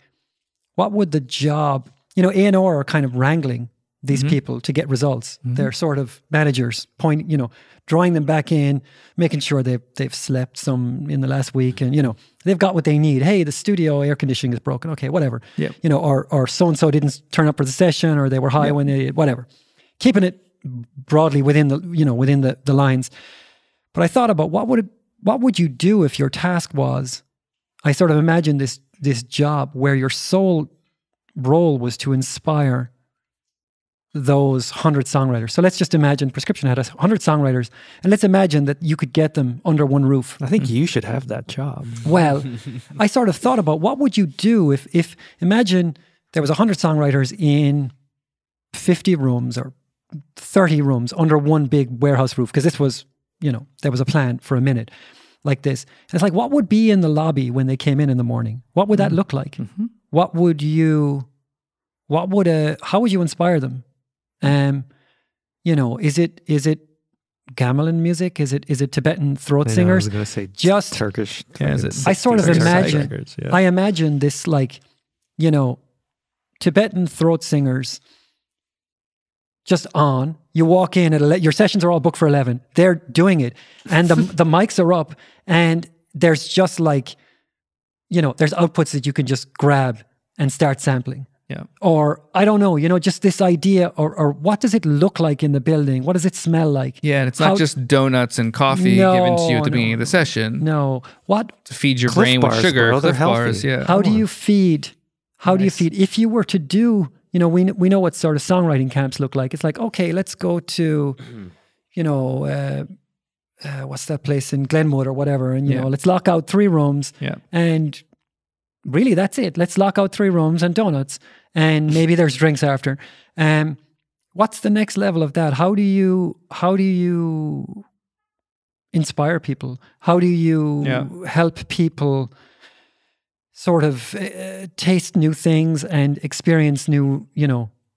What would the job, A&R are kind of wrangling these people to get results. They're sort of managers, drawing them back in, making sure they've slept some in the last week and, they've got what they need. Hey, the studio air conditioning is broken. Okay, whatever. Yeah. Or so-and-so didn't turn up for the session or they were high when they did, whatever. Keeping it broadly within the lines. But I thought about what would you do if your task was, I sort of imagined this job where your sole role was to inspire those 100 songwriters. So let's just imagine Prescription had 100 songwriters, and let's imagine that you could get them under one roof. I think you should have that job. Well, I sort of thought about what would you do if imagine there was 100 songwriters in 50 rooms or 30 rooms under one big warehouse roof, because this was, there was a plan for a minute like this. And it's like, what would be in the lobby when they came in the morning? What would that look like? How would you inspire them? Is it gamelan music? Is it Tibetan throat singers? I was going to say just Turkish. I sort of imagine, records, I imagine this like, Tibetan throat singers just on. You walk in at your sessions are all booked for 11. They're doing it, and the mics are up, and there's just like, there's outputs that you can just grab and start sampling. Yeah. Or I don't know, just this idea, or what does it look like in the building? What does it smell like? Yeah, and it's not just donuts and coffee given to you at the beginning of the session. No, what to feed your brain with sugar, Cliff bars. Yeah. How do you feed? Do you feed? If you were to do, we know what sort of songwriting camps look like. It's like, okay, let's go to, what's that place in Glenwood or whatever, and let's lock out 3 rooms. Yeah. And really, that's it. Let's lock out 3 rooms and donuts, and maybe there's drinks after. What's the next level of that? How do you inspire people? How do you help people sort of taste new things and experience new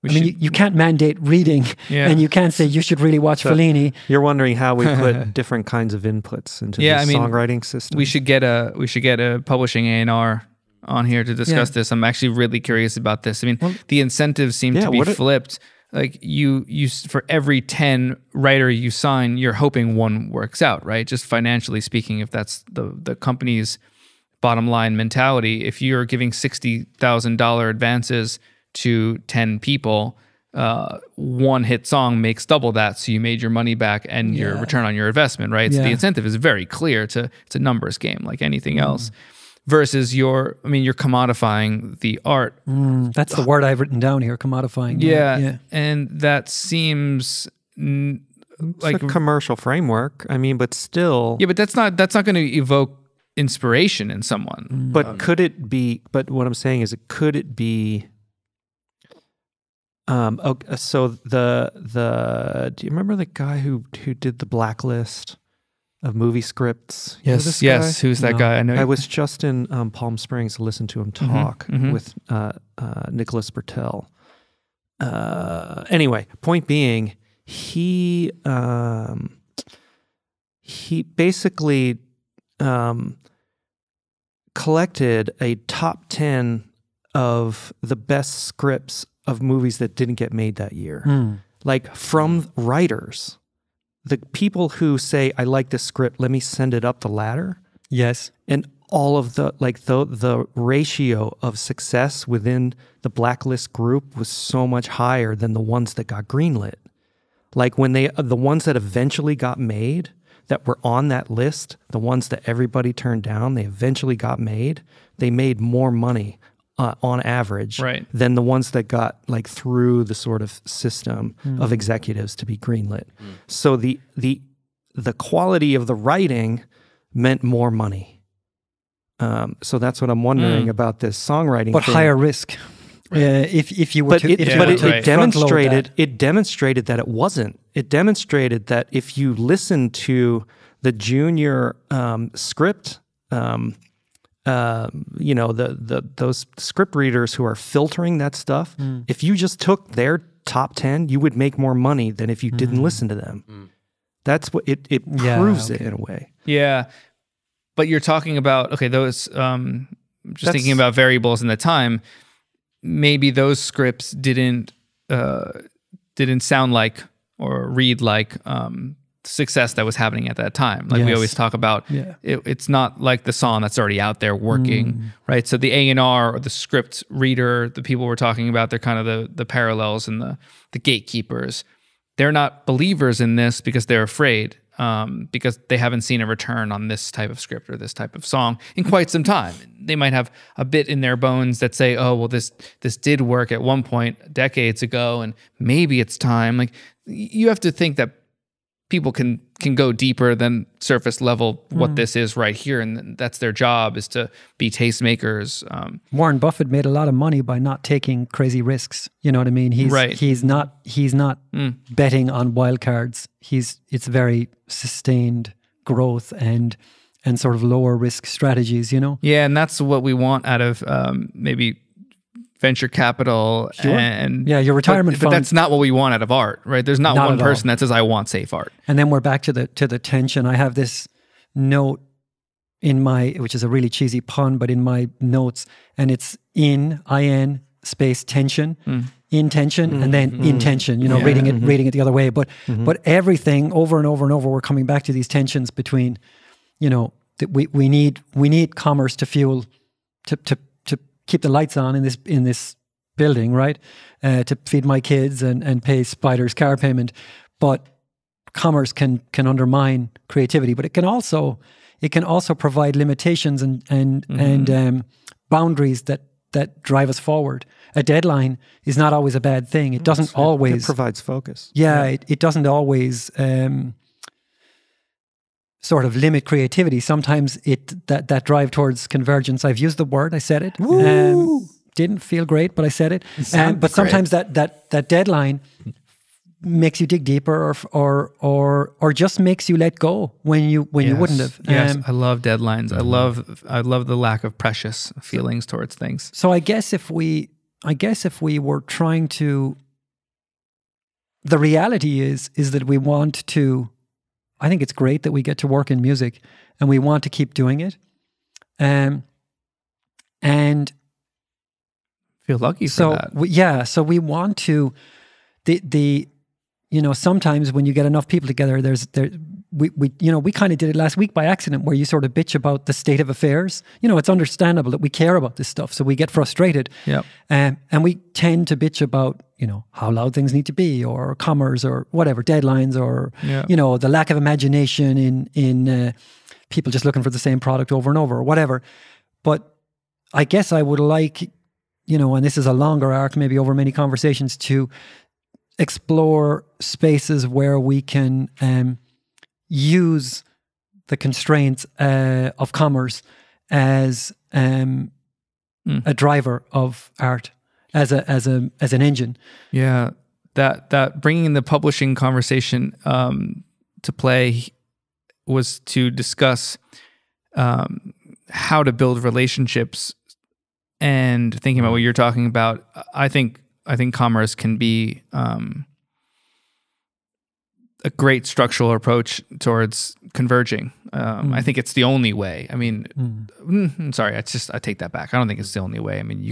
You can't mandate reading, and you can't say you should really watch Fellini. You're wondering how we put different kinds of inputs into the songwriting system. We should get a publishing A&R on here to discuss this. I'm actually really curious about this. I mean, the incentives seem to be flipped. Like you for every 10 writer you sign, you're hoping one works out, right? Just financially speaking, if that's the company's bottom line mentality, if you're giving $60,000 advances to 10 people, one hit song makes double that, so you made your money back and your return on your investment, right? So the incentive is very clear. It's a numbers game like anything else. Versus you're commodifying the art. That's the word I've written down here, commodifying. Yeah. And that seems like a commercial framework. I mean, but still. Yeah, but that's not going to evoke inspiration in someone. But could it be? But what I'm saying is, could it be? Okay, so do you remember the guy who did the blacklist of movie scripts? Yes. Who's that guy? I was just in Palm Springs to listen to him talk with Nicholas Bertel. Anyway, point being, he basically collected a top 10 of the best scripts of movies that didn't get made that year, like from writers. The people who say, I like this script, let me send it up the ladder. Yes. And all of the ratio of success within the blacklist group was so much higher than the ones that got greenlit. Like when the ones that eventually got made, that were on that list, the ones that everybody turned down, they eventually got made. They made more money on average than the ones that got like through the sort of system of executives to be greenlit. So the quality of the writing meant more money. So that's what I'm wondering about this songwriting. But thing. Higher risk. If you were it demonstrated that it wasn't. It demonstrated that if you listen to the junior script, those script readers who are filtering that stuff, if you just took their top 10, you would make more money than if you didn't listen to them. That's what it proves it in a way. Yeah. But you're talking about, those, thinking about variables in the time, maybe those scripts didn't sound like or read like success that was happening at that time. Like we always talk about, it's not like the song that's already out there working, right? So the A&R or the script reader, the people we're talking about, they're kind of the parallels and the gatekeepers. They're not believers in this because they're afraid, because they haven't seen a return on this type of script or this type of song in quite some time. They might have a bit in their bones that say, oh, well, this did work at one point decades ago, and maybe it's time. Like, you have to think that people can go deeper than surface level what this is right here, and that's their job, is to be tastemakers. Warren Buffett made a lot of money by not taking crazy risks. You know what I mean? He's not betting on wild cards. It's very sustained growth and sort of lower risk strategies, you know? Yeah, and that's what we want out of maybe venture capital and your retirement fund. But that's not what we want out of art, right? There's not one person that says, I want safe art. And then we're back to the tension. I have this note in which is a really cheesy pun, but in my notes, and it's in space tension, in tension, and then intention, reading it the other way. But everything over and over and over, we're coming back to these tensions between, that we need commerce to fuel, to keep the lights on in this building, right? To feed my kids and pay Spider's car payment. But commerce can undermine creativity, but it can also provide limitations and boundaries that drive us forward. A deadline is not always a bad thing. It doesn't always... It provides focus. Yeah, it doesn't always sort of limit creativity. Sometimes that drive towards convergence, I've used the word, I said it. Didn't feel great, but I said it. But sometimes that deadline makes you dig deeper or just makes you let go when you wouldn't have. Yes, I love deadlines. I love the lack of precious feelings towards things. So I guess if we were trying to the reality is that we want to, I think it's great that we get to work in music and we want to keep doing it. And feel lucky for that. So we want to, sometimes when you get enough people together, we kind of did it last week by accident, where you sort of bitch about the state of affairs. It's understandable that we care about this stuff, so we get frustrated. Yep. And we tend to bitch about, how loud things need to be, or commerce, or whatever, deadlines, or, the lack of imagination in people just looking for the same product over and over, or whatever. But I guess I would like, and this is a longer arc, maybe over many conversations, to explore spaces where we can use the constraints of commerce as a driver of art, as an engine. Yeah, that bringing the publishing conversation to play was to discuss how to build relationships, and thinking about what you're talking about. I think commerce can be a great structural approach towards converging. I think it's the only way. I mean, sorry, I take that back. I don't think it's the only way. I mean,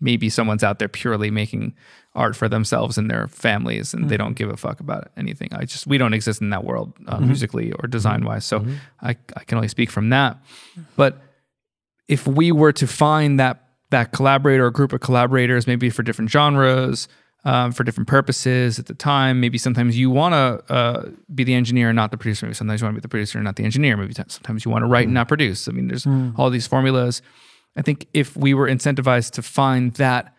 maybe someone's out there purely making art for themselves and their families, and they don't give a fuck about anything. We don't exist in that world musically or design wise. So I can only speak from that. But if we were to find that collaborator or group of collaborators, maybe for different genres, for different purposes at the time, maybe sometimes you want to be the engineer and not the producer. Maybe sometimes you want to be the producer and not the engineer. Maybe sometimes you want to write and not produce. I mean, there's all these formulas. I think if we were incentivized to find that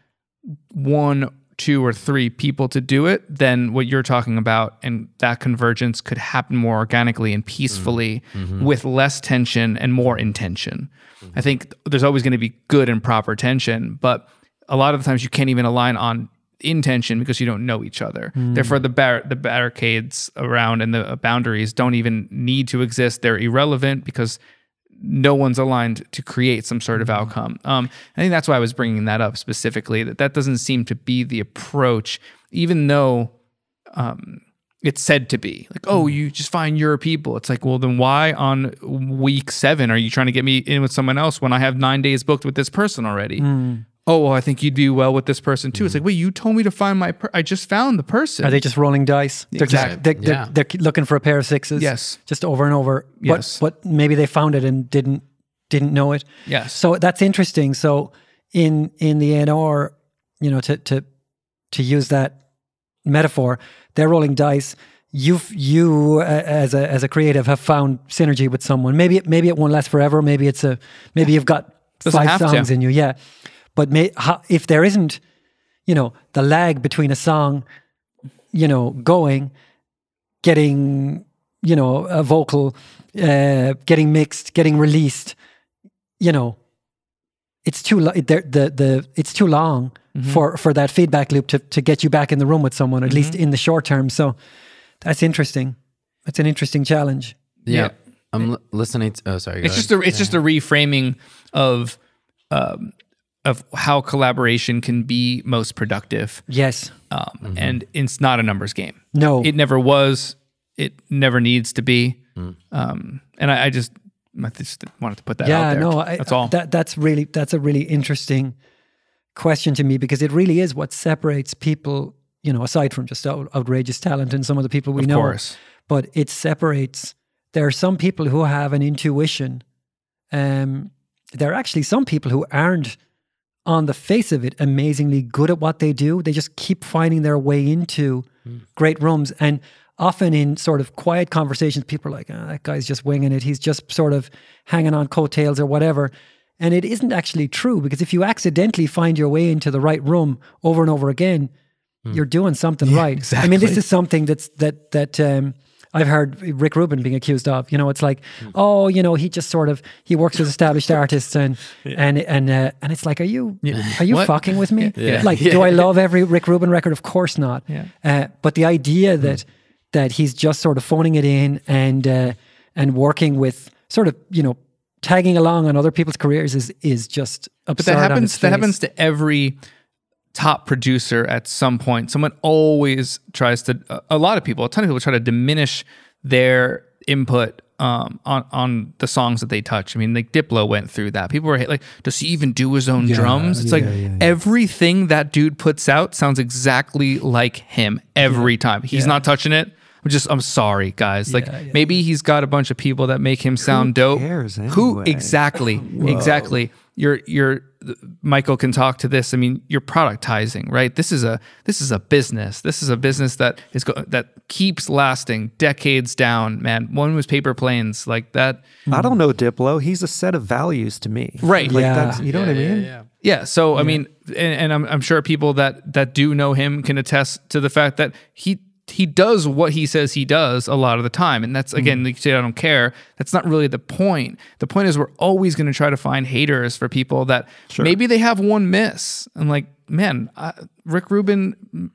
1, 2, or 3 people to do it, then what you're talking about and that convergence could happen more organically and peacefully with less tension and more intention. I think there's always going to be good and proper tension, but a lot of the times you can't even align on intention because you don't know each other. Therefore, the barricades around and the boundaries don't even need to exist. They're irrelevant because no one's aligned to create some sort of outcome. I think that's why I was bringing that up specifically, that doesn't seem to be the approach, even though it's said to be. Like, oh, you just find your people. It's like, well, then why on week 7 are you trying to get me in with someone else when I have 9 days booked with this person already? Oh, well, I think you'd do well with this person too. It's like, wait, you told me to find I just found the person. Are they just rolling dice? They're looking for a pair of 6s. Yes. Just over and over. Yes. But maybe they found it and didn't know it. Yes. So that's interesting. So in the A&R, to use that metaphor, they're rolling dice. You as a creative have found synergy with someone. Maybe it won't last forever. Maybe you've got 5 songs in you. Yeah. But if there isn't, the lag between a song, going, getting, a vocal, getting mixed, getting released, it's too long for that feedback loop to get you back in the room with someone, at least in the short term. So that's interesting. That's an interesting challenge. Yeah. I'm listening to, oh, sorry. It's just a reframing of how collaboration can be most productive. Yes. And it's not a numbers game. No. It never was. It never needs to be. And I just wanted to put that out there. No, that's all. That's a really interesting question to me, because it really is what separates people, aside from just outrageous talent and some of the people we know. Of course. But it separates, there are some people who have an intuition. There are actually some people who aren't, on the face of it, amazingly good at what they do. They just keep finding their way into great rooms. And often in sort of quiet conversations, people are like, that guy's just winging it. He's just sort of hanging on coattails or whatever. And it isn't actually true, because if you accidentally find your way into the right room over and over again, you're doing something right. Exactly. I mean, this is something that I've heard Rick Rubin being accused of. It's like, he just sort of, he works with established artists and it's like, are you fucking with me? Yeah. Like, do I love every Rick Rubin record? Of course not. Yeah. But the idea that he's just sort of phoning it in and working with sort of, tagging along on other people's careers is just absurd. But that happens to every top producer at some point, someone always tries to, a lot of people, a ton of people try to diminish their input on the songs that they touch. I mean, like Diplo went through that. People were like, does he even do his own drums? It's everything that dude puts out sounds exactly like him every time. He's not touching it. I'm sorry, guys. Maybe he's got a bunch of people that make him sound dope. Who cares anyway? Who exactly? Exactly. You're Michael can talk to this. I mean, you're productizing, right? This is a business. This is a business that that keeps lasting decades down, man. One was Paper Planes, like that. I don't know Diplo. He's a set of values to me. Right. Like that's, you know what I mean? Yeah. So I mean, and I'm sure people that do know him can attest to the fact that he does what he says he does a lot of the time. And that's, again, like you say, I don't care. That's not really the point. The point is we're always going to try to find haters for people that maybe they have one miss. And like, man, Rick Rubin,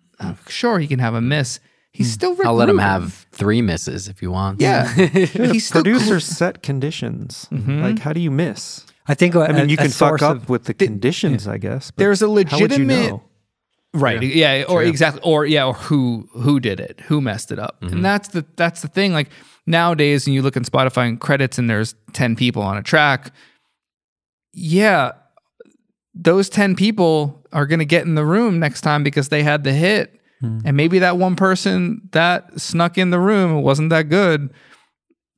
sure, he can have a miss. He's still Rick Rubin. I'll let him have 3 misses if you want. Yeah. He's still producers set conditions. Like, how do you miss? I think, I mean, you can fuck up with the conditions, I guess. But there's a legitimate... How would you know? Right. Yeah. Or exactly. Or who did it? Who messed it up? And that's the thing. Like nowadays, when you look in Spotify and credits, and there's 10 people on a track. Yeah, those 10 people are going to get in the room next time because they had the hit, and maybe that one person that snuck in the room wasn't that good.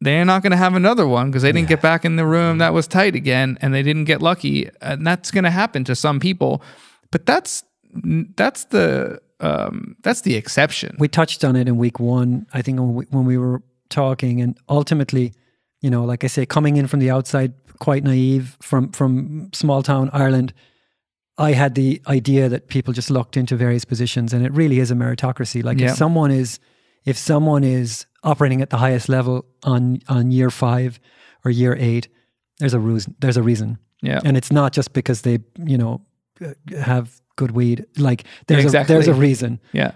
They're not going to have another one because they didn't get back in the room that was tight again, and they didn't get lucky. And that's going to happen to some people, but that's the exception. We touched on it in week 1, I think, when we were talking, and ultimately, like I say, coming in from the outside, quite naive from small town Ireland, I had the idea that people just lucked into various positions, and it really is a meritocracy. Like if someone is operating at the highest level on year 5 or year 8, there's a reason. Yeah, and it's not just because they have good weed. Like there's a reason. Yeah.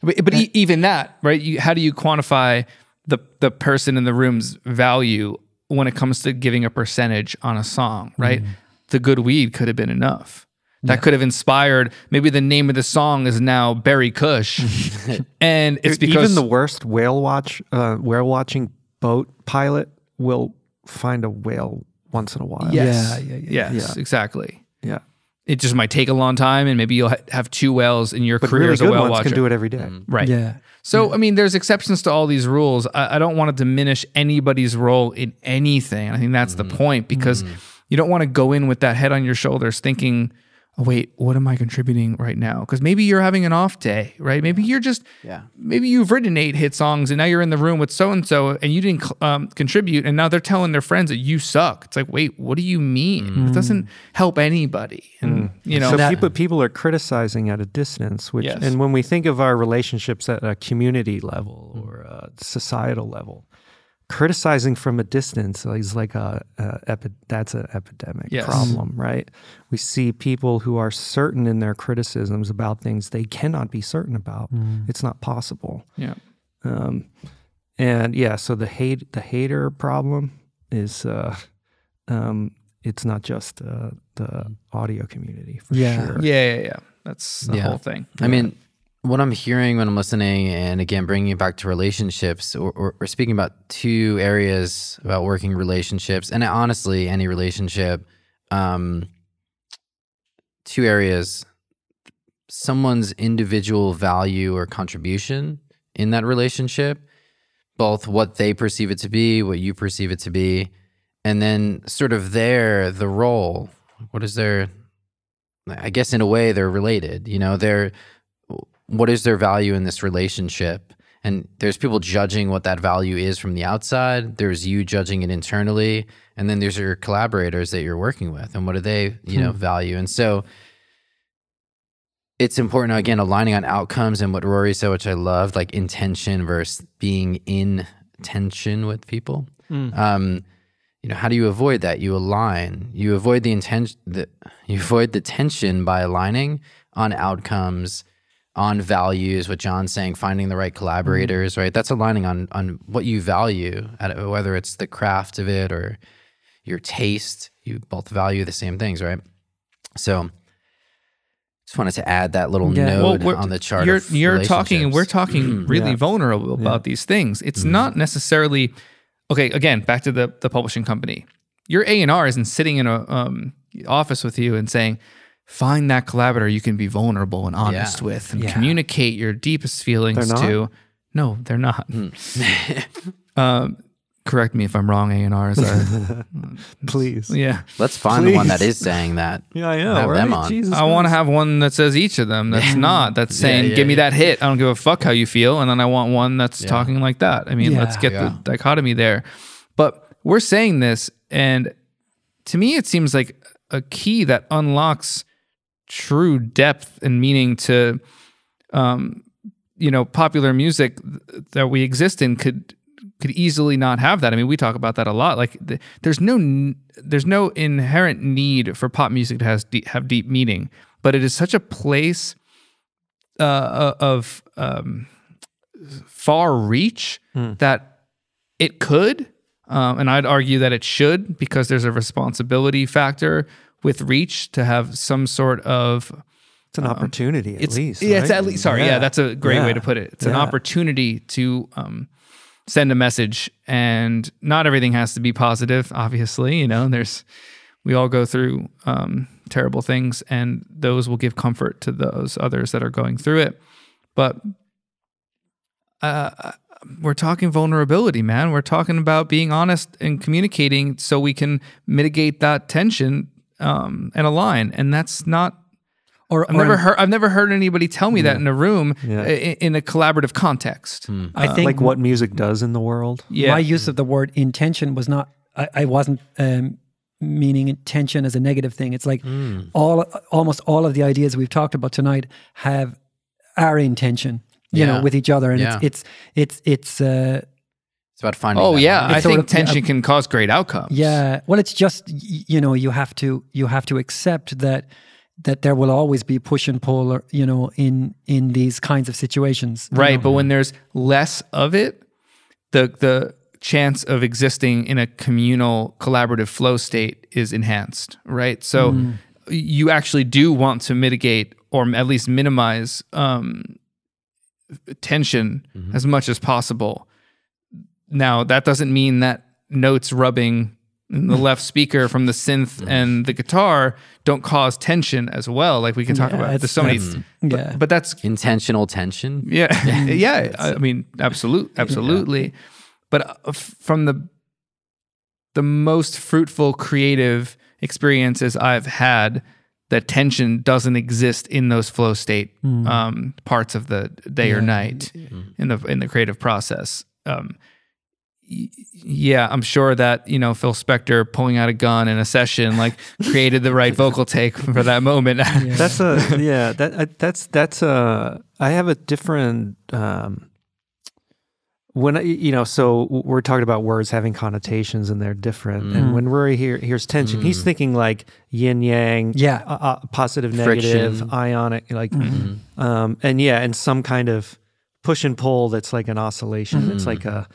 But even that, right? How do you quantify the person in the room's value when it comes to giving a percentage on a song, right? The good weed could have been enough. That could have inspired. Maybe the name of the song is now Berry Kush, and it's because even the worst whale watching boat pilot will find a whale once in a while. Yes, exactly. Yeah. It just might take a long time, and maybe you'll have 2 whales in your career as a whale watcher. Can do it every day. Right. Yeah. So, I mean, there's exceptions to all these rules. I don't want to diminish anybody's role in anything. I think that's the point, because you don't want to go in with that head on your shoulders thinking, oh, wait, what am I contributing right now? Because maybe you're having an off day, right? Maybe you're just, maybe you've written 8 hit songs and now you're in the room with so-and-so and you didn't contribute, and now they're telling their friends that you suck. It's like, wait, what do you mean? It doesn't help anybody. And, So people are criticizing at a distance, which, and when we think of our relationships at a community level or a societal level, criticizing from a distance is like that's an epidemic problem, right? We see people who are certain in their criticisms about things they cannot be certain about. It's not possible. Yeah. So the hater problem is it's not just the audio community for sure. Yeah. That's the whole thing. I mean, what I'm hearing when I'm listening, and again, bringing it back to relationships, or speaking about 2 areas about working relationships, and honestly, any relationship, 2 areas, someone's individual value or contribution in that relationship, both what they perceive it to be, what you perceive it to be, and then sort of the role. What is their, I guess in a way they're related, what is their value in this relationship? And there's people judging what that value is from the outside. There's you judging it internally. And then there's your collaborators that you're working with. And what do they, value? And so it's important, again, aligning on outcomes and what Rory said, which I loved, like intention versus being in tension with people. How do you avoid that? You align. You avoid the tension by aligning on outcomes, on values, what John's saying, finding the right collaborators, right? That's aligning on what you value, whether it's the craft of it or your taste. You both value the same things, right? So Just wanted to add that little node on the chart. You're talking, and we're talking really vulnerable about these things. It's not necessarily okay. Again, back to the publishing company. Your A&R isn't sitting in a office with you and saying, "Find that collaborator you can be vulnerable and honest with, and communicate your deepest feelings to." No, they're not. Correct me if I'm wrong, A&Rs. Please. Yeah. Let's find the one that is saying that. Yeah, I know. Have right? them on. Jesus I want to have one that says each of them. That's not. That's saying, give me that hit. I don't give a fuck how you feel. And then I want one that's talking like that. I mean, let's get the dichotomy there. But we're saying this, and to me, it seems like a key that unlocks true depth and meaning to, popular music that we exist in could easily not have that. I mean, we talk about that a lot. Like, there's no inherent need for pop music to have deep meaning, but it is such a place of far reach that it could, and I'd argue that it should, because there's a responsibility factor with reach to have some sort of. It's an opportunity, at least. Yeah, right? it's at least. Sorry, that's a great way to put it. It's an opportunity to. Send a message, and not everything has to be positive. Obviously, we all go through terrible things, and those will give comfort to those others that are going through it. But we're talking vulnerability, man. We're talking about being honest and communicating so we can mitigate that tension and align. And that's not. I've never heard anybody tell me that in a room in a collaborative context. I think like what music does in the world. Yeah. My use of the word intention was not. I wasn't meaning intention as a negative thing. It's like almost all of the ideas we've talked about tonight have our intention, with each other, and it's about finding. Oh I think tension can cause great outcomes. Yeah. Well, it's just you have to accept that there will always be push and pull, or, in these kinds of situations. Right, but when there's less of it, the chance of existing in a communal, collaborative flow state is enhanced, right? So you actually do want to mitigate, or at least minimize tension as much as possible. Now, that doesn't mean that notes rubbing in the left speaker from the synth and the guitar don't cause tension as well. Like, we can talk about, there's so many, but that's intentional tension. Yeah. I mean, absolutely. Yeah. But from the most fruitful creative experiences I've had, that tension doesn't exist in ththose flow state parts of the day or night in the creative process. I'm sure that Phil Spector pulling out a gun in a session created the right vocal take for that moment. That's I have a different so we're talking about words having connotations, and they're different. And when Rory hears tension, he's thinking like yin yang, positive, negative, friction, ionic, and some kind of push and pull that's like an oscillation. It's like a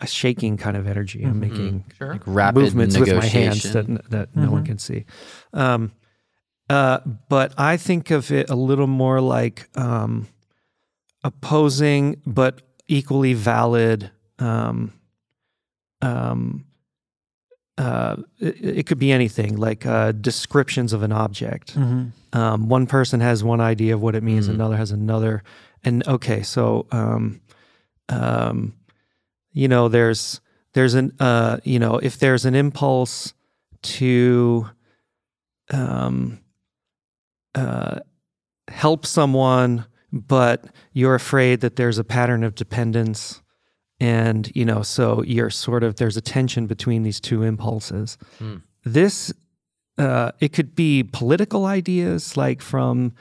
shaking kind of energy. I'm making rapid movements with my hands that no one can see. But I think of it a little more like opposing but equally valid. It could be anything, like descriptions of an object. One person has one idea of what it means, another has another. And so there's an if there's an impulse to help someone, but you're afraid that there's a pattern of dependence, and so you're there's a tension between these two impulses. This it could be political ideas, like from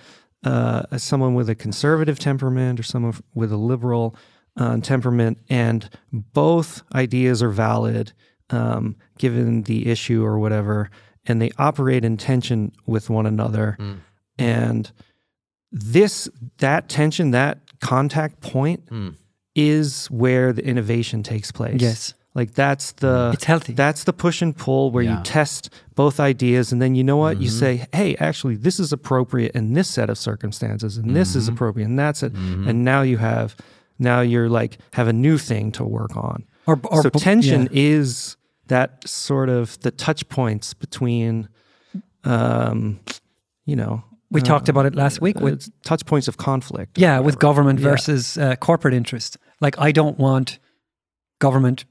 someone with a conservative temperament or someone with a liberal temperament, and both ideas are valid given the issue or whatever, and they operate in tension with one another. And that tension, that contact point is where the innovation takes place. Yes. Like that's the it's healthy. That's the push and pull where you test both ideas, and then you know what you say. Hey, actually, this is appropriate in this set of circumstances, and this is appropriate, and that's it. And now you're like have a new thing to work on. So tension is that sort of the touch points between, we talked about it last week with touch points of conflict. Yeah, with government versus corporate interest. Like I don't want government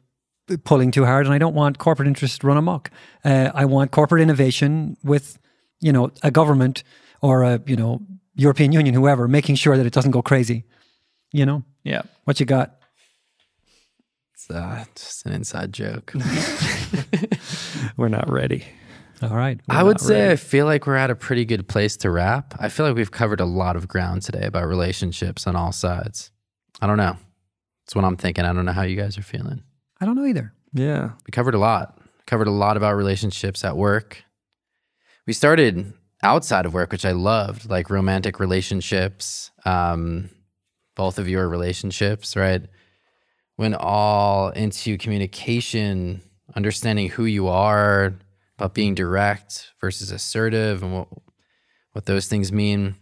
pulling too hard, and I don't want corporate interest run amok. I want corporate innovation with, a government or a, European Union, whoever, making sure that it doesn't go crazy. Yeah. What you got? It's just an inside joke. We're not ready. All right. I would say I feel like we're at a pretty good place to wrap. I feel like we've covered a lot of ground today about relationships on all sides. I don't know. That's what I'm thinking. I don't know how you guys are feeling. I don't know either. Yeah. We covered a lot. Covered a lot about relationships at work. We started outside of work, which I loved, like romantic relationships. Both of your relationships, right? Went all into communication, understanding who you are, about being direct versus assertive, and what those things mean.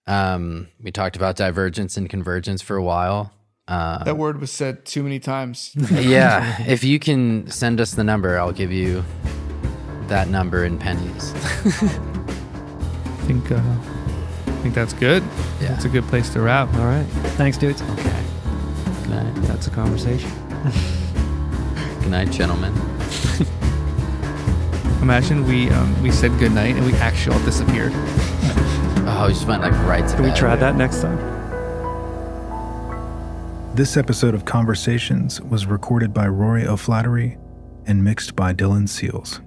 We talked about divergence and convergence for a while. That word was said too many times. Yeah, if you can send us the number, I'll give you that number in pennies. I think that's good. Yeah. That's a good place to wrap. All right. Thanks, dudes. Okay. Good night. That's a conversation. Good night, gentlemen. Imagine we said good night and we actually all disappeared. Oh, we just went like right to Can bed. we try that next time? This episode of Conversations was recorded by Rory O'Flaherty and mixed by Dylan Seals.